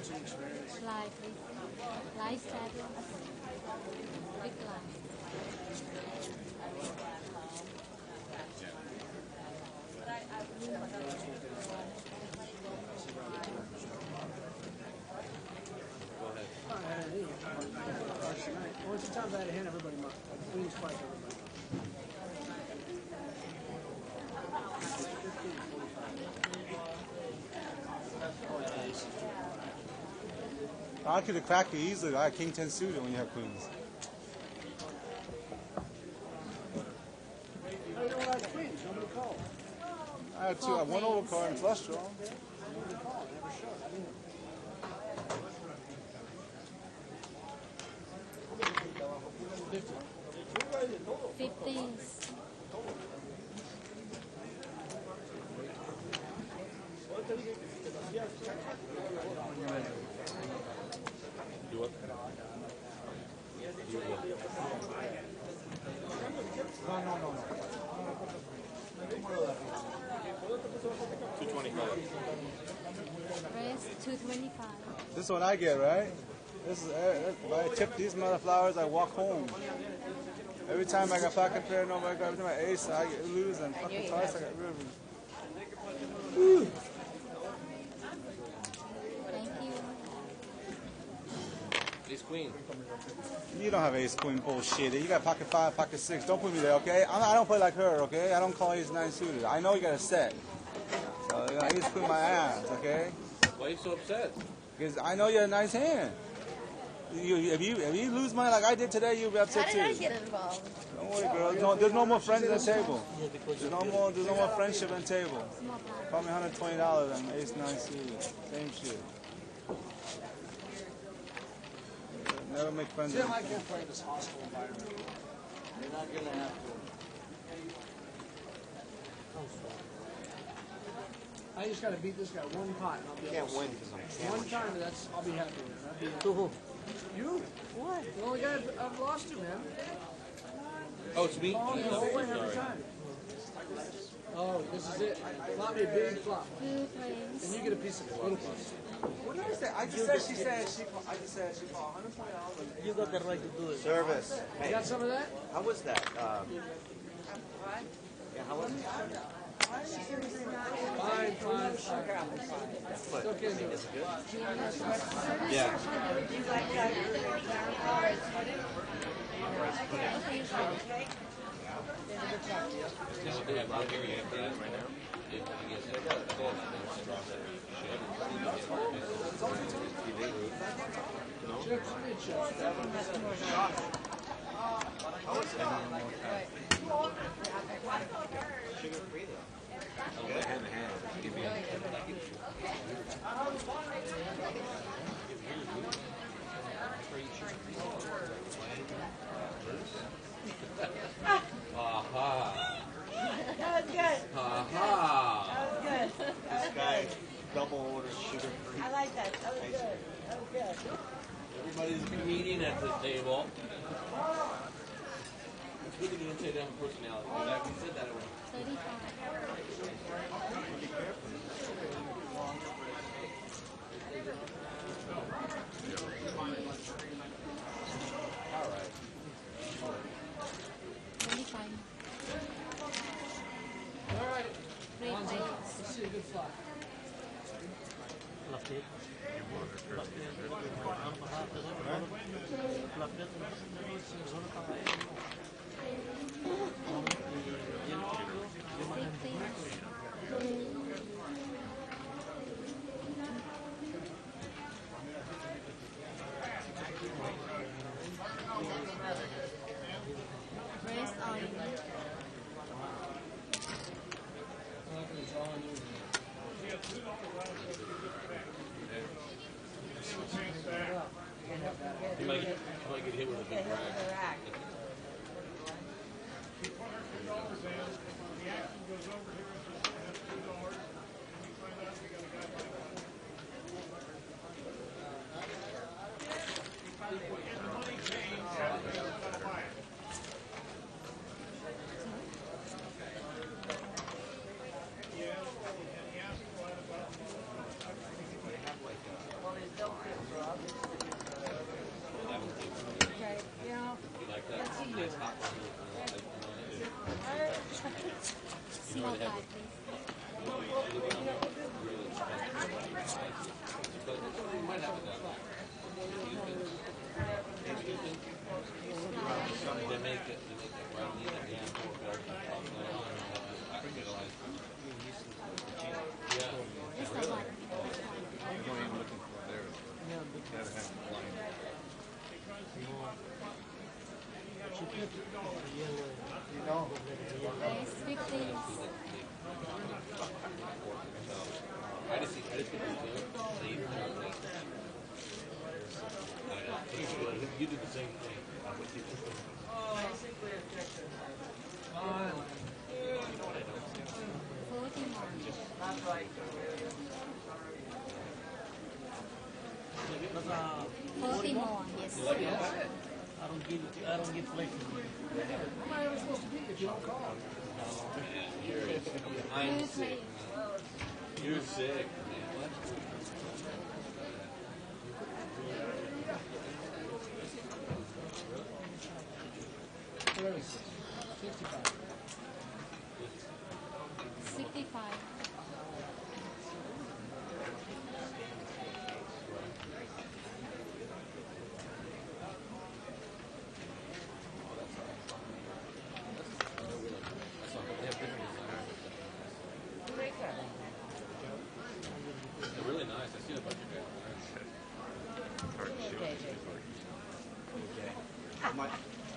Fly, please. Fly saddle. Big line. Once the times I had a hand, everybody marked. Queen's fight, everybody. I could have cracked you easily. I had king 10 suited when you have queens. I don't like queens. Nobody called. I had two. I had one overcard and flush draw. Nobody called. Never showed. I didn't. Fifteens. Do what? No. 225. Rest 225. This is what I get, right? This is if I tip these mother flowers, I walk home. Every time I got fucking pair, nobody got every time I ace, I get lose, and fucking twice I got rid of them. Thank you. Ace queen. You don't have ace queen bullshit. You got pocket 5, pocket 6. Don't put me there, okay? I don't play like her, okay? I don't call ace 9 suited. I know you got a set. So you know, ace queen my ass, okay? Why are you so upset? Because I know you have a nice hand. If you lose money like I did today, you'll be upset too. How did I get involved? Don't worry, girl. There's no more friends at the table. There's no more friendship at the table. Call me $120 and ace 9 suited. Same shit. Never make friends. Tim, I can't play in this hostile environment. You're not going to have to. I just got to beat this guy one pot and I'll be able to win because I'm one time and I'll be happy with it. To who? You? What? The only guy I've lost to, man. Oh, it's me? Oh, no, win every time. Oh, this is it. Flop me a big flop. Two planes. And you get a piece of it. Little piece. What did I say? I just said she called $120. You got the right to do it. Service. You got some of that? How was that? Yeah, how was it? Fine. It's okay, do it. Is it good? Yeah. They have right here after that right now. If you guys have that, Sugar free though. Okay. Hand to hand. Give me a Aha. That was good. Aha. That was good. This guy double orders sugar free. I like that. That was good. That was good. Everybody's a comedian at this table. It's good that you didn't say they have a personality. Because if you said that, it would. 35. All right. 25. All right. Three planes. Let's see a good flop. Left it. Rest on. You might get hit with a big rack. Small pie, please. They make it right in the end. It's not hot. Okay, sweet please. I just think it's good. You do the same thing. Forty more, yes. I don't get flexible. How am I ever supposed to beat if you don't call? I'm sick. You're sick. Where is this? 65. 65. They're really nice. I see a bunch of guys.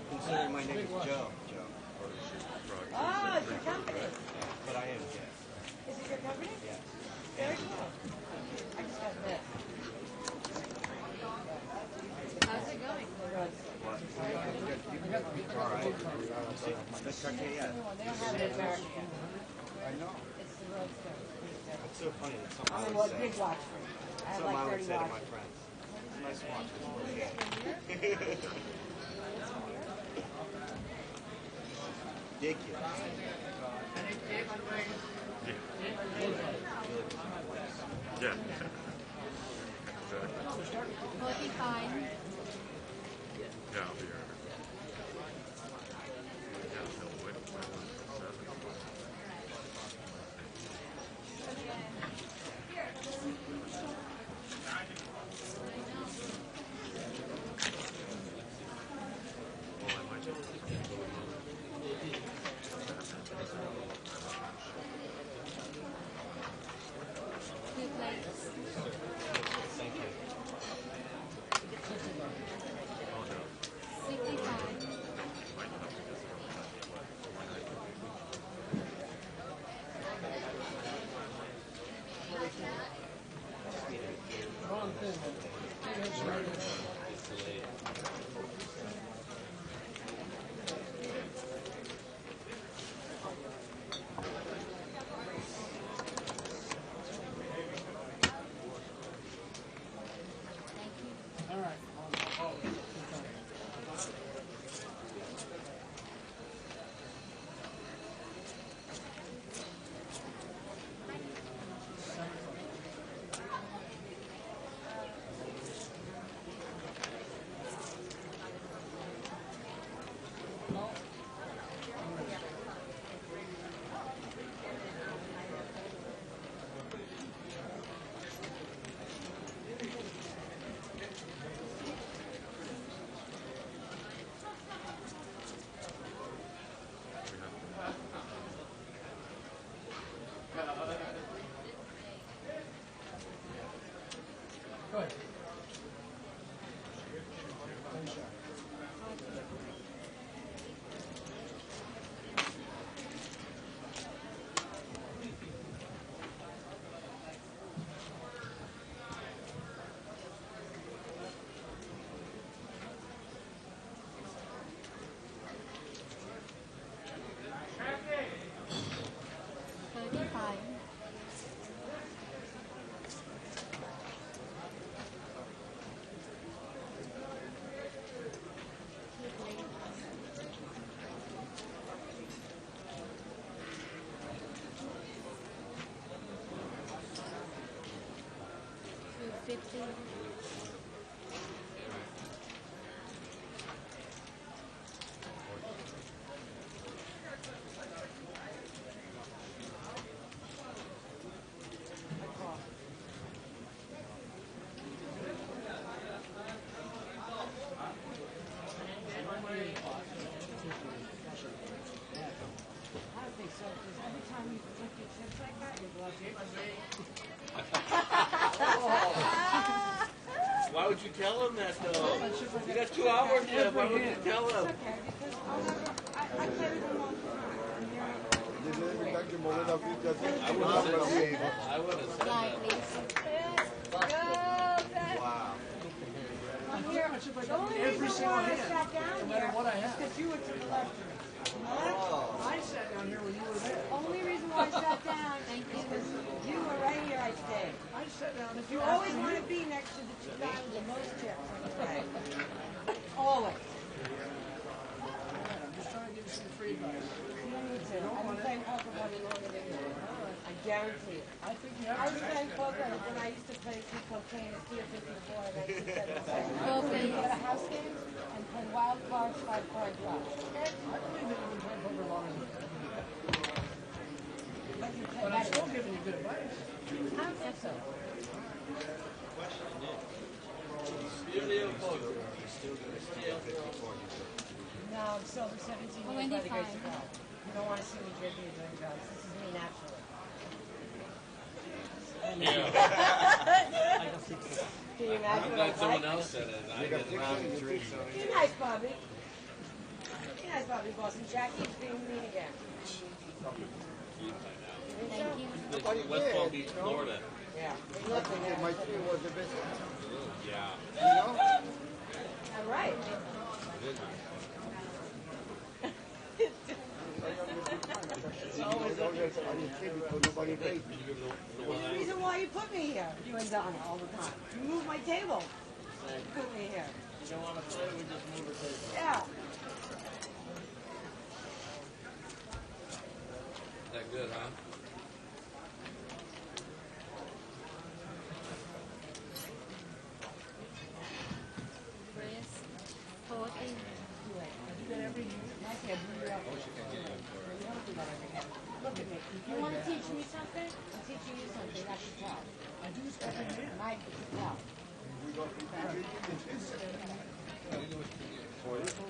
Considering my name is Joe. Oh, it's your company. But I am Jeff. Is it your company? Yes. Very cool. I just got this. How's it going? All right. That's okay, yeah. They don't have it in America yet. I know. It's the Roadster. It's so funny. It's something I'm I a would say. big watch freak. I have Something I like would 30 say to my watches. friends. It's a nice watch. It's okay. Ridiculous. Yeah. 45. Yeah, I'll be here. Yeah, no, wait, 7. Well, I might just Two plates. Thank you. 65. Wrong thing. All right. Go ahead. $2.50. you tell him that though? You got 2 hours left. Why would you tell him? I play with them all the time. I would have said Slide, that. please. Wow. I'm here. The only reason why I sat down here is because you were to the left of me. I sat down here when you were there. Only reason why I sat down is because you were right here, I stayed. I sat down. If You always want to be next to the two guys with the most chips on the plate. Always. I'm just trying to give you some free advice. You don't need to. I've been playing poker money longer than you. I guarantee it. I think you I have was to. playing poker when I used to play see cocaine at Pier 54 and I used to set Go, go please. to house games and play wild cards, 5 card drop. I believe that you've been playing poker longer than me. But I'm still giving you good advice. I don't think so. No, I'm sober 17 years by the grace of God. You don't want to see me drinking or doing drugs. This is me naturally. Can you imagine I'm what glad it's someone like? else said it. I get around and drink. Be nice, Bobby. Be nice, Bobby Boston. Jackie's being mean again. Thank you. West Palm Beach, Florida. Yeah. Look at that. My team was the best. Yeah. You know? All right. Nobody paid me. There's a reason why you put me here, you and Donna, all the time. You move my table. You put me here. You don't want to play, we just move the table. Yeah. That good, huh? Chris, 40. Look at me. You want to teach me something? I'm teaching you something. I can tell. I do this every day. I can tell.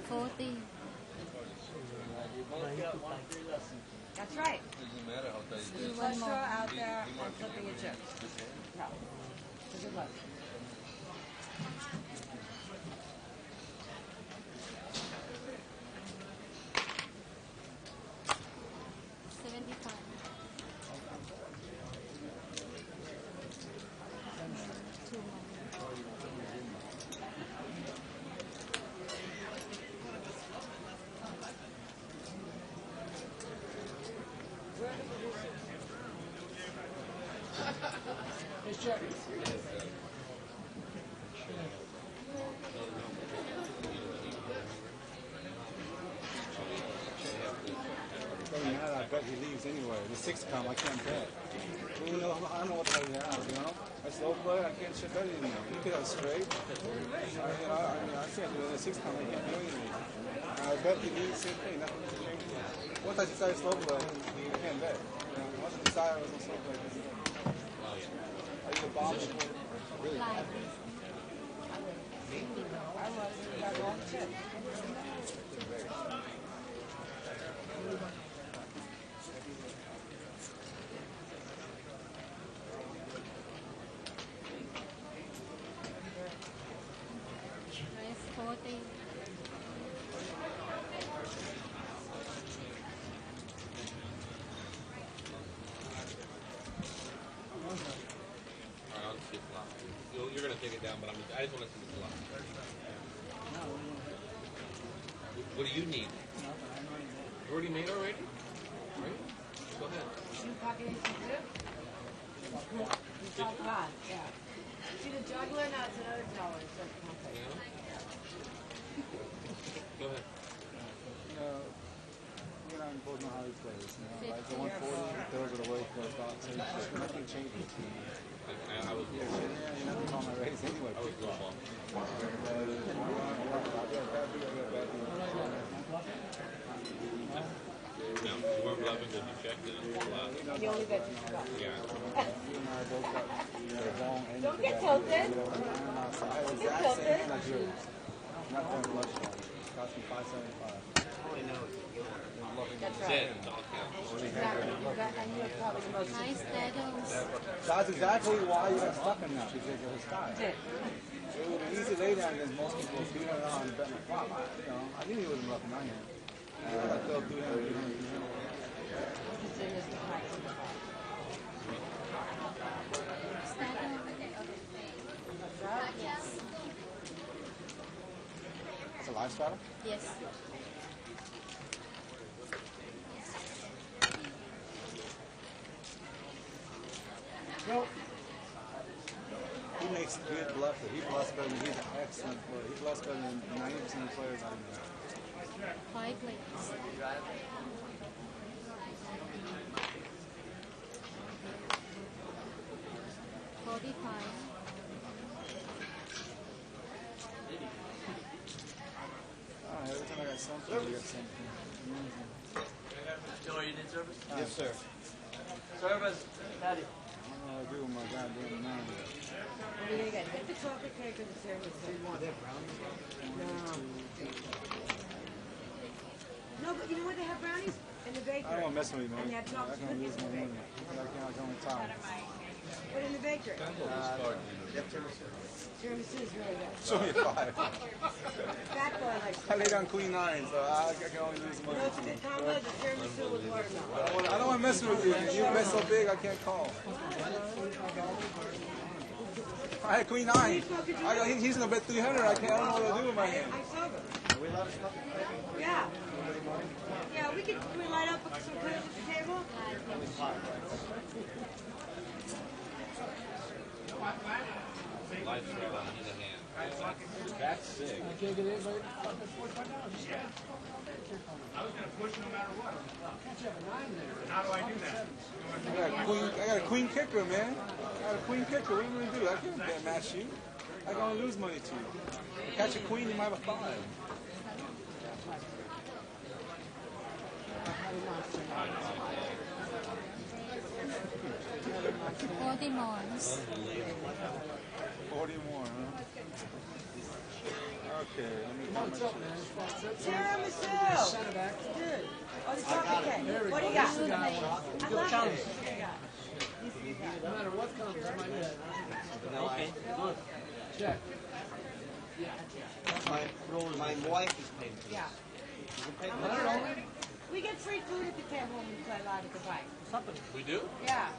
40. That's right. Doesn't matter how tight it You is. want out there and flipping your chips. No. Good luck. It's Jerry. Doesn't matter, I bet he leaves anyway. The 6 come, I can't bet. You know, I don't know what the hell he has, you know? I slow play, I can't shit bet anymore. He could have straight. I see after the 6 come, I can't do anything. I bet he leaves, same thing, nothing to change. Once I decide slow play, I can't bet. You know, once I decide I was on slow play, I either bomb or really bad. I was got wrong chip. Chris, 40. I'll just get flop. You're going to take it down, but I just want to see the flop. What do you need? You already made already? Right? Go ahead. You pocket aces too? You talk God, yeah. See the juggler? Now it's another teller. It's like pocket. Go ahead. You know, both know how he plays. You know, like the 140, throws it away for a stop. Same shit. Nothing changes. I was Yeah, you never call my raise anyway. I was low ball. No, you weren't bluffing because you checked it and it flop. You only bet you spot. Yeah. Don't get tilted. Don't get tilted. Not going to blush. Cost me $5.75. That's That's right. it. It's all counts. Exactly. And you have probably the most. Nice dados. That's exactly why you got stuck in that, because of his style. That's it. It would have been easy to lay down against most people. 300 on betting a flop. I knew he wasn't bluffing on here. I felt 300, 300. It's a live straddle? Yes. He makes good bluffers. He bluffs better than he's an excellent player. He bluffs better than 90% of players on there. 5 plates. Every time I got something, I got something. Joe, you need service? Yes, sir. Service, Daddy. I don't know what to do with my goddamn mind. What do you get? Get the chocolate cake or the tiramisu. Are there brownies? No, but you know what? They have brownies in the bakery. I don't want to mess with you, man. And they have chocolate I can lose cookies my in the money. bakery. I can only time. But in the bakery. Tiramisu is really good. Show me a 5. That boy likes I laid on queen 9, so I can only lose money. No, it's a good combo. The tiramisu with watermelon. I don't want to mess with you. You bet so big, I can't call. I had queen 9. He's going to bet 300. I don't know what to do with my hand. I saw them. Yeah. Yeah, can we light up some cookies at the table? Life straddle in the hand. That's sick. I can't get anybody. I was going to push no matter what. Can't you have a 9 there? How do I do that? I got a queen kicker, man. I got a queen kicker. What am I going to do? I can't bet match you. I can only lose money to you. You catch a queen, you might have a 5. $40 more. 40 more, huh? Okay, let me What's up, man? Tiramisu! Good. Oh, the chocolate cake. What do you got? I love it. No matter what comes, I might get it. Okay, good. Check. My wife is paying for this. Yeah. You can pay for that. We get free food at the table when we play live at the bike. We do? Yeah.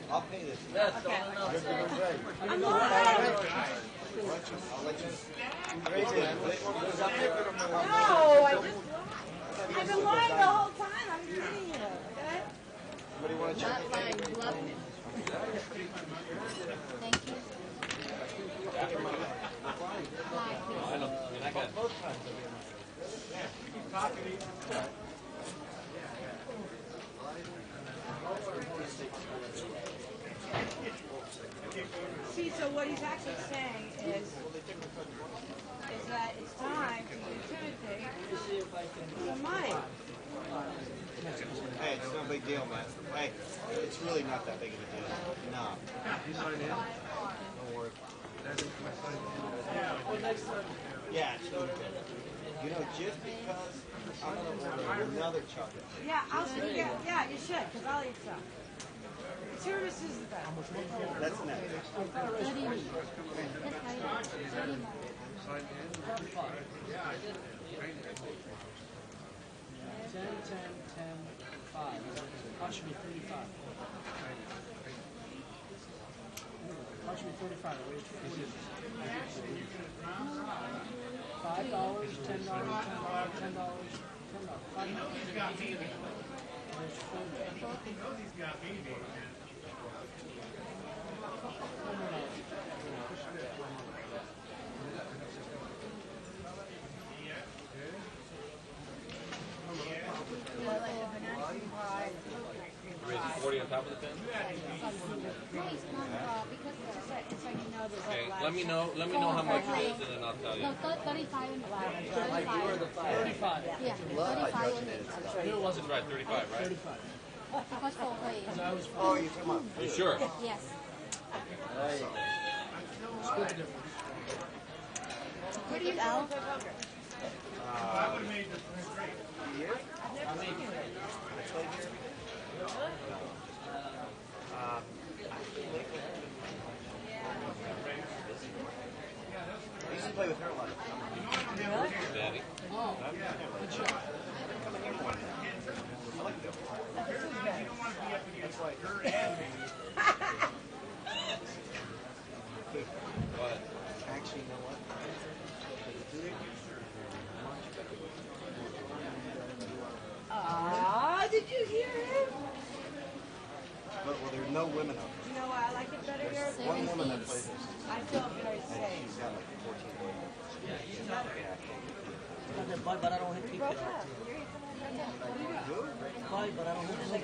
I'll pay this. That's Okay. You're doing great. I'm not. I'll let you. No, I've been lying the whole time. I'm kidding you. Okay? Somebody want to check? Not lying, bluffing. Thank you. I know. I mean, I got both times. See, so what he's actually saying is that it's time for you to some money. Hey, it's no big deal, man. Hey, it's really not that big of a deal. No. Don't worry. Yeah, it's really good. You know, just because I'm going to order another chocolate. Yeah, you should, because I'll eat some. Tiramisu is the best. That's next. 30 more. 10, 5. Cost me 35. Cost me 35. I waited 40. $5, $10, $10, $10. He's got me. He knows he's got me, baby. Raise 40 on top of the 10? Okay, let me know how much it is, and then I'll tell you. No, 35 and 35. Yeah, 35 That's right, 35, right? 35. because 4 ways. Oh, you're talking about You sure? Yes. Split the difference. Where do you go? I would have made this straight. here. I've never seen you. I played here. I think Well, there are no women out You know why I like it better here? there. One woman that plays this. I feel very And safe. she's got like 14 boyfriends. Bye, but I don't hit people. Rosa, you're here from Bye, but I don't hit people.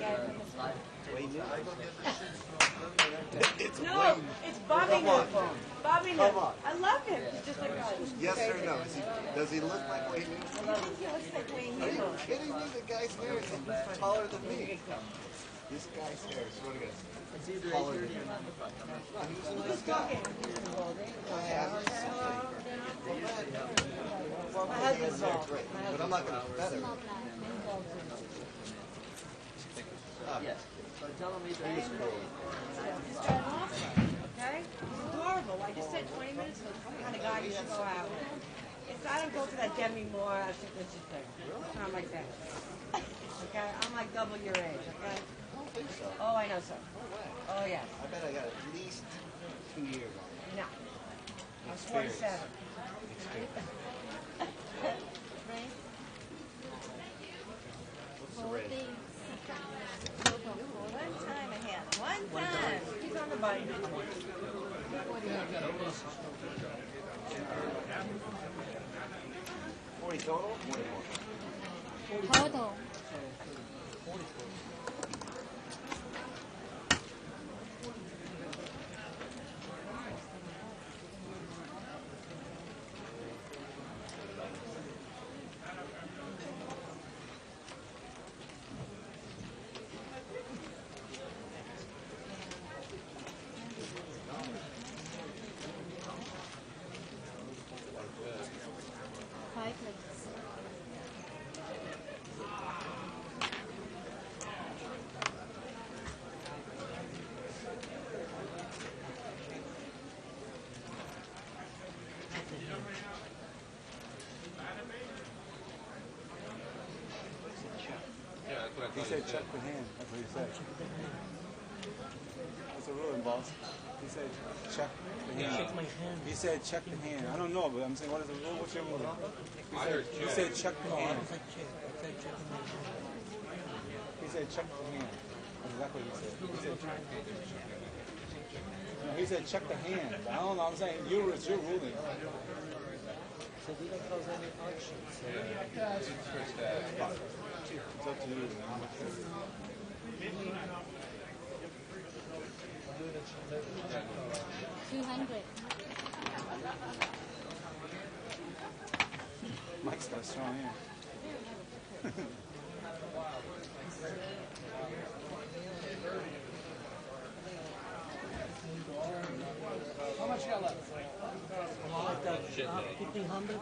It's No, it's Bobby Come on. Newton. Bobby Come Newton. on. I love him. He's just like us. Yes or no? Does he look like Wayne Newton? I think he looks like Wayne Are you Newton. kidding me? The guy's hair is taller than me. This guy's hair, swear to God, taller than me. No, he was a nice guy. Well, My husband's they're bald. great, but I'm not going to feather him. Yes. So tell him he's He's got an offer, okay? He's adorable. I just said 20 minutes ago, the kind of guy you should go out with. It's, I don't go to that Demi Moore, I think this is thing. I'm like that. Okay? I'm like double your age, okay? I don't think so. Oh, I know, sir. No way. Oh, yes. I bet I got at least 2 years on it. No. I'm 47. What's the rate? One time a hand. One time. He's on the button. 40 total? 44. Total. Five minutes. He said check the hand. That's what he said. That's a ruling, boss. He said check the hand. Shake my hand. He said check the hand. I don't know, but I'm saying, what is the rule? What's your rule? He said check the hand. I said check. I said check my hand. He said check the hand. That's exactly what he said. No, he said check the hand. I don't know. I'm saying it's your ruling. So we don't cause any auctions. It's up to you, man. 200. Mike's got a strong hand. How much you got left? 1,500.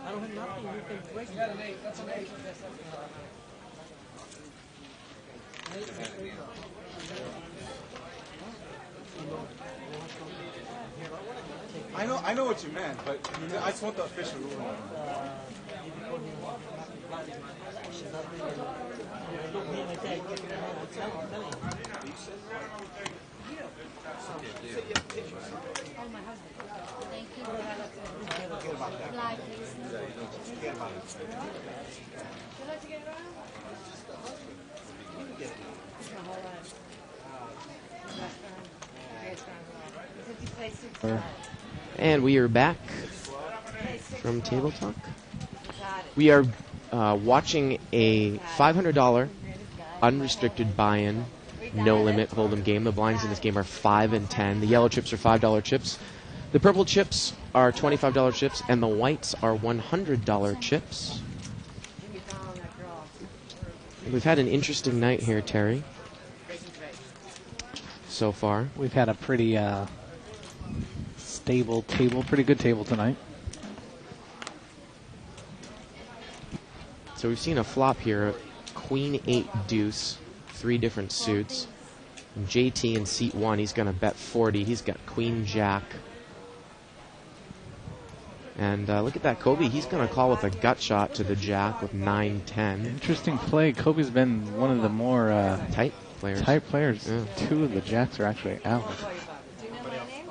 I don't have nothing. You can break You got an 8. That's an 8. I know what you meant, but I just want the official ruling. Oh, my husband. Thank you. Forget about that. Fly, please. Forget about it. Should I let you get it around? Get it. No, hold on. Restaurant. Restaurant. 50 plates, 65. And we are back Okay, 65. from Table Talk. Got it. We are watching a $500 unrestricted buy-in, no limit hold'em game. The blinds in this game are 5 and 10. The yellow chips are $5 chips. The purple chips are $25 chips, and the whites are $100 chips. Jimmy found that girl. We've had an interesting night here, Terry, so far. We've had a pretty stable table, pretty good table tonight. So we've seen a flop here, Queen 8 deuce, 3 different suits. And JT in seat 1, he's going to bet 40. He's got Queen Jack. And look at that, Kobe. He's going to call with a gut shot to the Jack with 9-10. Interesting play. Kobe's been one of the more tight players. Yeah. 2 of the Jacks are actually out. Do you know my name?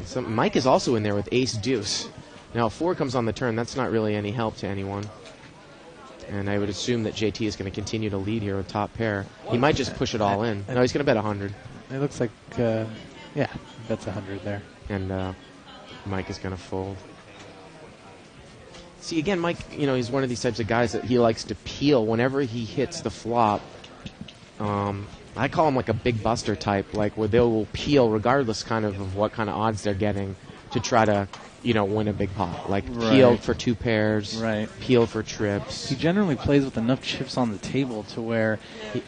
So Mike is also in there with ace deuce. Now, if 4 comes on the turn, that's not really any help to anyone. And I would assume that JT is going to continue to lead here with top pair. He might just push it all in. No, he's going to bet 100. It looks like, that's 100 there. And Mike is going to fold. See, again, Mike, he's one of these types of guys that he likes to peel whenever he hits the flop. I call him like a big buster type, like where they will peel regardless kind of what kind of odds they're getting to try to, win a big pot. Like peel for 2 pairs, peel for trips. He generally plays with enough chips on the table to where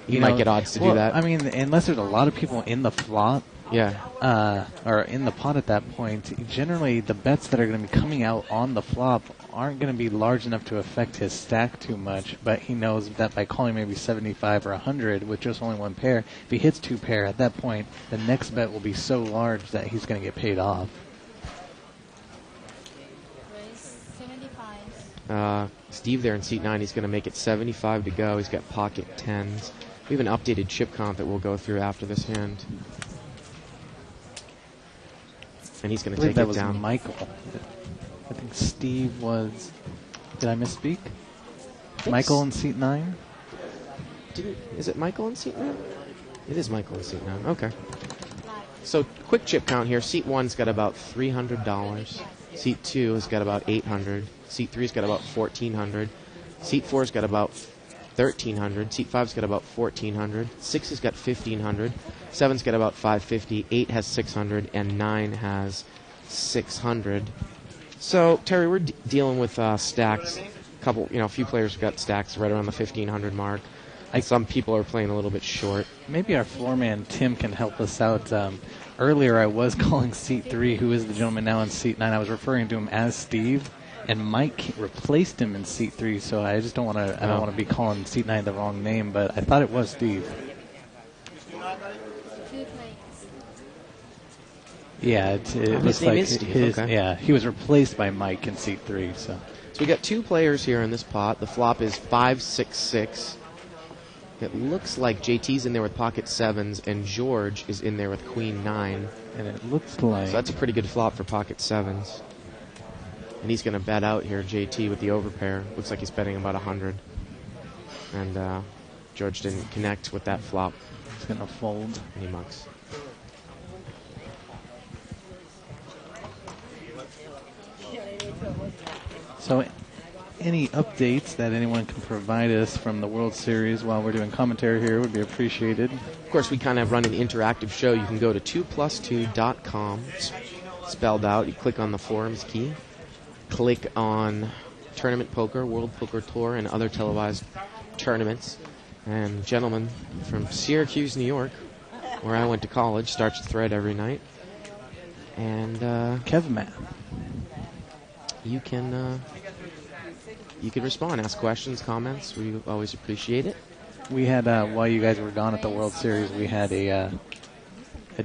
he might get odds to do that. I mean, unless there's a lot of people in the flop, yeah, or in the pot at that point, generally the bets that are going to be coming out on the flop aren't going to be large enough to affect his stack too much, but he knows that by calling maybe 75 or 100 with just only 1 pair, if he hits 2 pair, at that point, the next bet will be so large that he's going to get paid off. Steve there in seat 9, he's going to make it 75 to go. He's got pocket 10s. We have an updated chip count that we'll go through after this hand. And he's going to take it down. That was Michael. I think Steve was... Did I misspeak? Michael in seat 9? Is it Michael in seat 9? It is Michael in seat 9. Okay. So, quick chip count here. Seat 1's got about $300. Seat 2 has got about $800. Seat 3's got about $1,400. Seat 4's got about $1,300. Seat 5's got about $1,400. 6 has got $1,500. 7's got about $550. 8 has $600, and 9 has $600. So, Terry, we're dealing with stacks. A few players got stacks right around the 1,500 mark. Some people are playing a little bit short. Maybe our floor man, Tim, can help us out. Earlier, I was calling seat 3, who is the gentleman now in seat 9. I was referring to him as Steve, and Mike replaced him in seat 3. So I just don't want to. I don't want to be calling seat 9 the wrong name, but I thought it was Steve. Yeah, it looks like his. Okay. Yeah, he was replaced by Mike in seat 3. So we got 2 players here in this pot. The flop is 5-6-6. It looks like JT's in there with pocket 7s, and George is in there with queen 9. And it looks like... So that's a pretty good flop for pocket 7s. And he's going to bet out here, JT, with the overpair. Looks like he's betting about 100. And George didn't connect with that flop. He's going to fold. And he mucks. So... any updates that anyone can provide us from the World Series while we're doing commentary here would be appreciated. Of course, we kind of run an interactive show. You can go to 2plus2.com, spelled out. You click on the forums key, click on Tournament Poker, World Poker Tour, and other televised tournaments. And gentleman from Syracuse, New York, where I went to college, starts the thread every night. And KevMatt. You can respond, ask questions, comments. We always appreciate it. We had, while you guys were gone at the World Series, we had a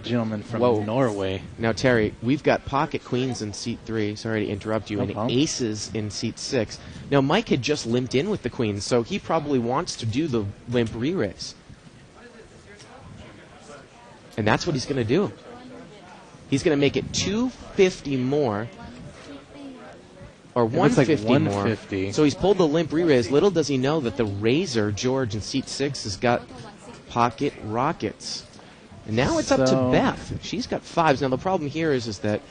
gentleman from Norway. Now, Terry, we've got pocket queens in seat 3. Sorry to interrupt you. And aces in seat 6. Now, Mike had just limped in with the queens, so he probably wants to do the limp re-raise. And that's what he's going to do. He's going to make it 250 more. Or 150 like 150 more. So he's pulled the limp re-raise. Little does he know that the raiser, George, in seat 6 has got pocket rockets. And now it's up to Beth. She's got 5s. Now the problem here is that,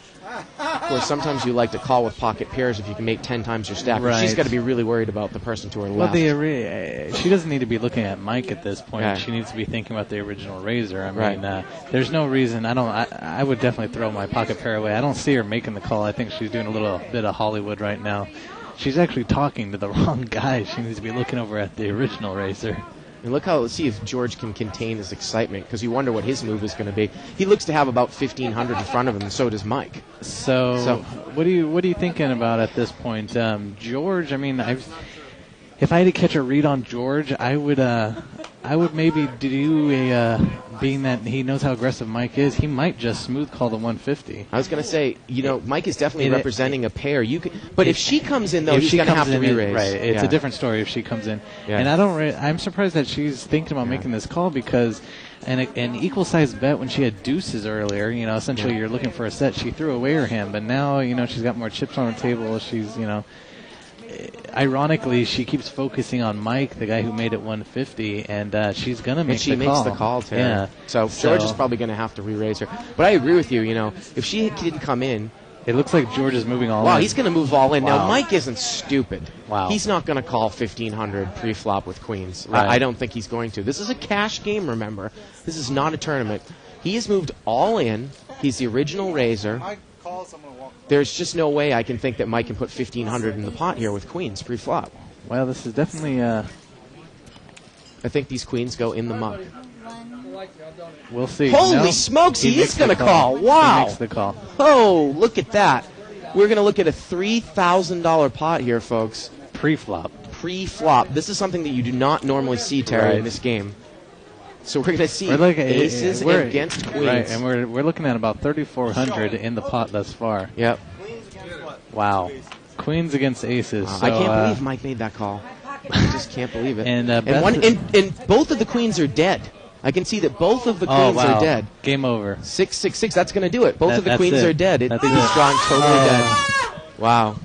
of course, sometimes you like to call with pocket pairs if you can make 10 times your stack. Right. But she's got to be really worried about the person to her left. She doesn't need to be looking at Mike at this point. Yeah. She needs to be thinking about the original raiser. I mean, there's no reason. I would definitely throw my pocket pair away. I don't see her making the call. I think she's doing a little bit of Hollywood right now. She's actually talking to the wrong guy. She needs to be looking over at the original raiser. And let's see if George can contain his excitement, because you wonder what his move is going to be. He looks to have about 1,500 in front of him, and so does Mike. So what are you thinking about at this point, George? I mean, if I had to catch a read on George, I would maybe do being that he knows how aggressive Mike is, he might just smooth call the 150. I was going to say, Mike is definitely representing a pair. But if she comes in, though, he's going to have to re-raise. Right, it's a different story if she comes in. Yeah. And I'm surprised that she's thinking about making this call, because an equal-sized bet when she had deuces earlier, essentially you're looking for a set. She threw away her hand, but now, she's got more chips on the table. She's, ironically, she keeps focusing on Mike, the guy who made it 150, and she's going to make the call. And she makes the call, too. Yeah. So George is probably going to have to re-raise her. But I agree with you, if she didn't come in. It looks like George is moving all in. Wow, he's going to move all in. Wow. Now, Mike isn't stupid. Wow. He's not going to call 1,500 pre-flop with queens. Right. I don't think he's going to. This is a cash game, remember. This is not a tournament. He has moved all in. He's the original raiser. Mike calls, I'm going to walk. There's just no way I can think that Mike can put 1,500 in the pot here with queens pre-flop. Well, this is definitely... I think these queens go in the muck. We'll see. Holy smokes, he is going to call. He Wow. makes the call. Oh, look at that. We're going to look at a $3,000 pot here, folks. Pre-flop. Pre-flop. This is something that you do not normally see, Terry, in this game. So we're going to see aces against queens. Right, and we're looking at about 3,400 in the pot thus far. Yep. Wow. Queens against aces. So, I can't believe Mike made that call. I just can't believe it. And both of the queens are dead. I can see that both of the queens are dead. Game over. 6-6-6. That's going to do it. Both of the queens are dead. He's drawing totally dead. Wow.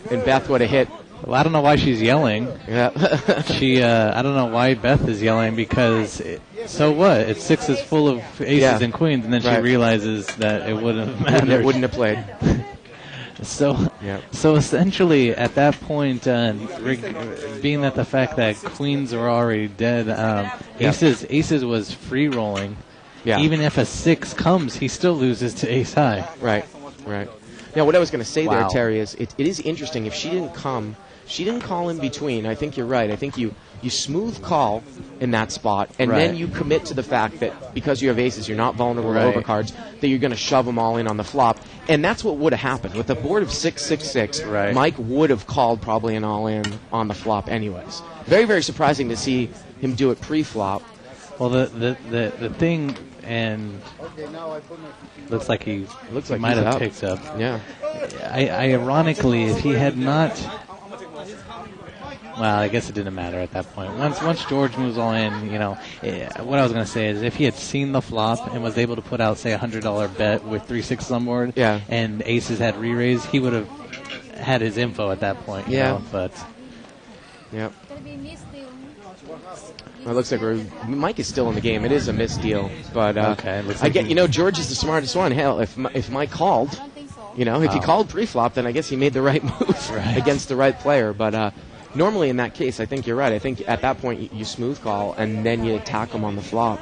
And Beth would have hit. Well, I don't know why she's yelling. Yeah. I don't know why Beth is yelling because. So what? It's sixes full of aces and queens, and then she realizes that it wouldn't have mattered. It wouldn't have played. So essentially, at that point, being that the fact that queens were already dead, aces was free rolling. Yeah. Even if a 6 comes, he still loses to ace high. Right. Now, what I was going to say there, Terry, is it is interesting. If she didn't come, she didn't call in between. I think you're right. I think you smooth call in that spot, and then you commit to the fact that because you have aces, you're not vulnerable to overcards, that you're going to shove them all in on the flop. And that's what would have happened. With a board of 6-6-6, Mike would have called probably an all-in on the flop anyways. Very, very surprising to see him do it pre-flop. Well, the thing, and looks like he might have picked up. Yeah. Ironically, if he had not... Well, I guess it didn't matter at that point. Once George moves all in, what I was going to say is if he had seen the flop and was able to put out, say, a $100 bet with 3 6s on board, and aces had re-raised, he would have had his info at that point. You know, but yep. Well, it looks like Mike is still in the game. It is a misdeal, but okay. Looks like George is the smartest one. Hell, if Mike called, if he called pre-flop, then I guess he made the right move against the right player. But normally in that case, I think you're right. I think at that point you smooth call and then you attack him on the flop.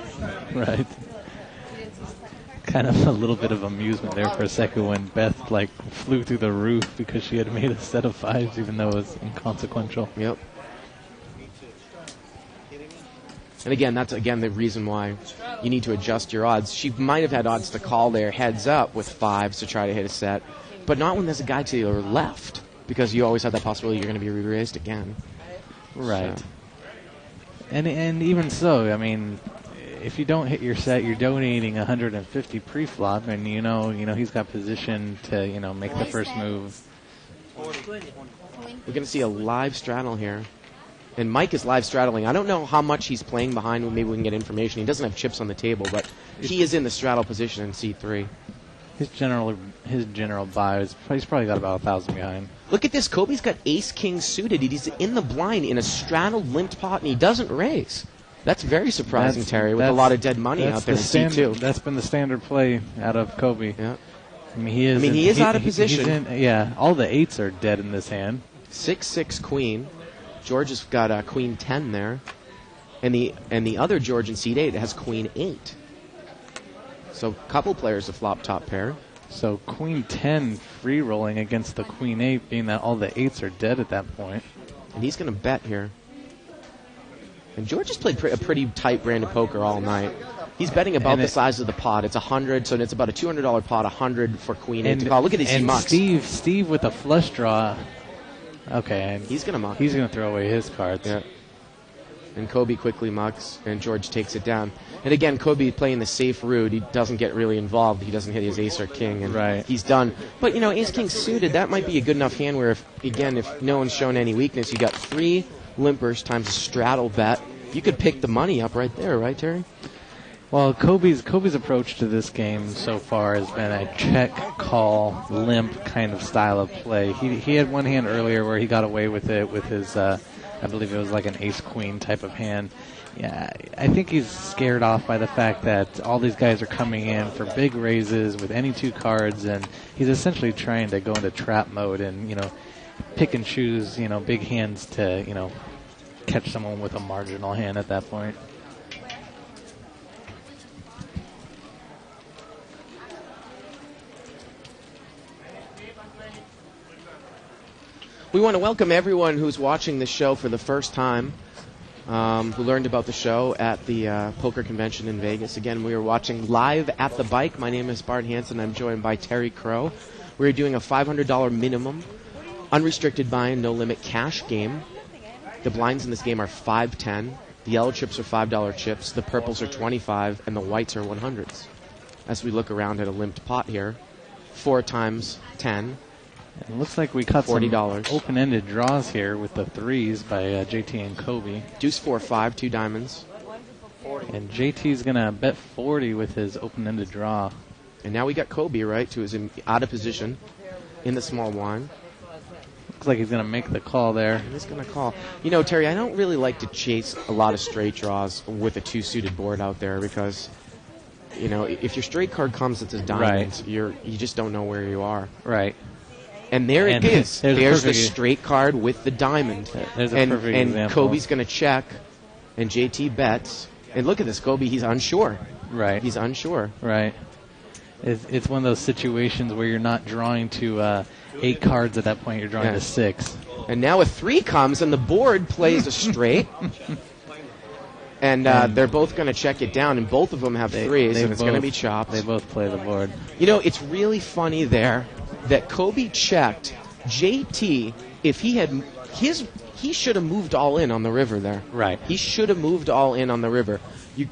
Right. Kind of a little bit of amusement there for a second when Beth flew through the roof because she had made a set of 5s even though it was inconsequential. Yep. And again, that's the reason why you need to adjust your odds. She might have had odds to call there heads up with 5s to try to hit a set, but not when there's a guy to your left, because you always have that possibility you're going to be re-raised again. Right. So. And even so, I mean, if you don't hit your set, you're donating 150 pre-flop, and you know he's got position to make the first move. We're going to see a live straddle here. And Mike is live straddling. I don't know how much he's playing behind. Maybe we can get information. He doesn't have chips on the table, but he is in the straddle position in C3. His general buy is he's probably got about 1,000 behind. Look at this. Kobe's got ace-king suited. He's in the blind in a straddled limped pot, and he doesn't raise. That's very surprising, Terry, with a lot of dead money out there in C2. That's been the standard play out of Kobe. Yeah. I mean, he is out of position. All the 8s are dead in this hand. 6-6 queen. George has got a queen 10 there, and the other George in seat 8 has queen 8. So a couple players have flop top pair. So queen 10 free rolling against the queen 8, being that all the 8s are dead at that point. And he's going to bet here. And George has played a pretty tight brand of poker all night. He's betting about the size of the pot. It's 100, so it's about a $200 pot, 100 for queen 8 to call. Look at his mucks. Steve with a flush draw. Okay, and he's going to muck. He's going to throw away his cards. Yeah. And Kobe quickly mucks, and George takes it down. And again, Kobe playing the safe route. He doesn't get really involved. He doesn't hit his ace or king, and he's done. But, ace-king suited, that might be a good enough hand where, if no one's shown any weakness, you got 3 limpers times a straddle bet. You could pick the money up right there, right, Terry? Well, Kobe's approach to this game so far has been a check, call, limp kind of style of play. He had one hand earlier where he got away with it with his, I believe it was like an ace-queen type of hand. Yeah, I think he's scared off by the fact that all these guys are coming in for big raises with any two cards, and he's essentially trying to go into trap mode and, pick and choose, big hands to, catch someone with a marginal hand at that point. We want to welcome everyone who's watching the show for the first time, who learned about the show at the poker convention in Vegas. Again, we are watching live at the bike. My name is Bart Hansen. I'm joined by Terry Crow. We're doing a $500 minimum, unrestricted buy-in, no-limit cash game. The blinds in this game are 5-10. The yellow chips are $5 chips. The purples are 25, and the whites are 100s. As we look around at a limped pot here, 4 times 10. It looks like we cut $40. Some open-ended draws here with the threes by JT and Kobe. Deuce 4-5, 2 diamonds. And JT's going to bet 40 with his open-ended draw. And now we got Kobe, right, who is out of position in the small blind. Looks like he's going to make the call there. He's going to call. Terry, I don't really like to chase a lot of straight draws with a two-suited board out there because, if your straight card comes at the diamond, you just don't know where you are. Right. And there it is. There's the straight card with the diamond. There's a perfect example. And Kobe's going to check, and JT bets. And look at this, Kobe, he's unsure. Right. He's unsure. Right. It's one of those situations where you're not drawing to 8 cards at that point. You're drawing to 6. And now a 3 comes, and the board plays a straight. And they're both going to check it down, and both of them have 3s, and it's going to be chopped. They both play the board. It's really funny there that Kobe checked JT. If he had he should have moved all in on the river there. Right. He should have moved all in on the river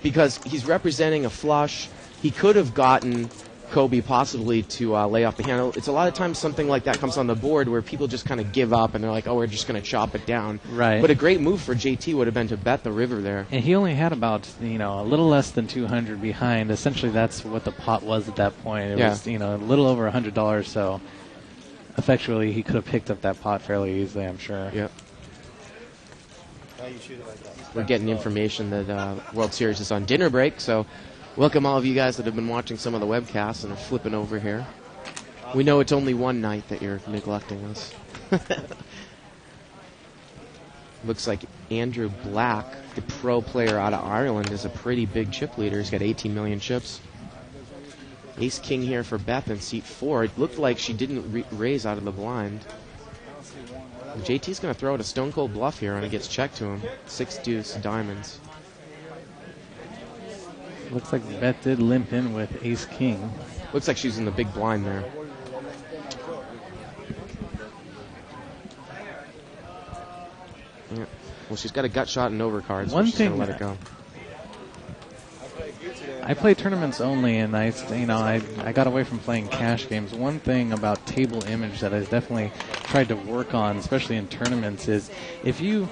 because he's representing a flush. He could have gotten Kobe possibly to lay off the hand. It's a lot of times something like that comes on the board where people just kind of give up and they're like, oh, we're just going to chop it down. Right. But a great move for JT would have been to bet the river there. And he only had about, a little less than 200 behind. Essentially, that's what the pot was at that point. It was, a little over $100, so effectively he could have picked up that pot fairly easily, I'm sure. Yep. We're getting information that World Series is on dinner break, so welcome all of you guys that have been watching some of the webcasts and are flipping over here. We know it's only one night that you're neglecting us. Looks like Andrew Black, the pro player out of Ireland, is a pretty big chip leader. He's got 18 million chips. Ace-King here for Beth in seat 4. It looked like she didn't raise out of the blind. JT's going to throw out a stone-cold bluff here when it gets checked to him. 6 deuce diamonds. Looks like Beth did limp in with Ace-King. Looks like she's in the big blind there. Yeah. Well, she's got a gut shot and overcard, so she's going to let it go. I play tournaments only, and I got away from playing cash games. One thing about table image that I've definitely tried to work on, especially in tournaments, is if you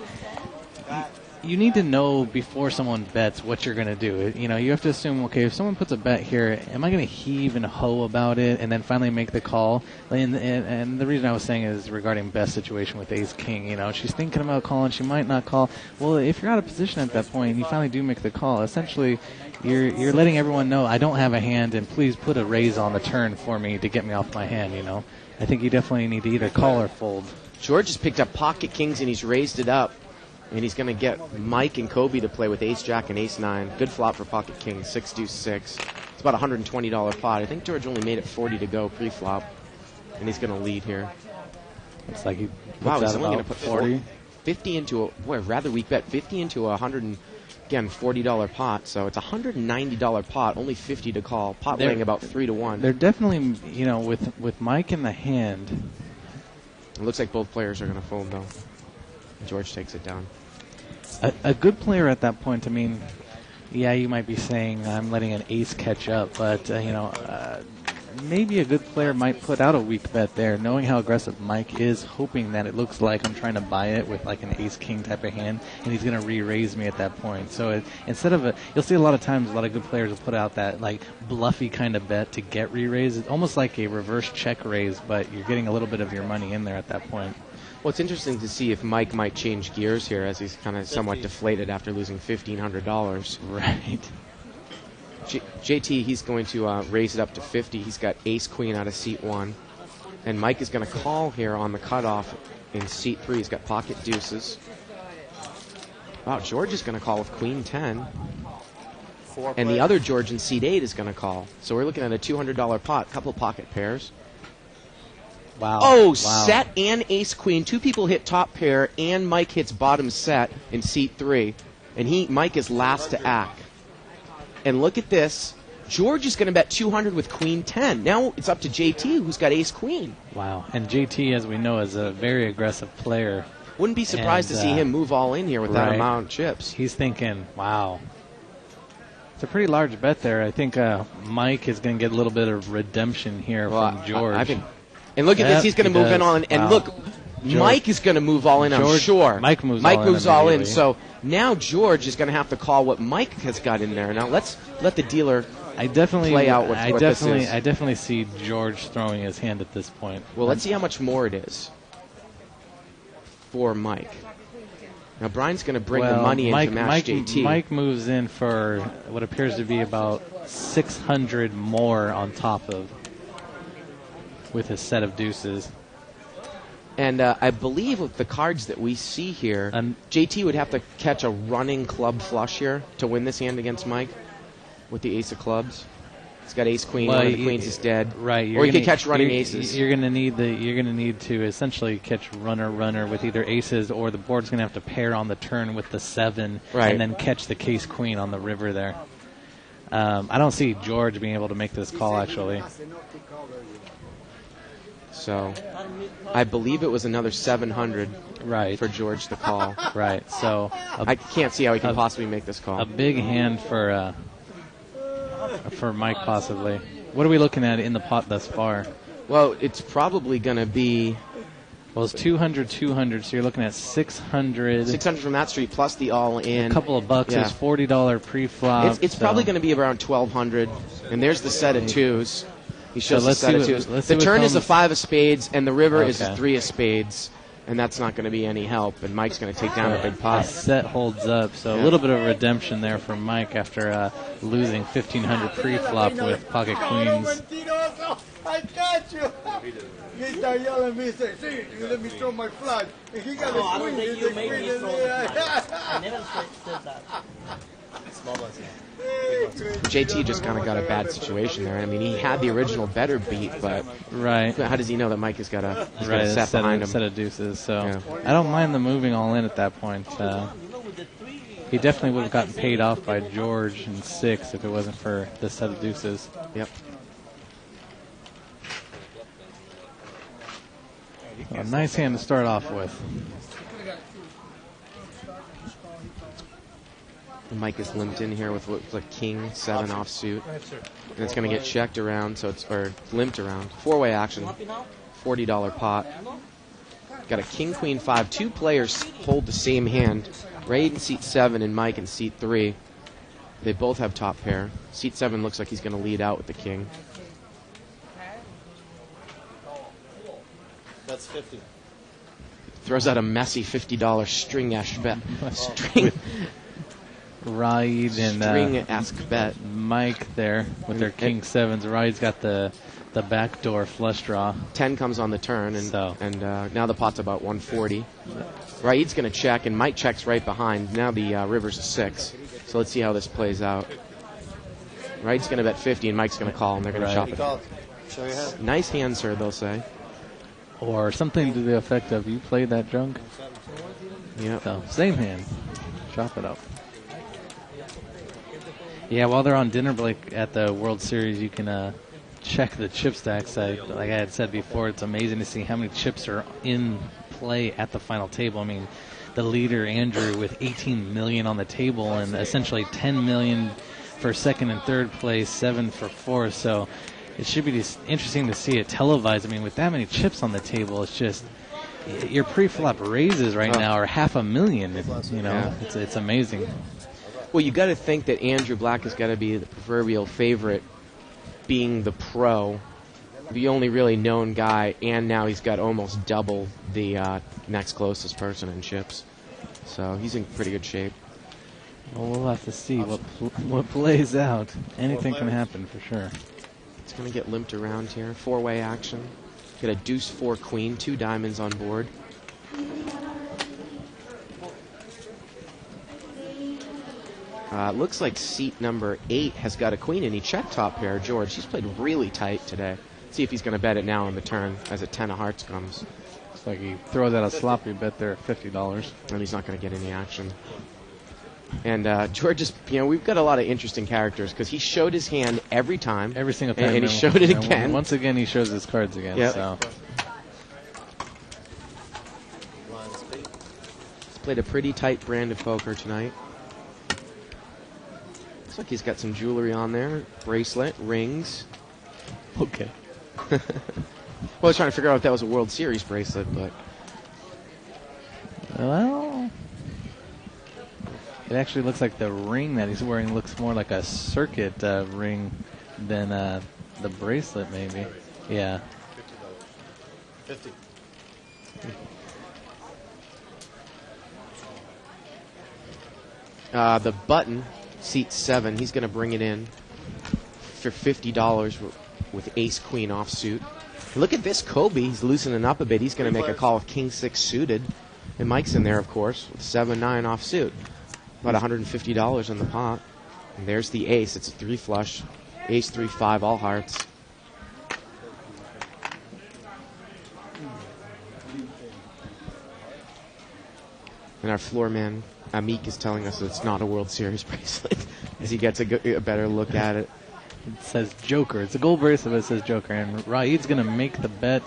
need to know before someone bets what you're going to do. You have to assume, okay, if someone puts a bet here, am I going to heave and hoe about it and then finally make the call? And the reason I was saying is regarding Beth's situation with Ace-King. She's thinking about calling. She might not call. Well, if you're out of position at that point and you finally do make the call, essentially you're letting everyone know, I don't have a hand, and please put a raise on the turn for me to get me off my hand, I think you definitely need to either call or fold. George has picked up pocket kings, and he's raised it up. And he's going to get Mike and Kobe to play with ace-jack and ace-9. Good flop for pocket king, 6 deuce 6. It's about a $120 pot. I think George only made it 40 to go pre-flop. And he's going to lead here. Looks like he wow, he's only going to put 40. 50 into a rather weak bet. 50 into a $40 pot. So it's a $190 pot, only 50 to call. Pot weighing about 3 to 1. They're definitely, with Mike in the hand. It looks like both players are going to fold, though. George takes it down. A good player at that point, you might be saying I'm letting an ace catch up, but, maybe a good player might put out a weak bet there, knowing how aggressive Mike is, hoping that it looks like I'm trying to buy it with like an ace-king type of hand, and he's going to re-raise me at that point. So instead of you'll see a lot of times a lot of good players will put out that like bluffy kind of bet to get re-raised. It's almost like a reverse check raise, but you're getting a little bit of your money in there at that point. Well, it's interesting to see if Mike might change gears here as he's kind of somewhat deflated after losing $1,500. Right. JT, he's going to raise it up to 50. He's got ace-queen out of seat 1. And Mike is going to call here on the cutoff in seat 3. He's got pocket deuces. Wow, George is going to call with queen 10. And the other George in seat 8 is going to call. So we're looking at a $200 pot, couple of pocket pairs. Wow. Oh, wow. Set and ace-queen. 2 people hit top pair, and Mike hits bottom set in seat 3. And Mike is last to act. And look at this. George is going to bet 200 with queen 10. Now it's up to JT, who's got ace-queen. Wow. And JT, as we know, is a very aggressive player. Wouldn't be surprised to see him move all in here with that amount of chips. He's thinking, wow. It's a pretty large bet there. I think Mike is going to get a little bit of redemption here from George. And look at this. He's going to move in all in. And look, George. Mike is going to move all in, I'm sure. Mike moves all in. So now George is going to have to call what Mike has got in there. Now let's let the dealer play out what this is. I definitely see George throwing his hand at this point. Well, let's see how much more it is for Mike. Now Brian's going to bring the money in to match JT. Mike moves in for what appears to be about 600 more on top of with his set of deuces. And I believe with the cards that we see here, JT would have to catch a running club flush here to win this hand against Mike with the ace of clubs. He's got ace queen. One of the queens is dead. Right. Or he could catch running aces. You're going to need to essentially catch runner with either aces, or the board's going to have to pair on the turn with the 7, and then catch the case queen on the river there. I don't see George being able to make this call actually. So, I believe it was another 700 for George to call. Right. So I can't see how he can possibly make this call. A big hand for Mike possibly. What are we looking at in the pot thus far? Well, it's probably going to be... Well, it's 200, so you're looking at 600. 600 from that street plus the all-in. A couple of bucks. There's $40 pre-flop. It's probably going to be around 1,200. And there's the set of twos. He shows the set of twos. The turn is a 5 of spades, and the river is a 3 of spades. And that's not going to be any help. And Mike's going to take down a big pot. The set holds up. So a little bit of redemption there from Mike after losing 1,500 pre-flop with pocket queens. I got you. He started yelling at me, saying, "See, you let me throw my flush." And he got a queen. He's a queen in there. I never said that. Small ones, JT just kind of got a bad situation there. I mean, he had the original better beat, but how does he know that Mike has got a set behind him? Set of deuces. So I don't mind the moving all in at that point. He definitely would have gotten paid off by George in 6 if it wasn't for the set of deuces. Yep. A nice hand to start off with. Mike is limped in here with what looks like king 7 offsuit, and it's going to get checked around, or limped around. 4-way action, $40 pot. Got a king queen 5. 2 players hold the same hand. Ray in seat 7 and Mike in seat 3. They both have top pair. Seat 7 looks like he's going to lead out with the king. That's 50. Throws out a messy $50 string-ash bet. Raid and string-esque bet. Mike there with their king 7s. Raid's got the backdoor flush draw. 10 comes on the turn, and now the pot's about 140. Raid's going to check, and Mike checks right behind. Now the river's a 6. So let's see how this plays out. Raid's going to bet 50, and Mike's going to call, and they're going to chop it. Nice hand, sir, they'll say. Or something to the effect of, you played that drunk? Yeah. So, same hand. Chop it up. Yeah, while they're on dinner break at the World Series, you can check the chip stacks. Like I had said before, it's amazing to see how many chips are in play at the final table. I mean, the leader, Andrew, with 18 million on the table and essentially 10 million for second and third place, 7 for fourth. So It should be just interesting to see it televised. I mean, with that many chips on the table, it's just your pre-flop raises right now are $500,000. You know, Yeah. it's amazing. Well, you got to think that Andrew Black has got to be the proverbial favorite, being the pro, the only really known guy, and now he's got almost double the next closest person in chips. So he's in pretty good shape. Well, we'll have to see what plays out. Anything can happen for sure. It's going to get limped around here. Four-way action. Got a deuce, four, queen, 2 diamonds on board. Looks like seat number 8 has got a queen, and he checked top pair. George, he's played really tight today. See if he's going to bet it now on the turn as a 10 of hearts comes. Looks like he throws out a sloppy bet there at $50. And he's not going to get any action. And George is, we've got a lot of interesting characters because he showed his hand every time. Every single time. And he showed it again. Once again, he shows his cards again. Yep. So. He's played a pretty tight brand of poker tonight. Looks like he's got some jewelry on there. Bracelet, rings. Okay. Well, I was trying to figure out if that was a World Series bracelet, but... Well... It actually looks like the ring that he's wearing looks more like a circuit ring than the bracelet, maybe. Yeah. $50. The button, seat 7, he's going to bring it in for $50 with ace-queen offsuit. Look at this Kobe. He's loosening up a bit. He's going to make a call with king-6 suited. And Mike's in there, of course, with 7-9 offsuit. About $150 in the pot. And there's the ace. It's a 3 flush. Ace, 3, 5, all hearts. And our floor man, Amik, is telling us that it's not a World Series bracelet as he gets a better look at it. It says Joker. It's a gold bracelet, but it says Joker. And Raid's going to make the bet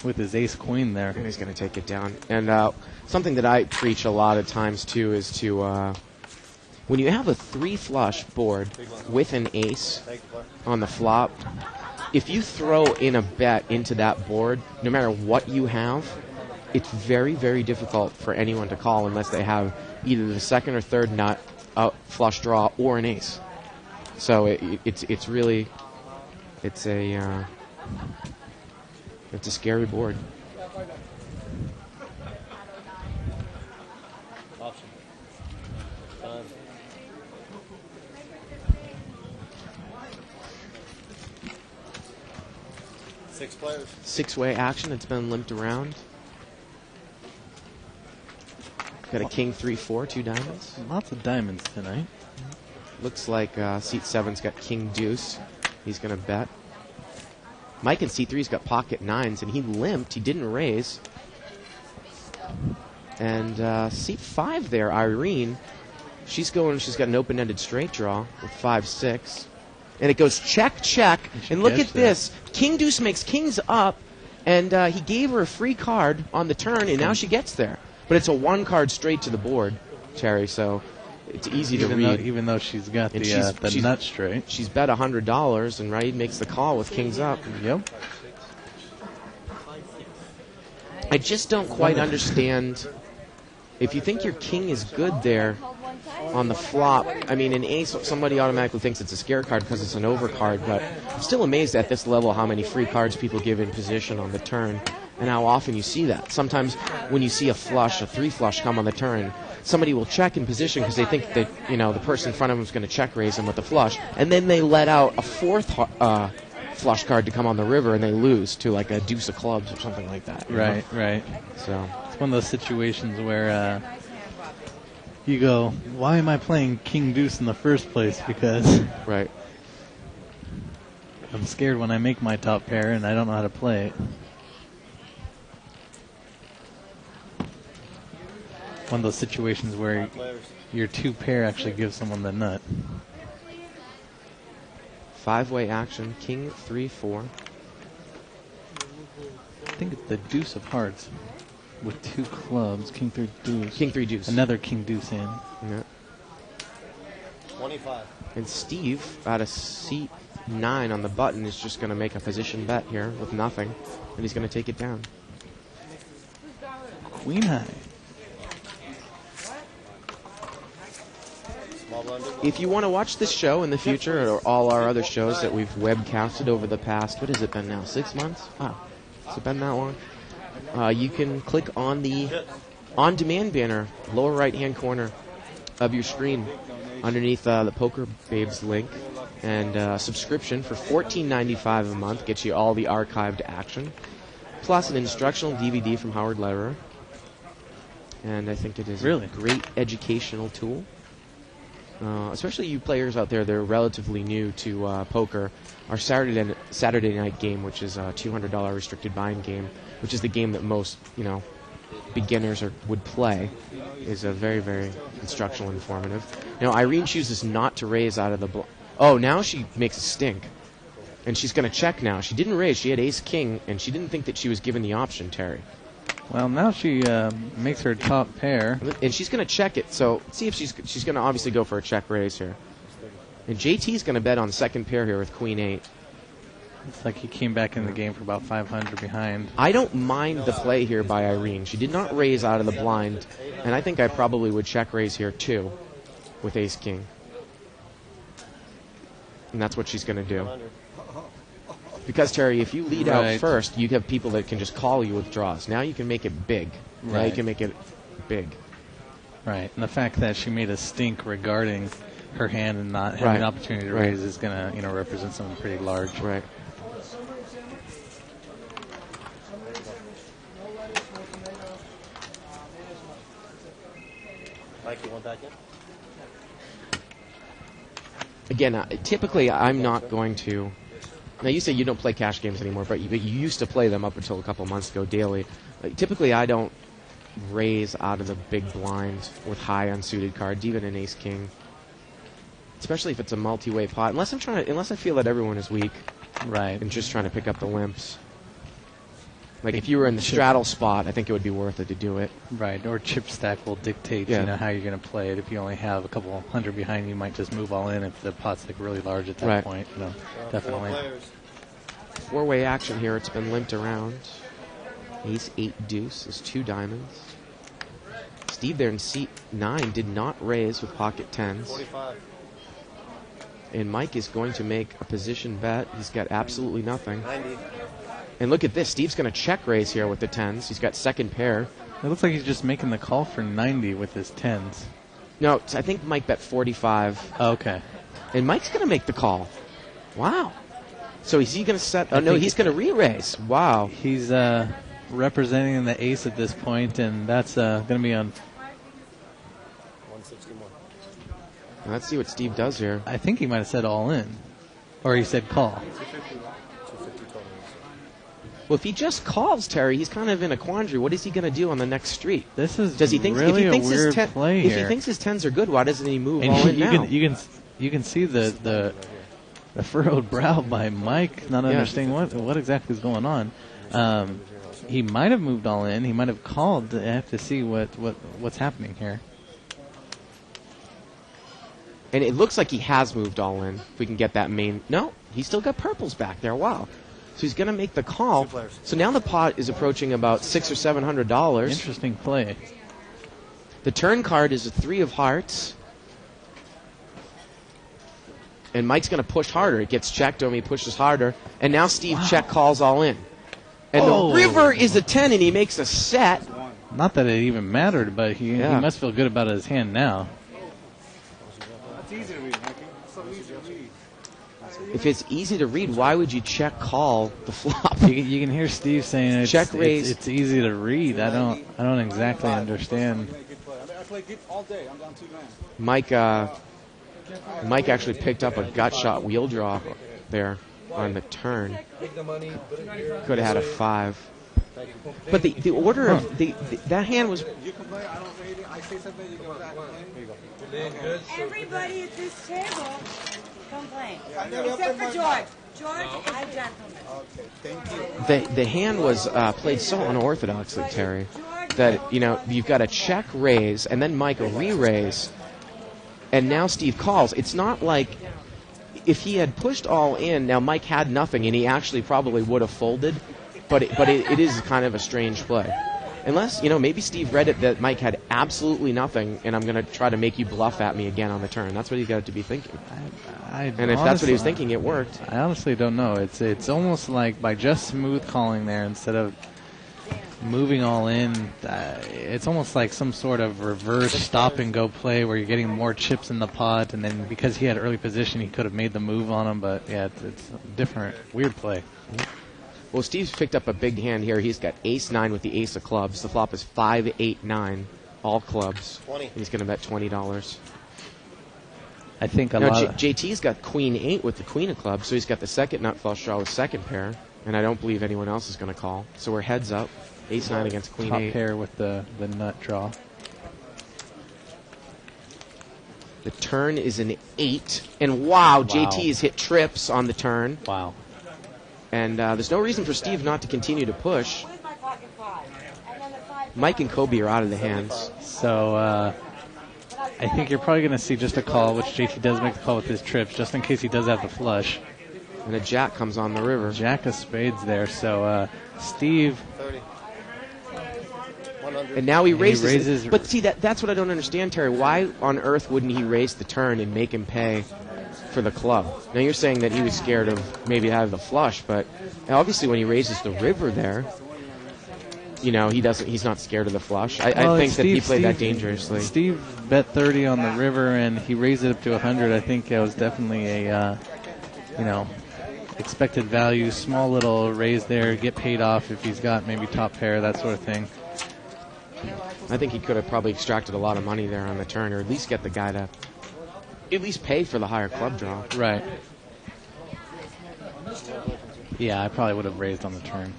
with his ace-queen there. And he's going to take it down. And something that I preach a lot of times, too, is to... when you have a 3 flush board with an ace on the flop, if you throw in a bet into that board, no matter what you have, it's very, very difficult for anyone to call unless they have either the second or third nut, a flush draw, or an ace. So it's really it's a scary board. Option. Done. Six players. 6-way action. It's been limped around. Got a king 3-4, 2 diamonds. Lots of diamonds tonight. Looks like seat 7's got king deuce. He's going to bet. Mike in seat 3's got pocket 9s, and he limped. He didn't raise. And seat 5 there, Irene, she's got an open-ended straight draw with 5-6. And it goes check, check. And look at this. King deuce makes kings up, and he gave her a free card on the turn, and now she gets there. But it's a 1 card straight to the board, Terry, so it's easy to read. Even though she's got the nut straight. She's bet $100, and Raid makes the call with kings up. Yep. I just don't quite understand. If you think your king is good there on the flop, I mean, an ace, somebody automatically thinks it's a scare card because it's an overcard, but I'm still amazed at this level how many free cards people give in position on the turn and how often you see that. Sometimes when you see a flush, a 3 flush come on the turn, somebody will check in position because they think that, the person in front of them is going to check raise them with a flush, and then they let out a 4th flush card to come on the river, and they lose to like a deuce of clubs or something like that. Right, right. So it's one of those situations where you go, why am I playing king deuce in the first place? Because right, I'm scared when I make my top pair and I don't know how to play it. One of those situations where your 2 pair actually gives someone the nut. 5-way action, king 3-4. I think it's the deuce of hearts with 2 clubs. King 3 deuce. King 3 deuce. Another king deuce in. Yeah. 25. And Steve out of seat 9 on the button is just going to make a position bet here with nothing, and he's going to take it down. Queen high. If you want to watch this show in the future, or all our other shows that we've webcasted over the past, what has it been now, 6 months? Wow, has it been that long? You can click on the on-demand banner, lower right-hand corner of your screen, underneath the Poker Babes link, and subscription for $14.95 a month gets you all the archived action, plus an instructional DVD from Howard Lederer. And I think it is a great educational tool. Especially you players out there that are relatively new to poker. Our Saturday night game, which is a $200 restricted bind game, which is the game that most beginners would play, is a very, very instructional and informative. Now Irene chooses not to raise out of the oh, now she makes a stink, and she's going to check now. She didn't raise; she had ace king, and she didn't think that she was given the option, Terry. Well, now she makes her top pair. And she's going to check it, so let's see if she's going to obviously go for a check raise here. And JT's going to bet on second pair here with queen 8. It's like he came back in the game for about 500 behind. I don't mind the play here by Irene. She did not raise out of the blind, and I think I probably would check raise here too with ace king. And that's what she's going to do. Because, Terry, if you lead out first, you have people that can just call you with draws. Now you can make it big. Now you can make it big. Right. And the fact that she made a stink regarding her hand and not having an opportunity to raise is going to, represent something pretty large. Right. Mike, you want that again? Again, typically I'm not going to... Now, you say you don't play cash games anymore, but you used to play them up until a couple months ago daily. Typically, I don't raise out of the big blind with high unsuited cards, even an ace king. Especially if it's a multi-way pot, unless I feel that everyone is weak, right, and just trying to pick up the limps. Like if you were in the straddle spot, I think it would be worth it to do it. Right, or chip stack will dictate how you're going to play it. If you only have a couple hundred behind, you might just move all in if the pot's like really large at that point. Definitely. Four-way action here. It's been limped around. Ace 8 deuce is 2 diamonds. Steve there in seat 9 did not raise with pocket 10s. 45. And Mike is going to make a position bet. He's got absolutely nothing. 90. And look at this. Steve's going to check raise here with the 10s. He's got second pair. It looks like he's just making the call for 90 with his 10s. No, I think Mike bet 45. Oh, okay. And Mike's going to make the call. Wow. So is he going to set... Oh, no, he's going to re-raise. Wow. He's representing the ace at this point, and that's going to be on... 160 more. Let's see what Steve does here. I think he might have said all in. Or he said call. 250 total. Well, if he just calls, Terry, he's kind of in a quandary. What is he going to do on the next street? This is Does he think, really if he thinks a weird his play here. If he thinks his 10s are good, why doesn't he move and all in now? You can see the furrowed brow by Mike, not understanding what exactly is going on. He might have moved all in. He might have called. I have to see what's happening here. And it looks like he has moved all in. If we can get that main... No, he's still got purples back there. Wow. So he's going to make the call. So now the pot is approaching about $600 or $700. Interesting play. The turn card is a 3 of hearts. And Mike's going to push harder. It gets checked on him. He pushes harder. And now Steve check calls all in. And the river is a 10, and he makes a set. Not that it even mattered, but he must feel good about his hand now. It's easy to read, Mikey. It's so easy to read. If it's easy to read, why would you check call the flop? You can hear Steve saying check raise. It's easy to read. I don't exactly understand. I play good all day. I'm down $2,000. Mike actually picked up a gut shot wheel draw there on the turn. Could have had a 5. But the order of that hand was... You complain, I don't say anything. I say something, you go back. Everybody at this table complain. Except for George. George, I'm gentleman. Okay, thank you. The hand was played so unorthodoxly, Terry, that you've got a check raise and then Mike a re-raise, and now Steve calls. It's not like if he had pushed all in, now Mike had nothing, and he actually probably would have folded, but it is kind of a strange play. Unless, maybe Steve read it that Mike had absolutely nothing, and I'm going to try to make you bluff at me again on the turn. That's what he's got to be thinking. And if that's what he was thinking, it worked. I honestly don't know. It's almost like by just smooth calling there instead of moving all in, it's almost like some sort of reverse stop-and-go play where you're getting more chips in the pot, and then because he had early position, he could have made the move on him, but yeah, it's a different, weird play. Well, Steve's picked up a big hand here. He's got ace-9 with the ace of clubs. The flop is 5, 8, 9, all clubs. 20. He's going to bet $20. I think JT's got queen-8 with the queen of clubs, so he's got the second nut flush draw with second pair, and I don't believe anyone else is going to call. So we're heads up. Ace-9 against queen-8. Top pair with the nut draw. The turn is an 8, and wow, JT has hit trips on the turn. Wow. And there's no reason for Steve not to continue to push. Mike and Kobe are out of the hands. So I think you're probably going to see just a call, which JT does make the call with his trips, just in case he does have the flush. And a jack comes on the river. Jack of spades there. So Steve... 30. 100. And now he raises. But see, that's what I don't understand, Terry. Why on earth wouldn't he raise the turn and make him pay for the club? Now you're saying that he was scared of maybe having the flush, but obviously when he raises the river there, he's not scared of the flush. I think that he played that dangerously. Steve bet 30 on the river and he raised it up to 100. I think it was definitely a expected value, small little raise there, get paid off if he's got maybe top pair, that sort of thing. I think he could have probably extracted a lot of money there on the turn, or at least get the guy to at least pay for the higher club draw. Right. Yeah, I probably would have raised on the turn.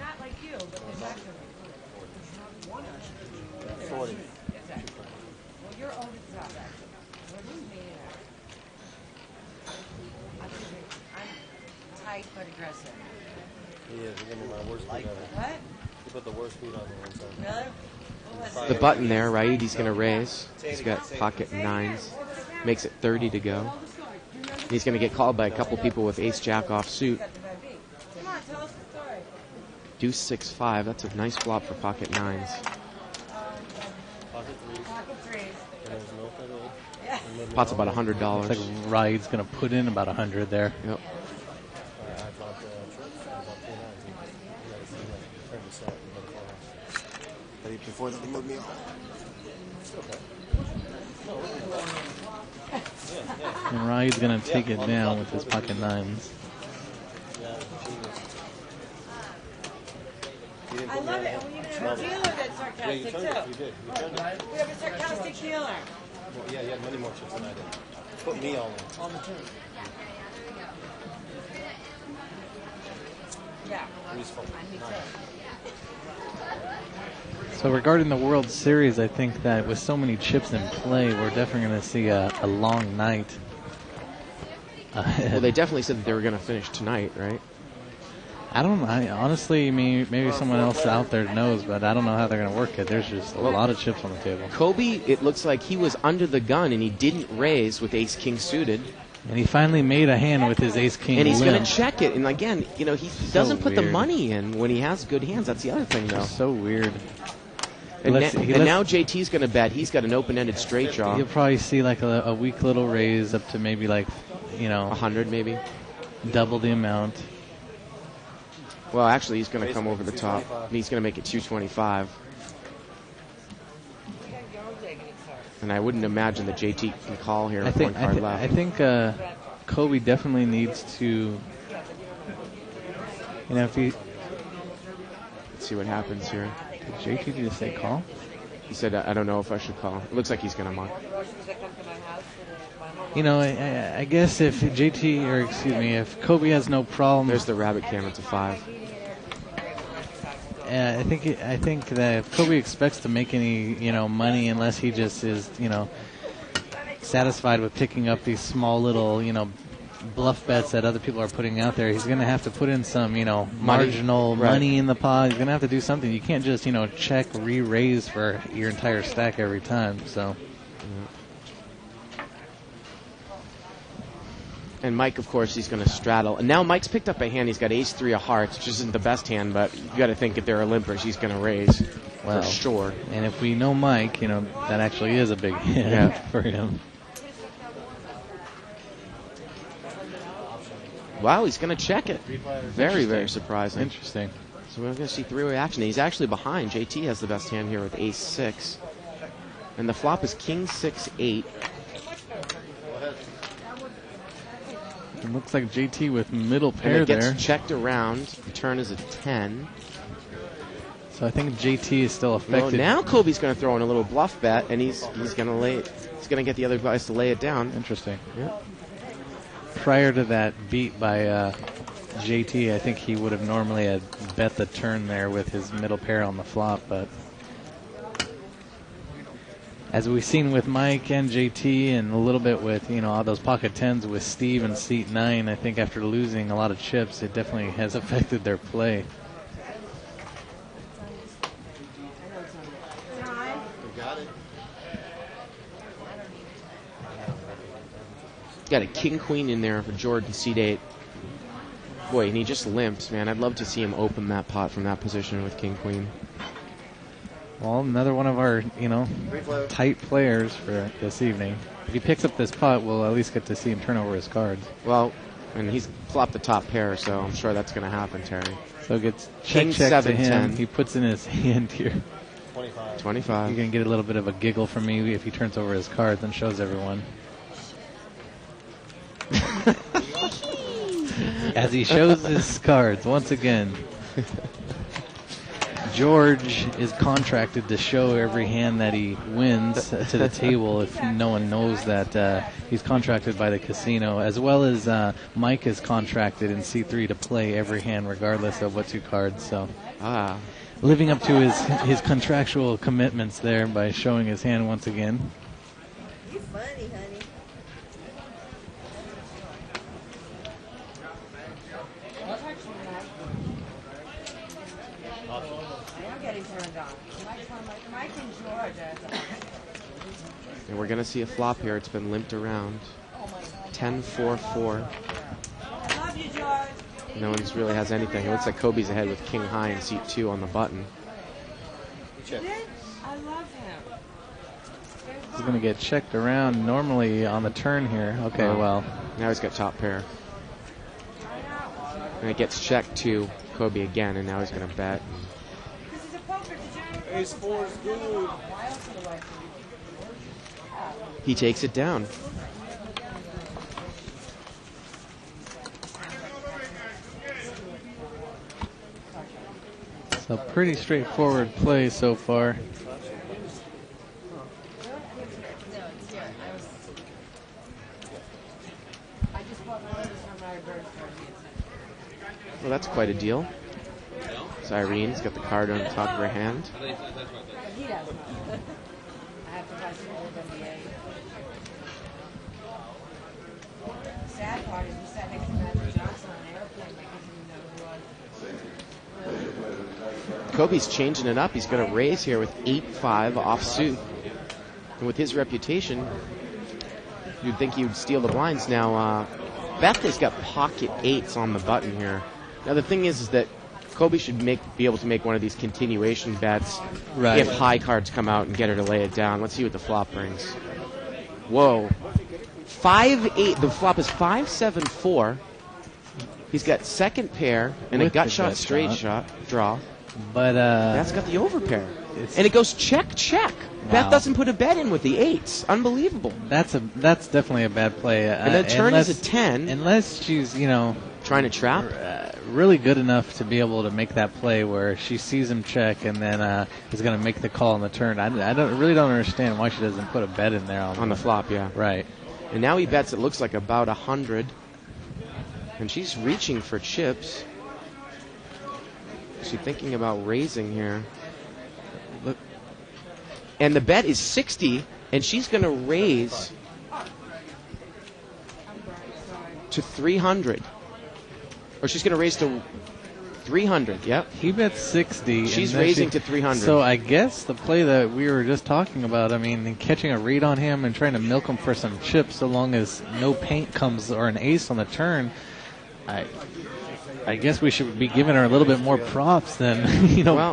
40. Tight but aggressive. He is. He's going to be my worst beat ever. What? He put the worst beat on the one side. Really? The button there, right? He's going to raise. He's got pocket 9s. Makes it 30 to go. He's going to get called by a couple people with ace-jack offsuit. Come on, tell us the story. Deuce 6-5. That's a nice flop for pocket 9s. Pocket 3s. Pocket 3s. There's no federal. Pot's about $100. Looks like Ride's going to put in about 100 there. Yep. I bought the trips. I bought 2 9s. He got a same turn to set. He got a call. But before that, he moved me off. And Ride's going to take it down with his pocket 9s. I love it. And we even have a dealer that's sarcastic, too. You did. You turned it. We have a sarcastic dealer. Well, yeah, you had many more chips than I did. Put me all in. On the turn. Yeah. So regarding the World Series, I think that with so many chips in play, we're definitely going to see a long night. Well, they definitely said that they were going to finish tonight, right? I don't know. Honestly, maybe someone else out there knows, but I don't know how they're going to work it. There's just a lot of chips on the table. Kobe, it looks like he was under the gun, and he didn't raise with ace-king suited. And he finally made a hand with his ace-king And he's limp. going to check it. And again, he doesn't put the money in when he has good hands. That's the other thing, though. So weird. And now JT's going to bet. He's got an open-ended straight draw. You'll probably see like a weak little raise up to maybe 100 maybe. Double the amount. Well, actually, he's going to come over the top. He's going to make it 225. And I wouldn't imagine that JT can call here with one card left. I think Kobe definitely needs to, if he... Let's see what happens here. Did JT just say call? He said, I don't know if I should call. It looks like he's going to mark. I guess if if Kobe has no problem... There's the rabbit cam. It's a 5. I think that if Kobe expects to make any money, unless he just is satisfied with picking up these small little bluff bets that other people are putting out there, he's going to have to put in some marginal money in the pot. He's going to have to do something. You can't just check re-raise for your entire stack every time. So And Mike, of course, he's going to straddle. And now Mike's picked up a hand. He's got ace-3 of hearts, which isn't the best hand, but you got to think if there are limpers, he's going to raise Well, for sure. And if we know Mike, that actually is a big hit Yeah. for him. Wow, he's going to check it. Very, very surprising. Interesting. So we're going to see three-way action. He's actually behind. JT has the best hand here with ace-6. And the flop is king-6-8. It looks like JT with middle pair And it gets there. checked around. The turn is a 10. So I think JT is still Well, affected. now Kobe's going to throw in a little bluff bet, and he's going to lay it. He's going to get the other guys to lay it down. Interesting. Yeah. Prior to that beat by JT, I think he would have normally had bet the turn there with his middle pair on the flop, but as we've seen with Mike and JT and a little bit with, all those pocket tens with Steve and seat 9, I think after losing a lot of chips, it definitely has affected their play. Got a king-queen in there for Jordan, seat 8. Boy, and he just limps, man. I'd love to see him open that pot from that position with king-queen. Well, another one of our, tight players for this evening. If he picks up this pot, we'll at least get to see him turn over his cards. Well, and he's flopped the top pair, so I'm sure that's going to happen, Terry. So it gets King check to 7, him. 10. He puts in his hand here. 25. You're going to get a little bit of a giggle from me if he turns over his cards and shows everyone. As he shows his cards once again. George is contracted to show every hand that he wins to the table if no one knows that he's contracted by the casino, as well as Mike is contracted in C3 to play every hand regardless of what 2 cards. So living up to his contractual commitments there by showing his hand once again. You're funny, honey. I'm getting turned on. Mike and George. And we're going to see a flop here. It's been limped around. 10-4-4. I love you, George. No one really has anything. It looks like Kobe's ahead with king high and seat 2 on the button. You did? I love him. He's going to get checked around normally on the turn here. Okay, well. Now he's got top pair. And it gets checked to Kobe again, and now he's going to bet. Ace 4 is good. He takes it down. So pretty straightforward play so far. Well, that's quite a deal. So Irene's got the card on the top of her hand. He does not. I have to buy some old NBA. The sad part is we sat next to Magic Johnson on an airplane. I didn't even know who was. Kobe's changing it up. He's going to raise here with 8-5 offsuit. And with his reputation, you'd think he'd steal the blinds. Now, Beth has got pocket 8s on the button here. Now, the thing is that Kobe should be able to make one of these continuation bets if high cards come out and get her to lay it down. Let's see what the flop brings. Whoa. 5-8. The flop is 5-7-4. He's got second pair and With a gut the shot gut straight shot. draw. But that's got the overpair. And it goes check, check. Wow. Beth doesn't put a bet in with the 8s. Unbelievable. That's definitely a bad play. And the turn is a 10. Unless she's, trying to trap. Really good enough to be able to make that play where she sees him check and then is going to make the call on the turn. I really don't understand why she doesn't put a bet in there on the flop. Yeah, right. And now he bets. It looks like about 100, and she's reaching for chips. She's thinking about raising here. Look, and the bet is 60, and she's going to raise to 300. Or she's going to raise to 300, yep. He bet 60. She's and then raising to 300. So I guess the play that we were just talking about, I mean, catching a read on him and trying to milk him for some chips so long as no paint comes or an ace on the turn, I guess we should be giving her a little bit more props than,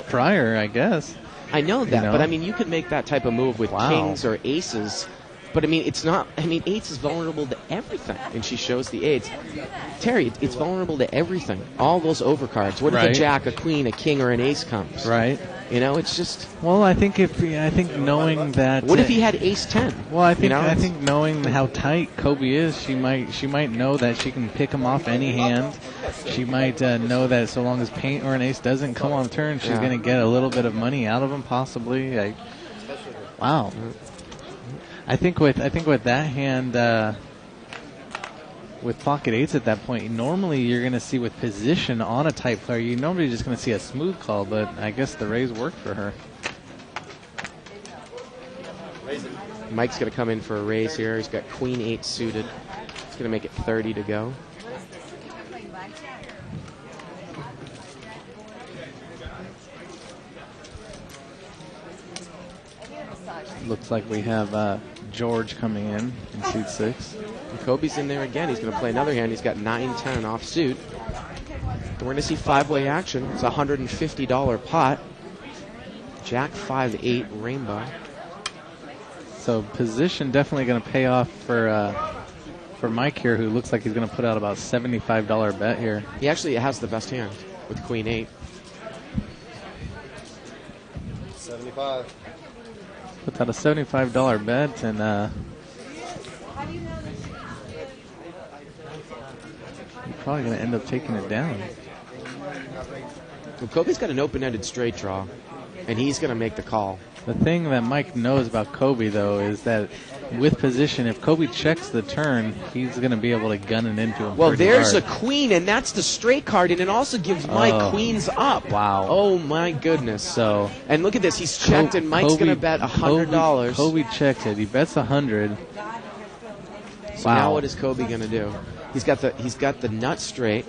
prior, I guess. I know that, but I mean, you could make that type of move with kings or aces. But I mean, it's not. I mean, eights is vulnerable to everything, and she shows the eights. Terry, it's vulnerable to everything. All those overcards. What if a jack, a queen, a king, or an ace comes? Right. It's just. Well, I think knowing that. What if he had ace 10? Well, I think knowing how tight Kobe is, she might know that she can pick him off any hand. She might know that so long as paint or an ace doesn't come on turn, she's going to get a little bit of money out of him, possibly. Wow. I think with that hand, with pocket eights at that point, normally you're going to see with position on a tight player, you're normally just going to see a smooth call, but I guess the raise worked for her. Mike's going to come in for a raise here. He's got queen 8 suited. He's going to make it 30 to go. Looks like we have George coming in suit 6. And Kobe's in there again. He's going to play another hand. He's got 9-10 off suit. We're going to see 5-way action. It's a $150 pot. Jack 5-8 rainbow. So position definitely going to pay off for Mike here, who looks like he's going to put out about $75 bet here. He actually has the best hand with queen 8. 75. Puts out a $75 bet, and he's probably going to end up taking it down. Well, Kobe's got an open-ended straight draw, and he's going to make the call. The thing that Mike knows about Kobe, though, is that with position, if Kobe checks the turn, he's going to be able to gun it into him. Well, there's hard. a queen, and that's the straight card, and it also gives Mike queens up. Wow. Oh, my goodness. So, and look at this. He's checked, and Mike's going to bet $100. Kobe checks it. He bets 100. So now what is Kobe going to do? He's got the nut straight,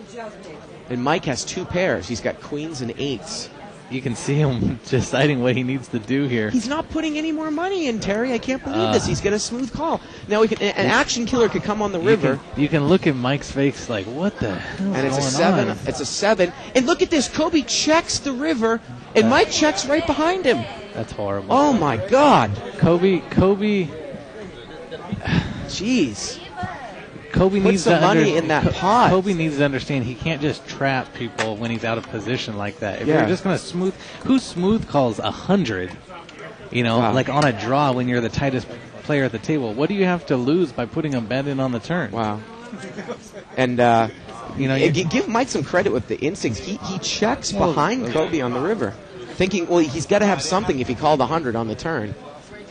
and Mike has 2 pairs. He's got queens and 8s. You can see him deciding what he needs to do here. He's not putting any more money in, Terry. I can't believe this. He's got a smooth call. Now an action killer could come on the river. You can look at Mike's face like, what the hell and is it's going a 7. on? It's a 7. And look at this. Kobe checks the river, and Mike checks right behind him. That's horrible. Oh, my God. Kobe. Jeez. Kobe Put needs some to money in that pot. Kobe needs to understand he can't just trap people when he's out of position like that. If Yeah. you're just going to who smooth calls 100, like on a draw when you're the tightest player at the table, what do you have to lose by putting a bet in on the turn? Wow. And, give Mike some credit with the instincts. He checks behind Kobe on the river, thinking, well, he's got to have something if he called 100 on the turn.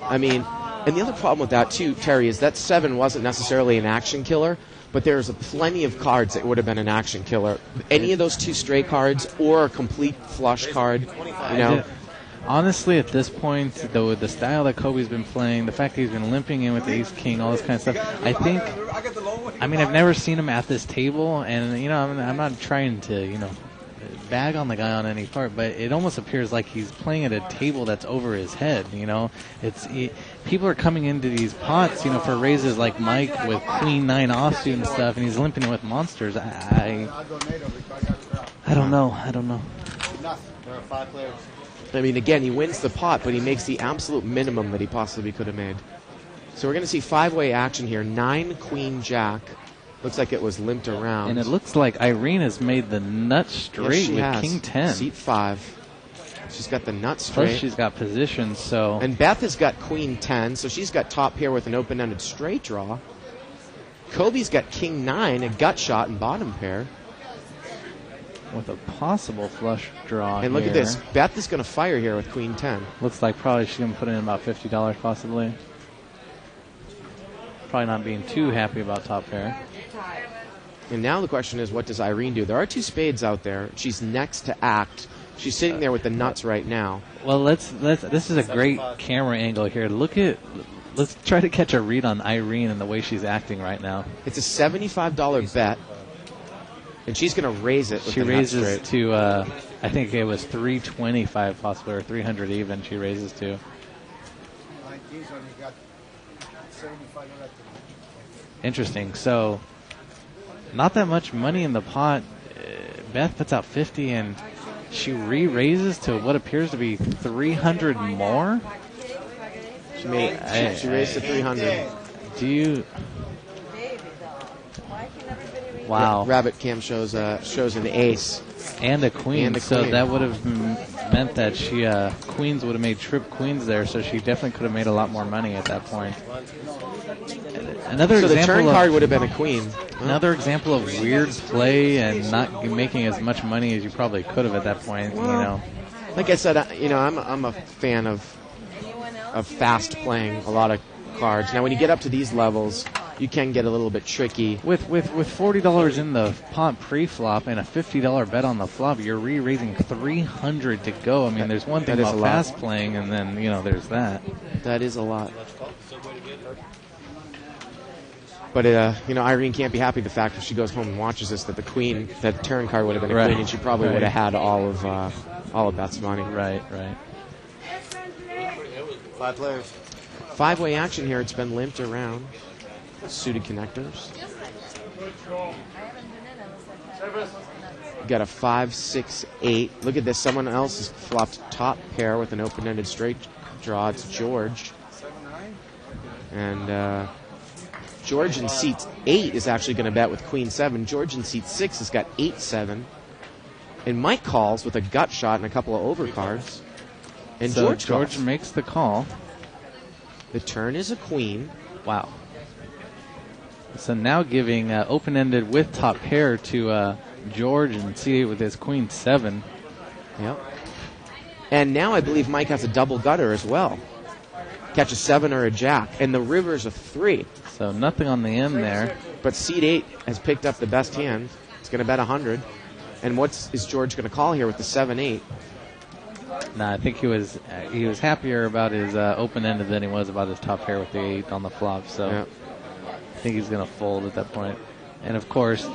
I mean, and the other problem with that, too, Terry, is that 7 wasn't necessarily an action killer, but there's plenty of cards that would have been an action killer. Any of those 2 straight cards or a complete flush card, Honestly, at this point, though, the style that Kobe's been playing, the fact that he's been limping in with the ace-king, all this kind of stuff, I've never seen him at this table, and, I'm not trying to, bag on the guy on any part, but it almost appears like he's playing at a table that's over his head. People are coming into these pots, for raises like Mike with queen 9 offsuit and stuff, and he's limping with monsters. I don't know. There are 5 players. I mean, again, he wins the pot, but he makes the absolute minimum that he possibly could have made. So we're going to see 5-way action here. 9 queen jack. Looks like it was limped around. And it looks like Irene has made the nut straight with king 10. Seat 5. She's got the nut straight. Plus she's got position, so... And Beth has got queen 10, so she's got top pair with an open-ended straight draw. Kobe's got king 9, a gut shot, and bottom pair. With a possible flush draw And look at this. Beth is going to fire here with queen 10. Looks like probably she's going to put in about $50 possibly. Probably not being too happy about top pair. And now the question is, what does Irene do? There are 2 spades out there. She's next to act. She's sitting there with the nuts right now. Well, this is a great camera angle here. Let's try to catch a read on Irene and the way she's acting right now. It's a $75 bet. And she's going to raise it with She the nut raises straight. to, I think it was 325 possibly, or 300 even she raises to. 19, so he got 75 on that. Interesting. So, not that much money in the pot. Beth puts out 50, and she re-raises to what appears to be 300 more. She raised to 300. Do you? Wow. Rabbit Cam shows an ace and a queen. And a so queen. that would have meant that she queens would have made trip queens there. So she definitely could have made a lot more money at that point. Another so the example turn card would have been a queen. Another example of weird play and not making as much money as you probably could have at that point. Well, you know, like I said, I'm a fan of fast playing a lot of cards. Now, when you get up to these levels, you can get a little bit tricky. with $40 in the pot pre-flop and a $50 bet on the flop, you're re-raising 300 to go. I mean, there's one thing that is about a lot. fast playing, and then there's that. That is a lot. But Irene can't be happy the fact if she goes home and watches this that the turn card would have been a Right. queen, and she probably would have had all of Beth's money. Right. 5 players. 5-way action here. It's been limped around. Suited connectors. Got a 5, 6, 8. Look at this. Someone else has flopped top pair with an open-ended straight draw. It's George. And George in seat 8 is actually going to bet with Queen 7. George in seat 6 has got 8-7. And Mike calls with a gut shot and a couple of overcards. And So George George calls. makes the call. The turn is a queen. Wow. So now giving open-ended with top pair to George and C8 with his Queen 7. Yep. And now I believe Mike has a double gutter as well. Catch a 7 or a jack. And the river's a 3. So nothing on the end there. But seat 8 has picked up the best hand. It's going to bet 100. And is George going to call here with the 7-8? No, I think he was happier about his open-ended than he was about his top pair with the 8 on the flop. So Yep. I think he's going to fold at that point. And of course,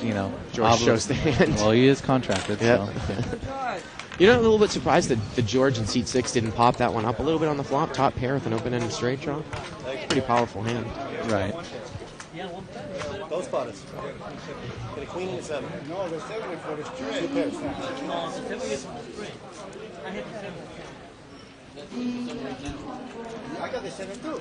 George shows the hand. Well, he is contracted. Yep. So. You're not a little bit surprised that the George in seat 6 didn't pop that one up a little bit on the flop? Top pair with an open-ended straight draw? Pretty powerful hand. Right. Both spotters. Get a queen and a 7. No, the 7 is for the straight. 2 pairs. No, the 7 is straight. I hit the 7. I got the 7 too.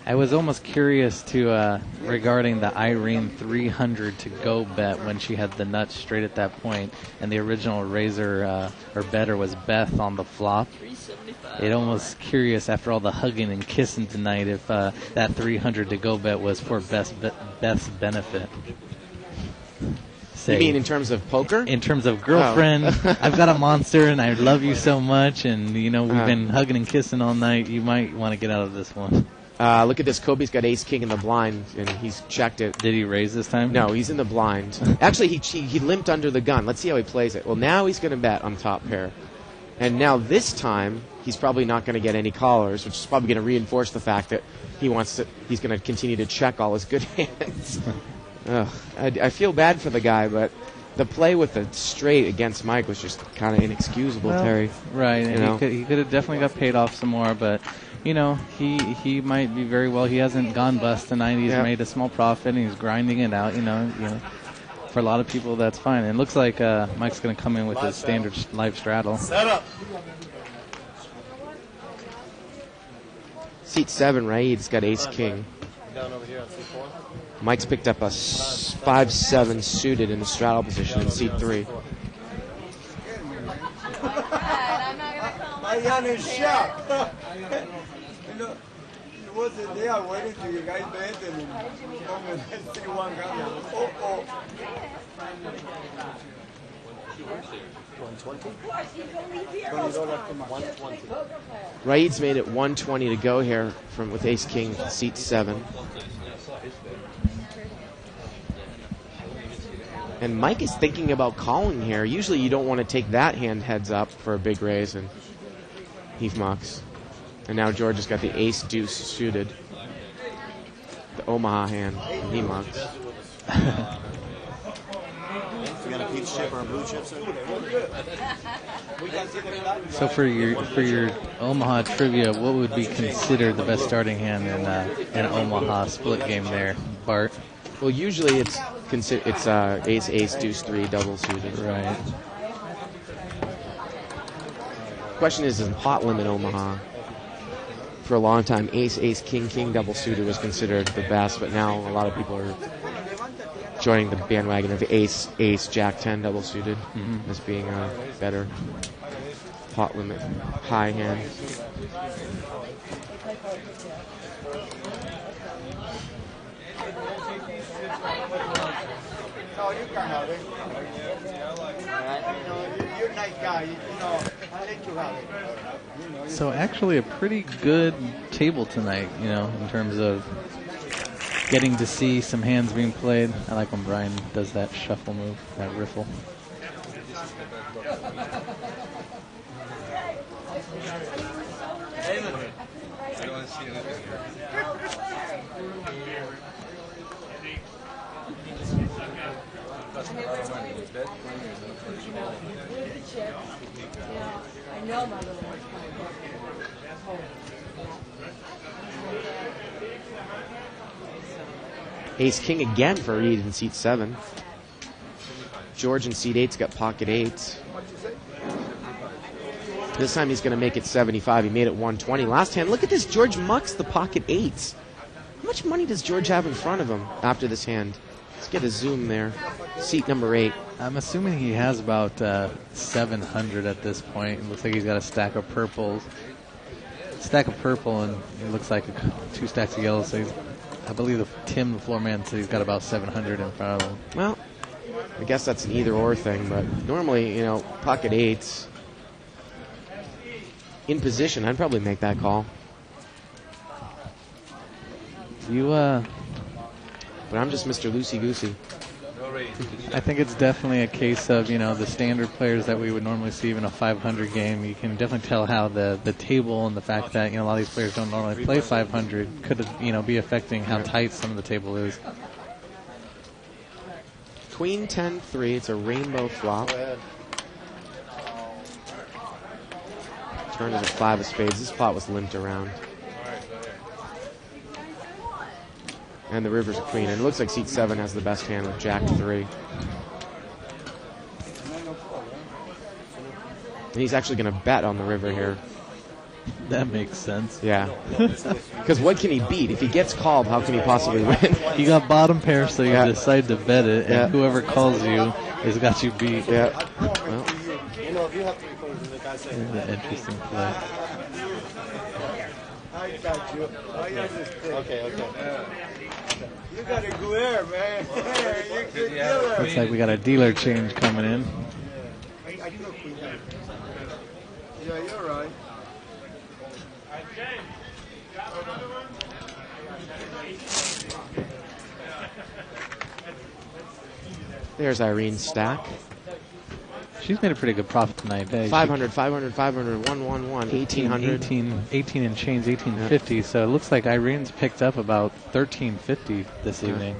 I was almost curious to regarding the Irene 300 to go bet when she had the nuts straight at that point, and the original raiser or better was Beth on the flop. It almost curious after all the hugging and kissing tonight if that 300 to go bet was for Beth's benefit. You mean in terms of poker? In terms of girlfriend, I've got a monster and I love you so much, and we've been hugging and kissing all night. You might want to get out of this one. Look at this. Kobe's got ace king in the blind, and he's checked it. Did he raise this time? No, he's in the blind. Actually, he limped under the gun. Let's see how he plays it. Well, now he's going to bet on top pair. And now this time, he's probably not going to get any callers, which is probably going to reinforce the fact that he's going to continue to check all his good hands. I feel bad for the guy, but the play with the straight against Mike was just kind of inexcusable, Terry. Right, and he could have definitely got paid off some more, but he might be very well. He hasn't gone bust tonight. He's made a small profit, and he's grinding it out. For a lot of people, that's fine. And it looks like Mike's going to come in with his standard live straddle. Set up. Seat 7, right? He's got ace king. Down over here on C4. Mike's picked up a 5-7 suited in the straddle position in seat 3. I am in shock. It was a day I waited till you guys bet and come and see one guy. 120. Raid's made it 120 to go here with ace king, seat 7. And Mike is thinking about calling here. Usually you don't want to take that hand heads up for a big raise, and he mucks. And now George has got the ace deuce suited. The Omaha hand, and he mucks. Queen's chip or a blue chip, sir? So for your Omaha trivia, what would be considered the best starting hand in an Omaha split game there, Bart? Well, usually it's ace, ace, deuce, 3, double suited. Right. Question is in pot limit Omaha. For a long time, ace, ace, king, king, double suited was considered the best, but now a lot of people are joining the bandwagon of ace, ace, jack 10 double suited as being a better pot limit high hand. No, you can have it. You're a nice guy. I'll let you have it. So actually a pretty good table tonight, in terms of getting to see some hands being played. I like when Brian does that shuffle move, that riffle. I don't want to see anything here. That's a lot of money. It's bet money is not for you. With the chip, I know my little one's coming back. Ace king again for Reed in seat 7. George in seat 8's got pocket 8s. This time he's going to make it 75. He made it 120. Last hand, look at this. George mucks the pocket 8s. How much money does George have in front of him after this hand? Let's get a zoom there. Seat number 8. I'm assuming he has about 700 at this point. It looks like he's got a stack of purples. Stack of purple, and it looks like 2 stacks of yellow. So I believe Tim, the floor man, said he's got about 700 in front of him. Well, I guess that's an either-or thing, but normally, pocket 8s. In position, I'd probably make that call. But I'm just Mr. Loosey-goosey. I think it's definitely a case of, the standard players that we would normally see in a 500 game. You can definitely tell how the table and the fact that, a lot of these players don't normally play 500 could, be affecting how tight some of the table is. Queen 10-3. It's a rainbow flop. Turn is a 5 of spades. This pot was limped around. And the river's a queen. And it looks like seat 7 has the best hand with jack 3. And he's actually going to bet on the river here. That makes sense. Yeah. Because what can he beat? If he gets called, how can he possibly win? You got bottom pair, so you decide to bet it, and whoever calls you has got you beat. Yeah. Well. If you have 3 quarters, the guy said an interesting play. I got you. I understand. Okay. You got a good air, man. You're a good dealer. Looks like we got a dealer change coming in. I didn't know Queen. Yeah, you're right. There's Irene's stack. She's made a pretty good profit tonight. 500, 500, 500, 111, 1,800. 18 and change, 1850. Yeah. So it looks like Irene's picked up about 1,350 this evening.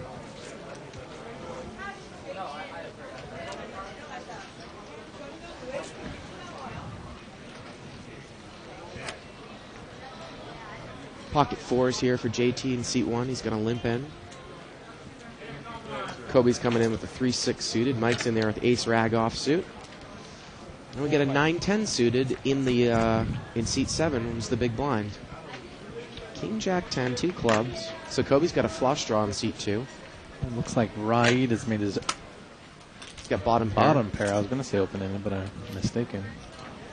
Pocket 4s here for JT in seat 1. He's going to limp in. Kobe's coming in with a 3-6 suited. Mike's in there with ace rag offsuit. And we get a 9-10 suited in the in seat 7, was the big blind. King Jack 10, 2 clubs. So Kobe's got a flush draw in seat 2. It looks like Raid has made his... He's got bottom pair. Bottom pair. I was going to say open-ended, but I'm mistaken.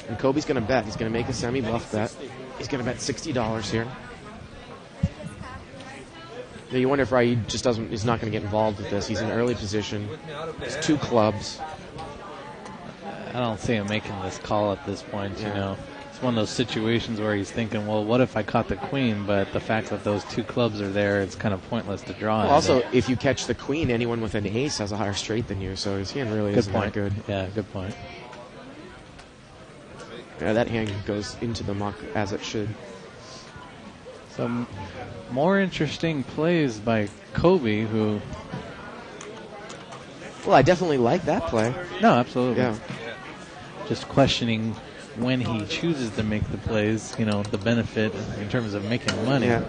And Kobe's going to bet. He's going to make a semi-bluff bet. He's going to bet $60 here. Now you wonder if Raid just is not going to get involved with this. He's in early position. It's 2 clubs. I don't see him making this call at this point, It's one of those situations where he's thinking, well, what if I caught the queen? But the fact that those 2 clubs are there, it's kind of pointless to draw. Well, also, if you catch the queen, anyone with an ace has a higher straight than you, so his hand really isn't that good. Yeah, good point. Yeah, that hand goes into the muck as it should. So more interesting plays by Kobe, who Well, I definitely like that play. No, absolutely. Yeah. Just questioning when he chooses to make the plays, the benefit in terms of making money. Yeah.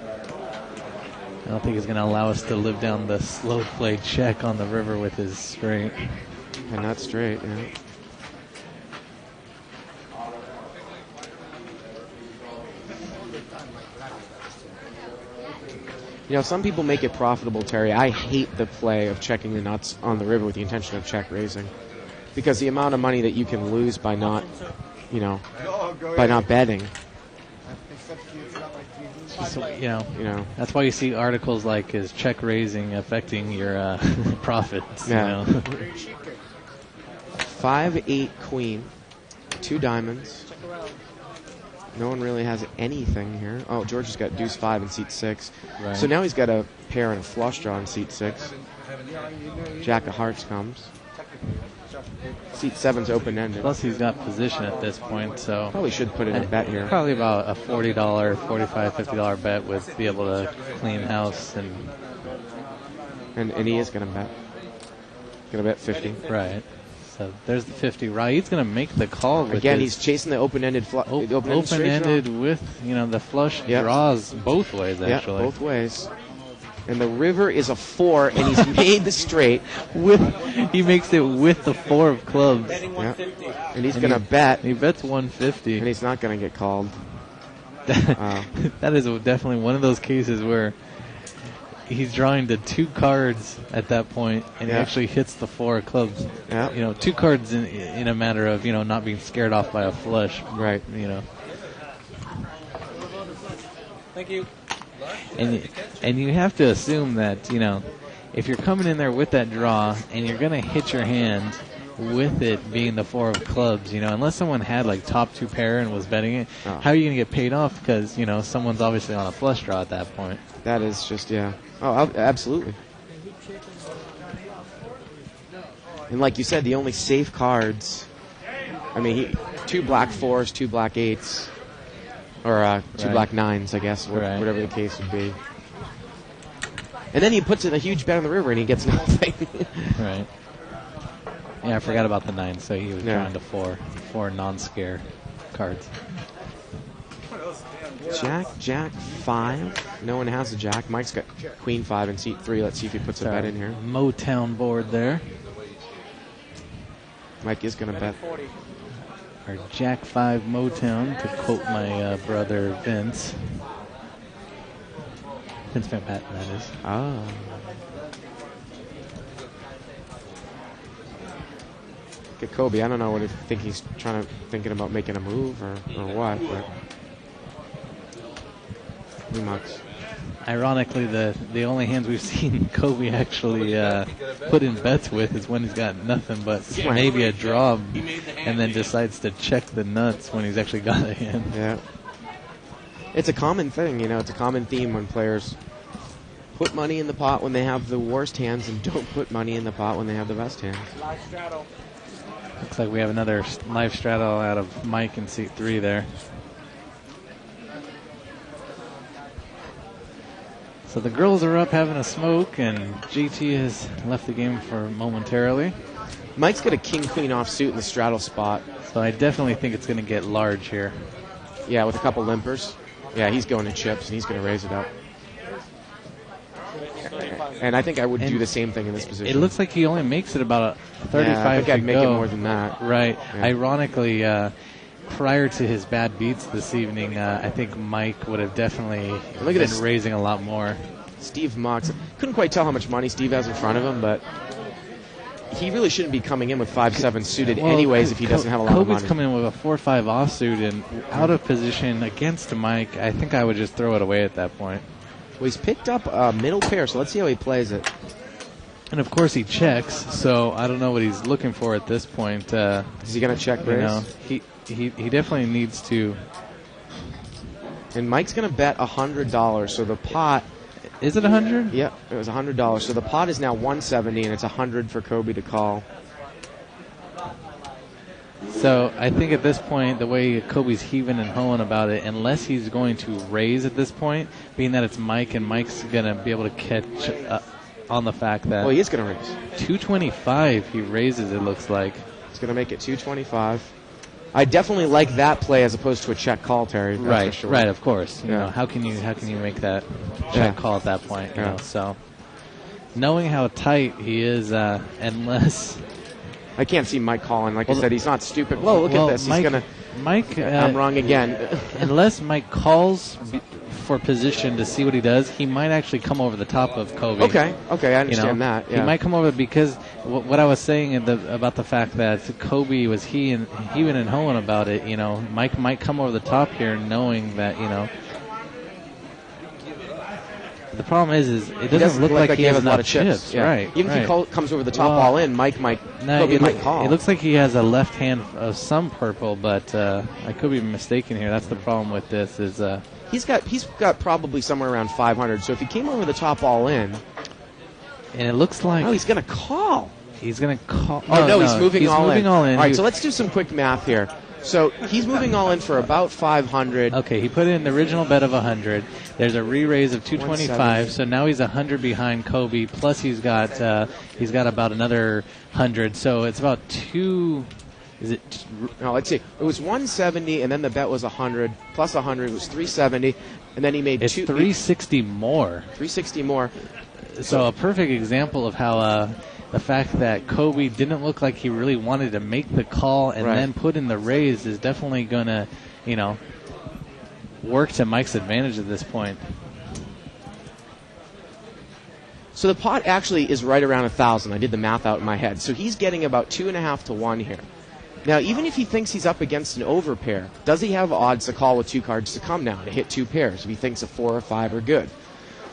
I don't think he's going to allow us to live down the slow play check on the river with his straight. And not straight, yeah. Some people make it profitable, Terry. I hate the play of checking the nuts on the river with the intention of check raising. Because the amount of money that you can lose by not, by not betting. So, that's why you see articles like, is check raising affecting your profits? Yeah. 5-8 queen, 2 diamonds. No one really has anything here. Oh, George has got deuce 5 in seat 6. Right. So now he's got a pair and a flush draw in seat 6. Jack of hearts comes. Seat 7's open-ended. Plus he's got position at this point, so... Probably should put in a bet here. Probably about a $40, $45, $50 bet would be able to clean house. And he is going to bet. Going to bet 50. Right. So there's the 50. Right, he's going to make the call. With Again, he's chasing the open-ended open-ended with, the flush draws both ways, actually. Yeah, both ways. And the river is a 4, and he's made the straight. He makes it with the 4 of clubs. Yeah. And he's going to bet. He bets 150. And he's not going to get called. That is definitely one of those cases where he's drawing to 2 cards at that point, and he actually hits the 4 of clubs. Yeah. 2 cards in a matter of, not being scared off by a flush. Right. Thank you. And you have to assume that, if you're coming in there with that draw and you're going to hit your hand with it being the 4 of clubs, unless someone had like top 2 pair and was betting it, how are you going to get paid off? Because, someone's obviously on a flush draw at that point. That is just, Oh, absolutely. And like you said, the only safe cards, 2 black 4s, 2 black 8s. Or 2 black 9s, I guess, whatever the case would be. And then he puts in a huge bet on the river and he gets nothing. Right. Yeah, I forgot about the 9, so he was drawing to 4 non-scare cards. Jack 5. No one has a jack. Mike's got queen 5 in seat 3. Let's see if he puts a bet in here. Motown board there. Mike is going to bet. Or Jack 5 Motown, to quote my brother Vince. Vince Van Patten, that is. Ah. Get Kobe. I don't know what if he's thinking about making a move or what, but pretty much. Ironically, the only hands we've seen Kobe actually put in bets with is when he's got nothing but maybe a draw, and then decides to check the nuts when he's actually got a hand. Yeah. It's a common thing, it's a common theme when players put money in the pot when they have the worst hands and don't put money in the pot when they have the best hands. Live straddle. Looks like we have another live straddle out of Mike in seat 3 there. So the girls are up having a smoke, and GT has left the game for momentarily. Mike's got a king-queen offsuit in the straddle spot. So I definitely think it's going to get large here. Yeah, with a couple limpers. Yeah, he's going to chips, and he's going to raise it up. And I think I would do the same thing in this position. It looks like he only makes it about a 35 I think I'd to make go. it more than that. Right. Yeah. Ironically, prior to his bad beats this evening, I think Mike would have definitely been raising a lot more. Steve Mox. Couldn't quite tell how much money Steve has in front of him, but he really shouldn't be coming in with 5-7 suited anyways if he doesn't have a lot of money. Kobe's coming in with a 4-5 offsuit and out of position against Mike. I think I would just throw it away at that point. Well, he's picked up a middle pair, so let's see how he plays it. And of course he checks, so I don't know what he's looking for at this point. Is he going to check raise? He definitely needs to. And Mike's going to bet $100, so the pot. Is it 100? Yep, it was $100. So the pot is now 170, and it's 100 for Kobe to call. So I think at this point, the way Kobe's heaving and hoeing about it, unless he's going to raise at this point, being that it's Mike and Mike's going to be able to catch on the fact that. Well, he is going to raise. 225 he raises, it looks like. He's going to make it 225. I definitely like that play as opposed to a check call, Terry. That's Right, for sure. right, of course. You Yeah. know, how can you make that check Yeah. call at that point? You Yeah. know, so knowing how tight he is, unless I can't see Mike calling. Like I said, he's not stupid. Whoa, look at this. Mike, He's going to. Mike. I'm wrong again. Unless Mike calls for position to see what he does, he might actually come over the top of Kobe. Okay, I understand that. Yeah. He might come over because what I was saying about the fact that Kobe was he and hoeing about it. You know, Mike might come over the top here, knowing that The problem is it doesn't look like he has a lot enough of chips. Yeah. Right. Even if he comes over the top all in, Kobe might call. It looks like he has a left hand of some purple, but I could be mistaken here. That's the problem with this is. He's got probably somewhere around 500. So if he came over the top all in, and it looks like he's going to call. He's going to call. Oh no, he's moving all in. All right, so let's do some quick math here. So he's moving all in for about 500. Okay, he put in the original bet of 100. There's a re-raise of 225, so now he's 100 behind Kobe. Plus he's got about another 100, so it's about two. Is it? No, let's see. It was 170, and then the bet was 100 plus 100 was 370, and then he made it's 360 more. 360 more. So a perfect example of how. The fact that Kobe didn't look like he really wanted to make the call and then put in the raise is definitely going to, work to Mike's advantage at this point. So the pot actually is right around 1,000. I did the math out in my head. So he's getting about 2.5 to 1 here. Now, even if he thinks he's up against an overpair, does he have odds to call with 2 cards to come now to hit 2 pairs if he thinks a 4 or 5 are good?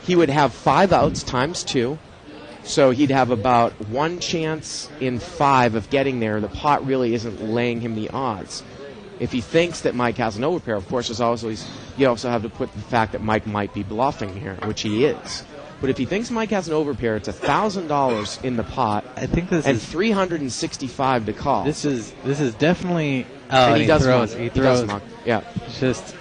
He would have 5 outs times 2. So he'd have about 1 chance in 5 of getting there. The pot really isn't laying him the odds. If he thinks that Mike has an overpair, of course, you also have to put the fact that Mike might be bluffing here, which he is. But if he thinks Mike has an overpair, it's $1,000 in the pot. I think this and is $365 to call. This is definitely. And he throws. He throws. Yeah. It's just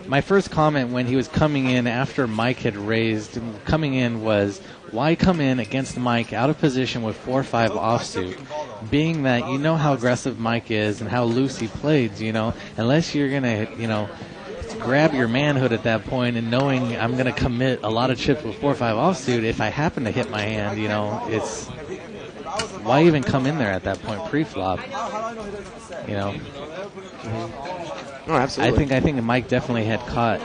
my first comment when he was coming in after Mike had raised, was, why come in against Mike out of position with 4-5 offsuit? Being that you know how aggressive Mike is and how loose he plays, unless you're going to, grab your manhood at that point and knowing I'm going to commit a lot of chips with 4-5 offsuit, if I happen to hit my hand, it's why even come in there at that point pre-flop? Oh, absolutely. I think Mike definitely had caught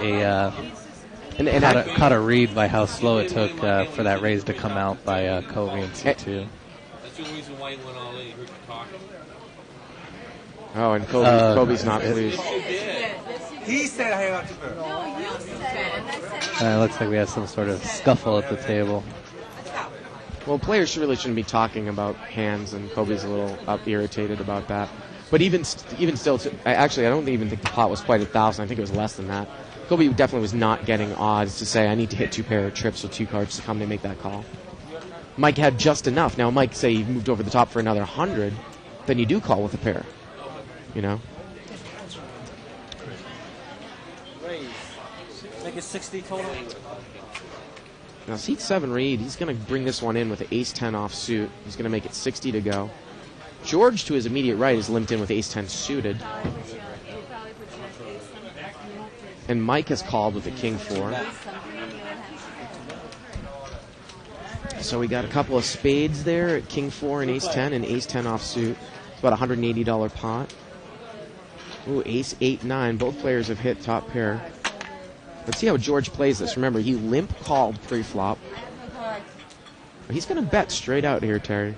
caught a read by how slow it took for that raise to come out by Kobe and C2. That's the reason why he went all in. He heard you talking. Oh, and Kobe's not pleased. He said I have to. No, you said It looks like we have some sort of scuffle at the table. Well, players really shouldn't be talking about hands, and Kobe's a little irritated about that. But even still, I don't even think the pot was quite 1,000. I think it was less than that. Kobe definitely was not getting odds to say, I need to hit 2 pair of trips with 2 cards to come to make that call. Mike had just enough. Now, Mike, say he moved over the top for another 100, then you do call with a pair. Raise. Make it 60 total. Now, seat 7 read, he's going to bring this one in with an ace-10 offsuit. He's going to make it 60 to go. George, to his immediate right, is limped in with ace-10 suited. And Mike has called with a king-4. So we got a couple of spades there at king-4 and ace-10 and ace-10 offsuit. It's about a $180 pot. Ooh, ace-8-9. Both players have hit top pair. Let's see how George plays this. Remember, he limp called pre-flop. He's going to bet straight out here, Terry.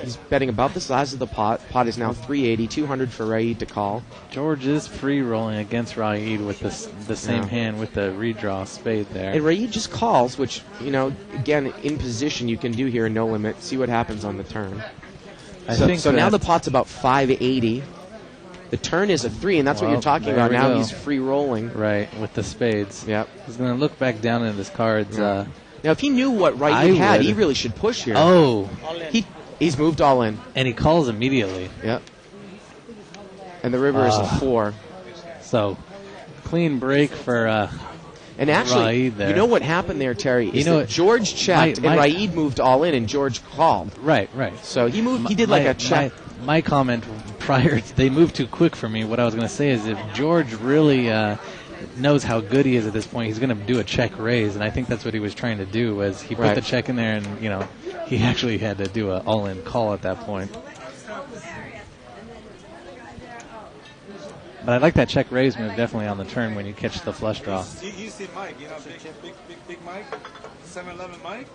He's betting about the size of the pot. Pot is now 380, 200 for Raid to call. George is free rolling against Raid with the same hand with the redraw spade there. And Raid just calls, which, again, in position you can do here, no limit. See what happens on the turn. So now the pot's about 580. The turn is a 3, and that's what you're talking about. Now he's free rolling. Right, with the spades. Yep. He's going to look back down at his cards. Yeah. Now, if he knew what Raid had, he really should push here. Oh. He's moved all in. And he calls immediately. Yep. And the river is a 4. So, clean break for And actually, Raid there. you know what happened there, Terry? Is that what? George checked, and Raid moved all in, and George called. Right. So he moved. He did like a check. My comment prior, they moved too quick for me. What I was going to say is if George really knows how good he is at this point, he's going to do a check raise, and I think that's what he was trying to do. Was he put the check in there, and he actually had to do an all-in call at that point. But I like that check raise move definitely on the turn when you catch the flush draw. You see Mike, big Mike, 7-Eleven Mike.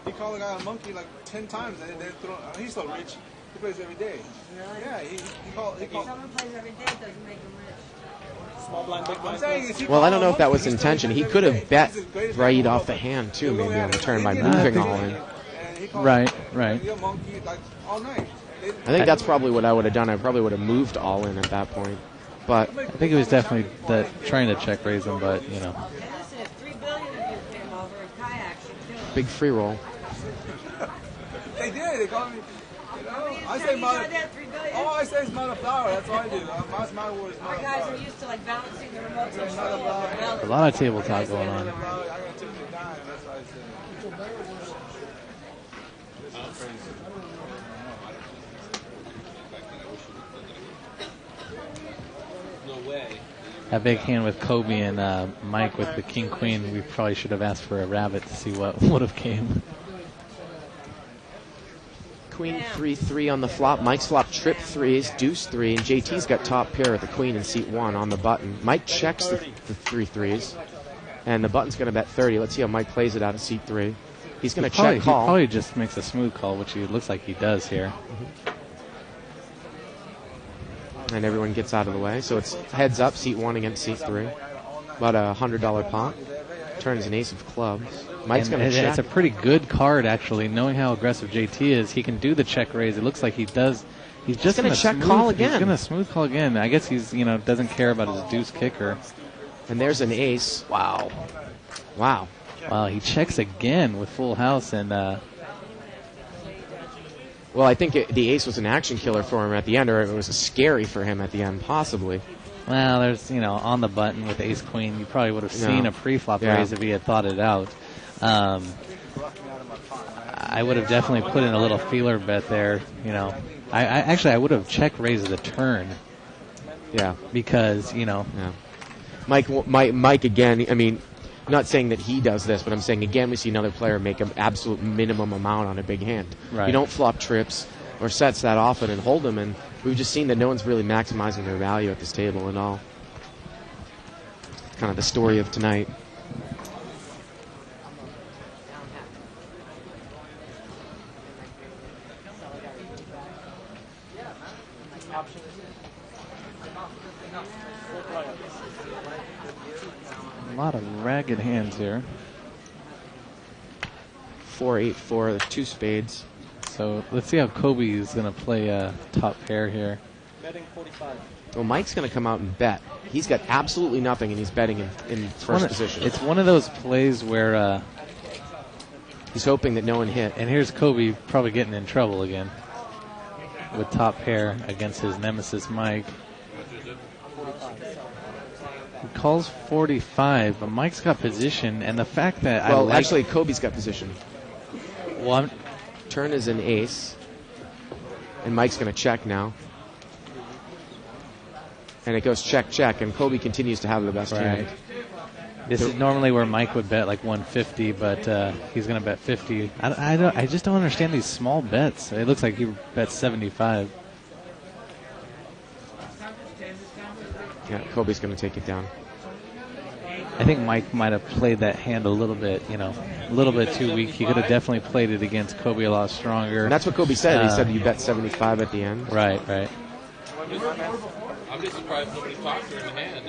He called the guy a monkey like 10 times, and then he's so rich. He plays every day. Really? Yeah, he called. If someone plays every day, it doesn't make them rich. Small blind, big blind. Well, I don't know if that was intention. He could have bet Raid off the hand too, maybe on the turn by moving all in. Right. Be a monkey like all night. I think that's probably what I would have done. I probably would have moved all in at that point. But I think it was definitely trying to check raise him, but Hey, listen, if $3 billion of you came over in kayaks, you'd do it. big free roll. They did. They called me. I say I say it's not a flower. That's all I do. My word is not Our a guys flower. are used to like balancing the remote control of their belly. a lot of table talk going on. I got to tip the dime. That's why I said. This is crazy. No way. That big hand with Kobe and Mike with the king queen. We probably should have asked for a rabbit to see what would have came. Queen 3-3 on the flop. Mike's flop trip 3s, deuce 3, and JT's got top pair with the queen in seat 1 on the button. Mike checks the 3-3s, and the button's going to bet 30. Let's see how Mike plays it out of seat 3. He's going to check call. He probably just makes a smooth call, which it looks like he does here. And everyone gets out of the way. So it's heads up, seat 1 against seat 3. About a $100 pot. Turns an ace of clubs. Mike's going to check. It's a pretty good card, actually. Knowing how aggressive JT is, he can do the check raise. It looks like he does. He's just going to check call again. He's going to smooth call again. I guess he's doesn't care about his deuce kicker. And there's an ace. Wow. He checks again with full house and. Well, I think the ace was an action killer for him at the end, or it was scary for him at the end, possibly. Well, there's, on the button with ace queen, you probably would have seen a pre-flop raise if he had thought it out. I would have definitely put in a little feeler bet there. I would have check raised the turn. Yeah. Because, Yeah. Mike again, I mean, I'm not saying that he does this, but I'm saying, again, we see another player make an absolute minimum amount on a big hand. Right. You don't flop trips or sets that often and hold them, and we've just seen that no one's really maximizing their value at this table at all. Kind of the story of tonight. A lot of ragged hands here. 4-8-4, there's 2 spades. So let's see how Kobe is going to play top pair here. Betting 45. Well, Mike's going to come out and bet. He's got absolutely nothing, and he's betting in first position. It's one of those plays where he's hoping that no one hit. And here's Kobe probably getting in trouble again with top pair against his nemesis Mike. He calls 45, but Mike's got position, and the fact that actually Kobe's got position. Well, turn is an ace, and Mike's going to check now. And it goes check, check, and Kobe continues to have the best hand. This is normally where Mike would bet like 150, but he's going to bet 50. I just don't understand these small bets. It looks like he bets 75. Yeah, Kobe's going to take it down. I think Mike might have played that hand a little bit, a little bit too weak. He could have definitely played it against Kobe a lot stronger. And that's what Kobe said. He said you bet 75 at the end. Right. I'm just surprised nobody talked during the hand.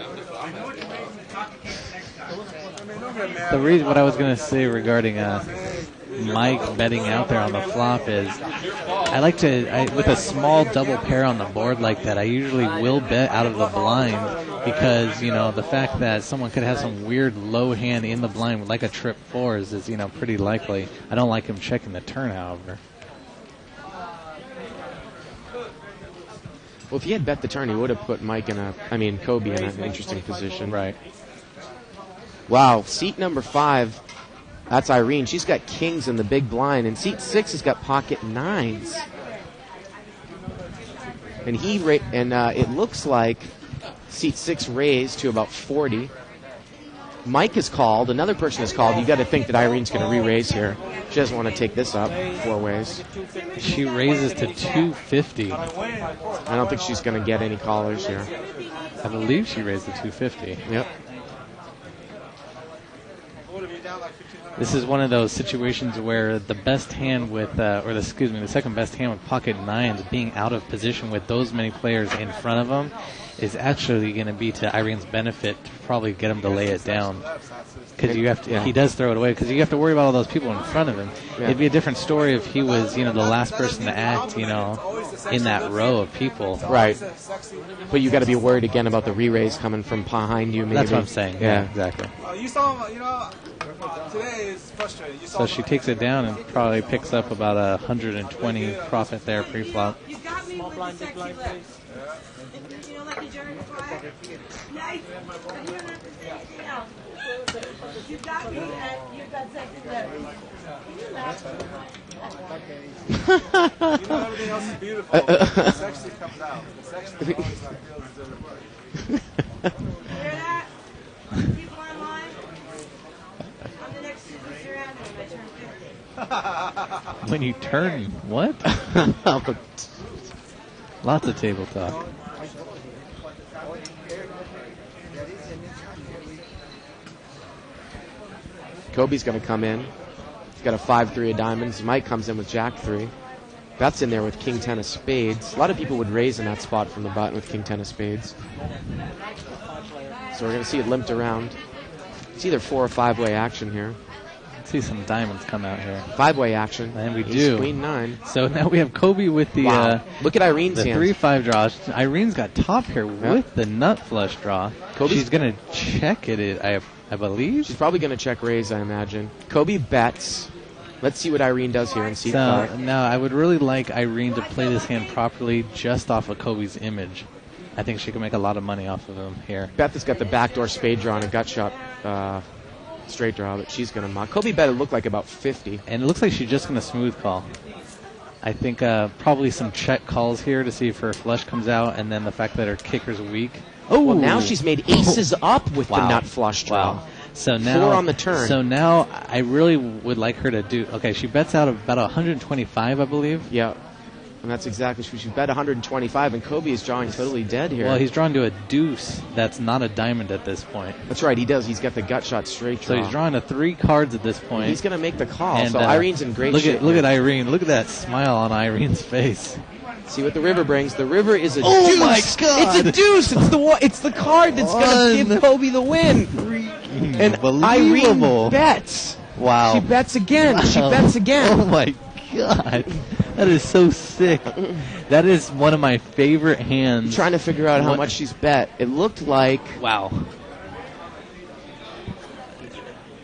The reason, what I was going to say regarding Mike betting out there on the flop is, I like to, with a small double pair on the board like that, I usually will bet out of the blind because, the fact that someone could have some weird low hand in the blind like a trip fours is, pretty likely. I don't like him checking the turn, however. Well, if he had bet the turn, he would have put Kobe in an interesting position. Right. Wow, seat number 5, that's Irene. She's got kings in the big blind, and seat 6 has got pocket 9s. And it looks like seat 6 raised to about 40. Mike is called. Another person is called. You got to think that Irene's going to re-raise here. She doesn't want to take this up 4 ways. She raises to 250. I don't think she's going to get any callers here. I believe she raised to 250. Yep. This is one of those situations where the best hand with, the second best hand with pocket 9s being out of position with those many players in front of them is actually going to be to Irene's benefit to probably get him to lay it down. Because you have to, he does throw it away because you have to worry about all those people in front of him. Yeah. It'd be a different story if he was, the last person to act, in that row of people. Right. But you got to be worried again about the re-raise coming from behind you. Maybe. That's what I'm saying. Yeah, exactly. You saw, today is frustrating. So she takes it down and probably picks up about 120 profit there pre-flop. You got me with the sexy lips. You know, like a Jerry Maguire? Nice. You don't have to say anything else. You got me and you've got sexy lips. You know everything else is beautiful. The sexy comes out. The sexy always feels different. Hear that? People online? I'm the next Susan Sarandon when I turn 50. When you turn what? Lots of table talk. Kobe's going to come in. He's got a 5-3 of diamonds. Mike comes in with Jack 3. Beth's in there with King 10 of spades. A lot of people would raise in that spot from the button with King 10 of spades. So we're going to see it limped around. It's either 4 or 5-way action here. See some diamonds come out here. 5-way action. And we Ace, do. Queen 9. So now we have Kobe with the look at Irene's the hands. 3-5 draw. Irene's got top here with the nut flush draw. She's going to check it, I believe. She's probably going to check raise, I imagine. Kobe bets. Let's see what Irene does here in seat 5. No, I would really like Irene to play this hand properly just off of Kobe's image. I think she can make a lot of money off of him here. Beth has got the backdoor spade draw and a gut shot straight draw that she's going to mock. Kobe bet it looked like about 50. And it looks like she's just going to smooth call. I think probably some check calls here to see if her flush comes out, and then the fact that her kicker's weak. Oh, well, now she's made aces up with the nut flush draw. Wow. So now 4 on the turn. So now I really would like her to do. Okay, she bets out about 125, I believe. Yeah, and that's exactly what she bet 125, and Kobe is drawing totally dead here. Well, he's drawn to a deuce. That's not a diamond at this point. That's right, he does. He's got the gut shot straight draw. So he's drawing to 3 cards at this point. He's going to make the call. And, so Irene's in great shape. Look at Irene. Look at that smile on Irene's face. See what the river brings. The river is a deuce. Oh my God! It's a deuce. It's the card that's going to give Kobe the win. And Irene bets. Wow. She bets again. She bets again. Oh my God. That is so sick. That is one of my favorite hands. I'm trying to figure out how much she's bet. It looked like... Wow.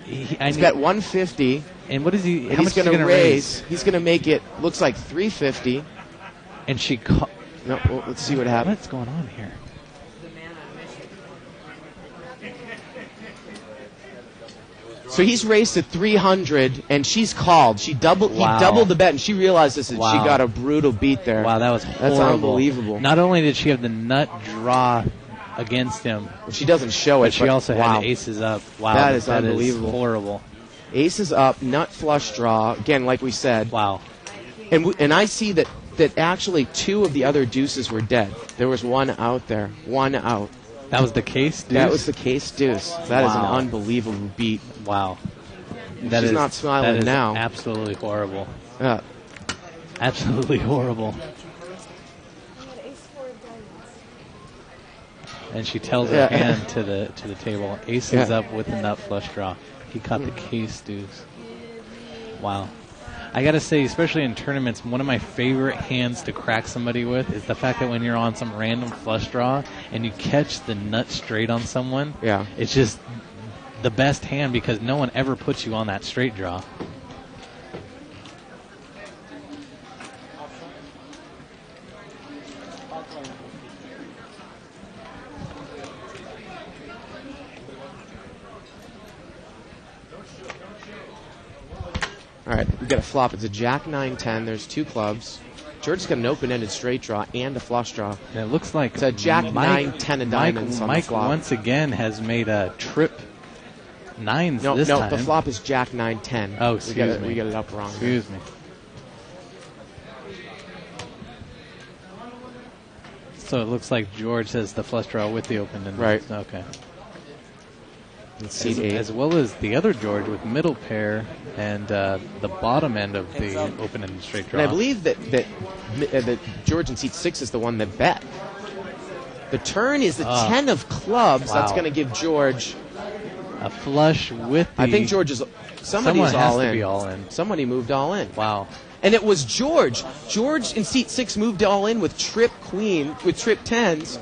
He's bet 150. And what is he? And how he's much going to raise? He's going to make it, looks like 350. And she... No, well, let's see what happens. What's going on here? So he's raised to 300, and she's called. He doubled the bet, and she realized this. She got a brutal beat there. Wow, that was horrible. That's unbelievable. Not only did she have the nut draw against him, she doesn't show it. But she also had aces up. Wow, that is unbelievable. Is horrible. Aces up, nut flush draw. Again, like we said. Wow. And I see that actually 2 of the other deuces were dead. There was one out there. One out. That was the case deuce? That was the case deuce. That is an unbelievable beat. Wow. She's not smiling that is now. Absolutely horrible. Yeah. Absolutely horrible. And she tells her hand to the table. Aces up with the nut flush draw. He caught the case deuce. Wow. I gotta say, especially in tournaments, one of my favorite hands to crack somebody with is the fact that when you're on some random flush draw and you catch the nut straight on someone, it's just the best hand because no one ever puts you on that straight draw. All right, we've got a flop. It's a Jack 9-10. There's 2 clubs. George's got an open-ended straight draw and a flush draw. And it looks like it's a Jack 9-10 of diamonds on the Mike flop. once again has made a trip 9s this time. No, the flop is Jack 9-10. Oh, excuse me. We got it up wrong. Excuse me. So it looks like George has the flush draw with the open-ended. Right. Okay. C8. As well as the other George with middle pair and the bottom end of the open-ended straight draw. And I believe that George in seat 6 is the one that bet. The turn is the 10 of clubs. Wow. That's going to give George a flush with the... I think George is... Somebody's someone has all to in. be all in. Somebody moved all in. Wow. And it was George. George in seat 6 moved all in with trip queen, with trip 10s.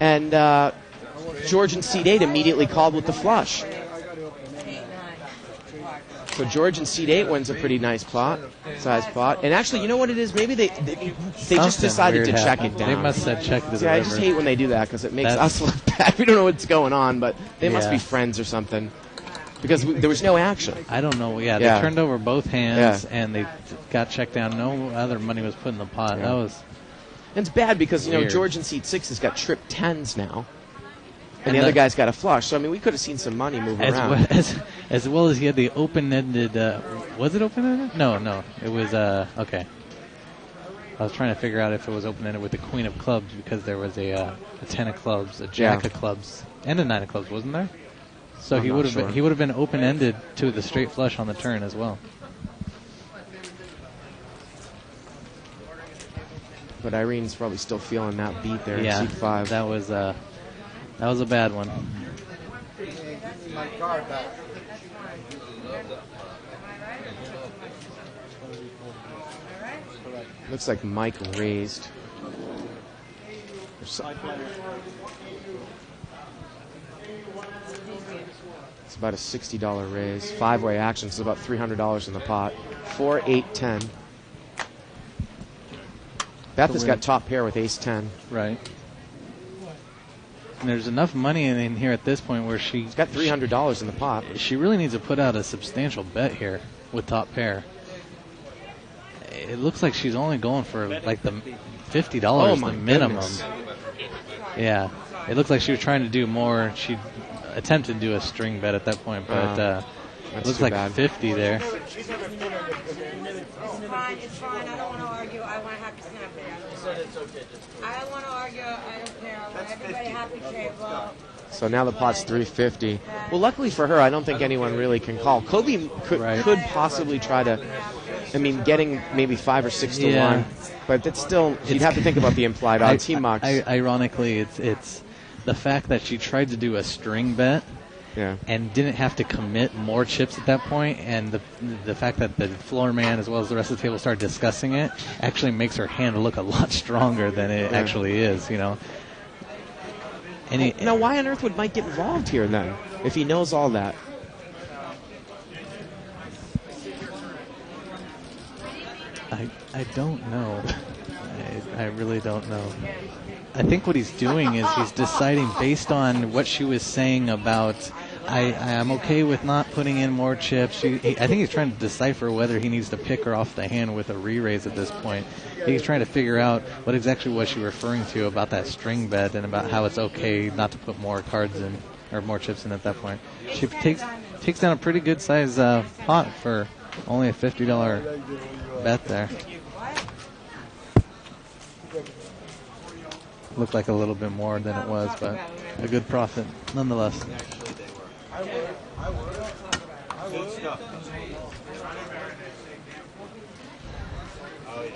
And George in seat 8 immediately called with the flush. So George in seat 8 wins a pretty nice size pot. And actually, you know what it is? Maybe they just decided to check it down. They must have checked it. See, I just hate when they do that because it makes us look bad. We don't know what's going on, but they must Yeah. be friends or something. Because there was no action. I don't know. Yeah, they turned over both hands and they got checked down. No other money was put in the pot. Yeah. That was... And it's bad because, weird. George in seat 6 has got trip 10s now. And the And other guy's got a flush. So, I mean, we could have seen some money move around. As well as he had the open-ended... was it open-ended? No. It was... okay. I was trying to figure out if it was open-ended with the queen of clubs because there was a 10 of clubs, a jack of clubs, and a 9 of clubs, wasn't there? So he would have been open-ended to the straight flush on the turn as well. But Irene's probably still feeling that beat there Yeah, in seat 5. that was a bad one. My car back. Looks like Mike raised. It's about a $60 raise. 5-way action, so about $300 in the pot. 4, 8, 10. Beth has got top pair with ace 10. Right. And there's enough money in here at this point where she's got $300 in the pot. She really needs to put out a substantial bet here with top pair. It looks like she's only going for like the $50, Oh my the minimum. goodness. Yeah, it looks like she was trying to do more. She attempted to do a string bet at that point, but it looks too like bad. 50 there. It's fine. I don't want to argue. I want a happy snapper. I don't want to argue. I don't care. I want everybody happy table. So now the pot's 350. Well, luckily for her, I don't think anyone really can call. Kobe could possibly try to, getting maybe 5 or 6 to 1. But that's still, you'd have to think about the implied odds. He mucks. Ironically, it's the fact that she tried to do a string bet and didn't have to commit more chips at that point, and the fact that the floor man as well as the rest of the table started discussing it actually makes her hand look a lot stronger than it actually is, And now, why on earth would Mike get involved here then, if he knows all that? I don't know. I really don't know. I think what he's doing is he's deciding based on what she was saying about I'm okay with not putting in more chips. I think he's trying to decipher whether he needs to pick her off the hand with a re-raise at this point. He's trying to figure out what exactly was she referring to about that string bet and about how it's okay not to put more cards in or more chips in at that point. She takes down a pretty good size pot for only a $50 bet there. Looked like a little bit more than it was, but a good profit nonetheless. Good stuff. Oh, yeah.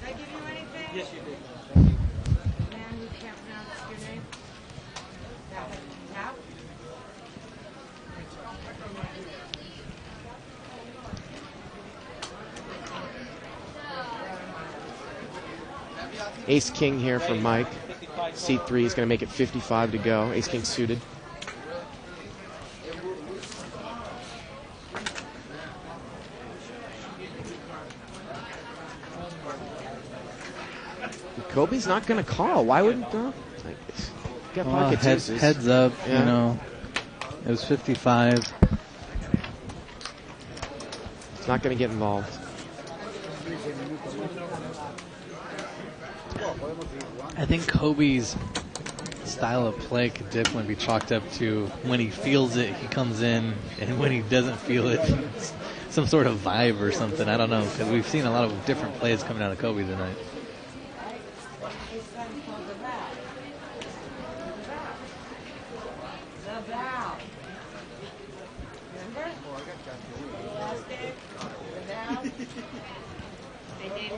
Did I give you anything? Yes, you did. Man, you can't pronounce your name. Now? Ace King here for Mike. Seat 3 is going to make it 55 to go. Ace King suited. Kobe's not going to call. Why wouldn't he? Got pocket deuces. Heads up, Yeah. It was 55. Not going to get involved. I think Kobe's style of play could definitely be chalked up to when he feels it, he comes in, and when he doesn't feel it, it's some sort of vibe or something. I don't know, because we've seen a lot of different plays coming out of Kobe tonight.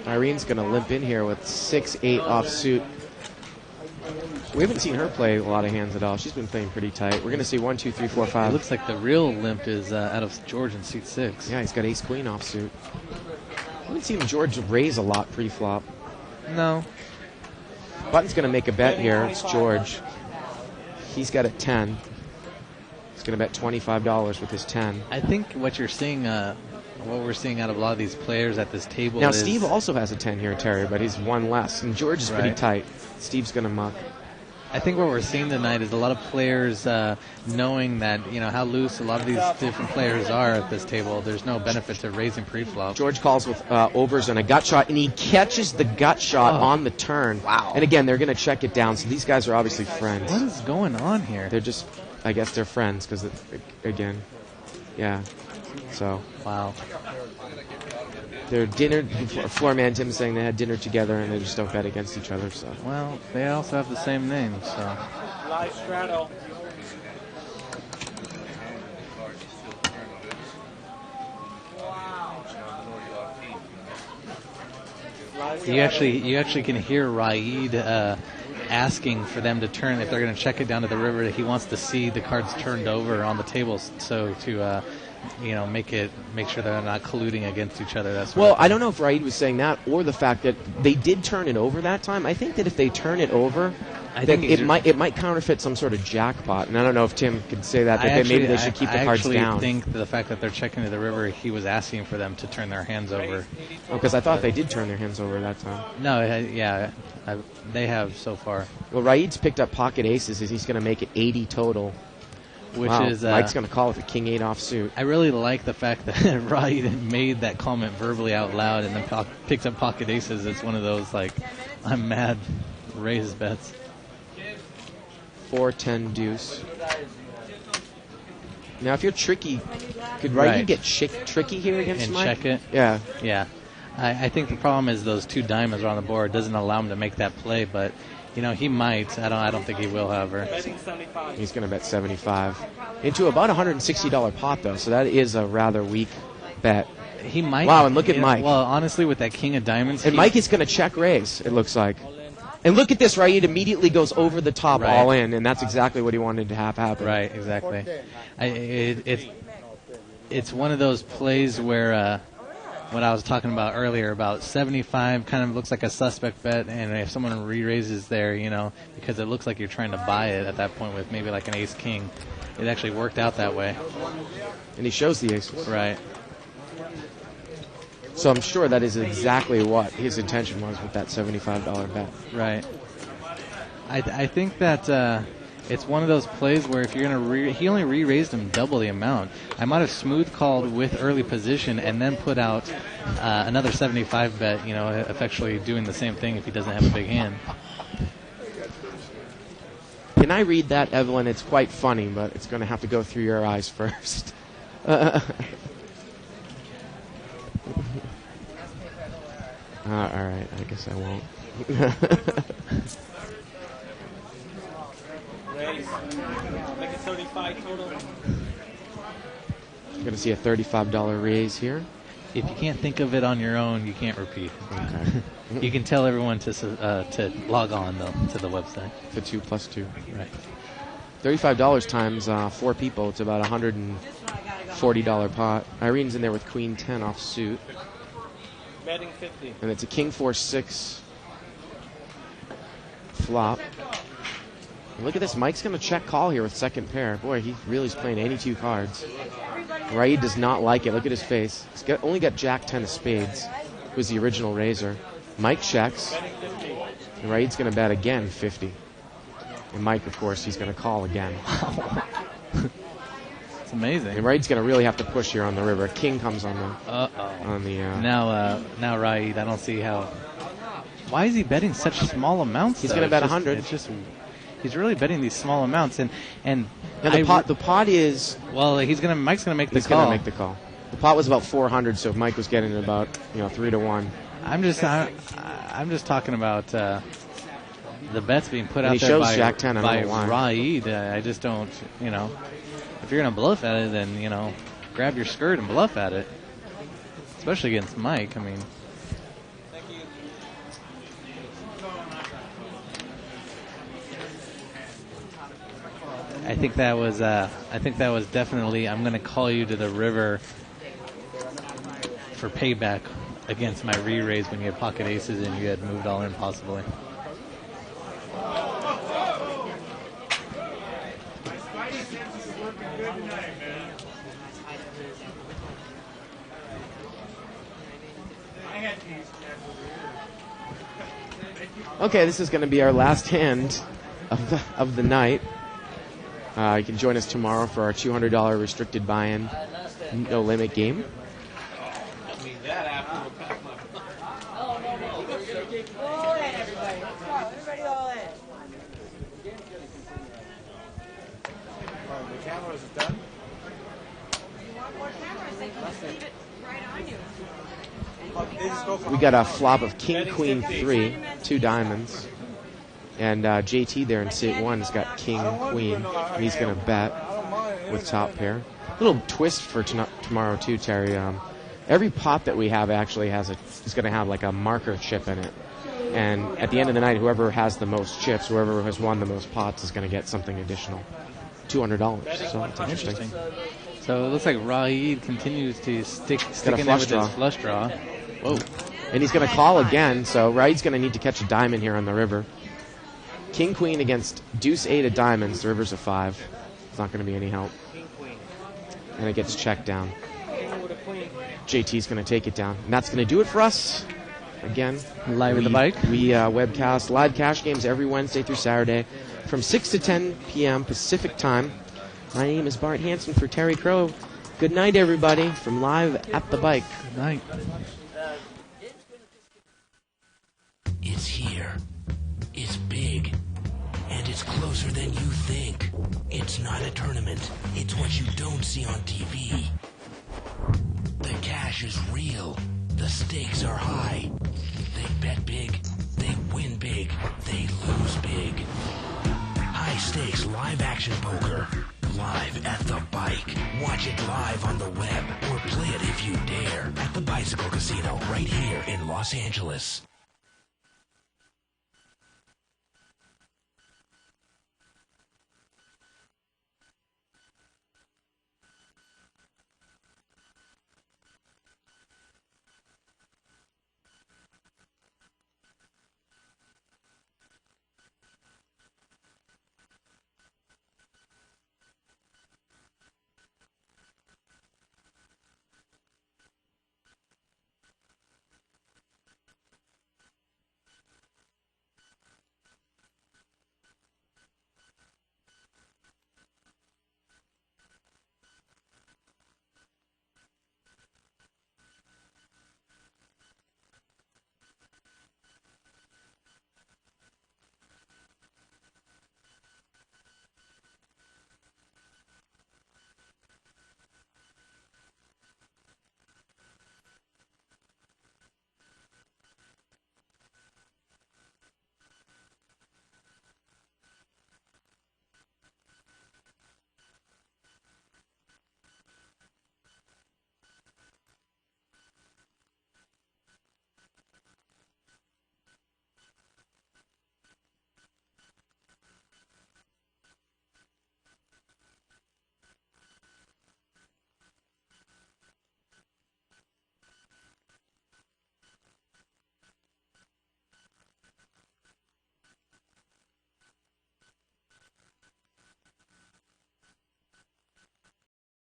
Irene's going to limp in here with 6-8 off suit. We haven't seen her play a lot of hands at all. She's been playing pretty tight. We're going to see 1, 2, 3, 4, 5. It looks like the real limp is out of George in seat 6. Yeah, he's got ace queen off suit. I haven't seen George raise a lot pre-flop. No. Button's going to make a bet here. It's George. He's got a 10. He's going to bet $25 with his 10. I think what you're seeing, what we're seeing out of a lot of these players at this table Now, is... Steve also has a 10 here, Terry, but he's one less. And George is pretty Right. tight. Steve's going to muck. I think what we're seeing tonight is a lot of players knowing that, you know, how loose a lot of these different players are at this table. There's no benefit to raising pre-flop. George calls with overs and a gut shot, and he catches the gut shot on the turn. Wow. And again, they're going to check it down, so these guys are obviously friends. What is going on here? They're just, I guess they're friends, because, again, yeah. So. Wow. They're dinner, floor man Tim saying they had dinner together, and they just don't bet against each other, so. Well, they also have the same name, so. Live straddle. You actually can hear Raid asking for them to turn, if they're going to check it down to the river, that he wants to see the cards turned over on the table, so to make sure they're not colluding against each other. That's well, I don't know if Raid was saying that or the fact that they did turn it over that time. I think that if they turn it over, it might counterfeit some sort of jackpot. And I don't know if Tim could say that, but maybe they should keep the cards down. I actually think the fact that they're checking to the river, he was asking for them to turn their hands over. Oh, because I thought they did turn their hands over that time. No, they have so far. Well, Raid's picked up pocket aces. He's going to make it 80 total. Which is Mike's going to call with a king 8 offsuit. I really like the fact that Raid made that comment verbally out loud and then picked up pocket aces. It's one of those, like, I'm mad, raise bets. 4-10 deuce. Now, if you're tricky, could Raid get tricky here against and Mike? Check it? Yeah. Yeah. I think the problem is those 2 diamonds are on the board. It doesn't allow him to make that play, but... You know, he might. I don't think he will, however. He's going to bet 75 into about $160 pot, though. So that is a rather weak bet. He might. Wow, and look at Mike. Well, honestly, with that king of diamonds, and Mike is going to check raise. It looks like. And look at this, right? It immediately goes over the top, Right. all in, and that's exactly what he wanted to have happen. Right, exactly. It's one of those plays where. What I was talking about earlier about 75 kind of looks like a suspect bet, and if someone re-raises there, you know, because it looks like you're trying to buy it at that point with maybe like an ace-king, it actually worked out that way. And he shows the aces. Right. So I'm sure that is exactly what his intention was with that $75 bet. Right. I think that it's one of those plays where if you're going to he only re-raised him double the amount. I might have smooth called with early position and then put out another 75 bet, you know, effectually doing the same thing if he doesn't have a big hand. Can I read that, Evelyn? It's quite funny, but it's going to have to go through your eyes first. All right, I guess I won't. Raise. Make it 35 total. Going to see a $35 raise here. If you can't think of it on your own, you can't repeat. Okay. You can tell everyone to log on, though, to the website. To 2 plus 2. Right. $35 times 4 people. It's about $140 pot. Irene's in there with queen 10 off suit. Betting 50. And it's a king 4-6 flop. And look at this. Mike's going to check call here with second pair. Boy, he really is playing 82 cards. Raid does not like it. Look at his face. He's only got Jack 10 of spades, who's the original raiser. Mike checks. And Raid's going to bet again 50. And Mike, of course, he's going to call again. It's amazing. And Raid's going to really have to push here on the river. King comes on the... On the Now Raid, I don't see how... Why is he betting such small amounts? He's going to bet 100. It's just... He's really betting these small amounts, and the pot is... Well, Mike's gonna make the call. He's gonna make the call. The pot was about 400, so Mike was getting about 3 to 1. I'm just talking about the bets being put out he there shows by Jack 10, by I don't know why. Raid. I just don't, if you're gonna bluff at it, then grab your skirt and bluff at it, especially against Mike. I mean. I think that was definitely. I'm going to call you to the river for payback against my re-raise when you had pocket aces and you had moved all in possibly. Okay, this is going to be our last hand of the night. You can join us tomorrow for our $200 restricted buy-in, no limit game. All in, everybody. Let's go. Everybody all in. The cameras are done. You want more cameras? They can just leave it right on you. We got a flop of King, Queen, 3, 2 diamonds. And JT there in Set 1 has got King, Queen, and he's going to bet with top pair. Little twist for tomorrow too, Terry. Every pot that we have actually is going to have like a marker chip in it. And at the end of the night, whoever has the most chips, whoever has won the most pots is going to get something additional. $200. So it's interesting. So it looks like Raid continues to stick in there with his flush draw. Whoa. And he's going to call again, so Raid's going to need to catch a diamond here on the river. King, Queen against Deuce 8 of diamonds. The river's a 5. It's not going to be any help. And it gets checked down. JT's going to take it down. And that's going to do it for us. Again, live at the bike. We webcast live cash games every Wednesday through Saturday from 6 to 10 p.m. Pacific time. My name is Bart Hansen for Terry Crow. Good night, everybody, from Live at the Bike. Good night. It's here. It's big. And it's closer than you think. It's not a tournament. It's what you don't see on TV. The cash is real. The stakes are high. They bet big. They win big. They lose big. High stakes live action poker. Live at the Bike. Watch it live on the web or play it if you dare at the Bicycle Casino right here in Los Angeles.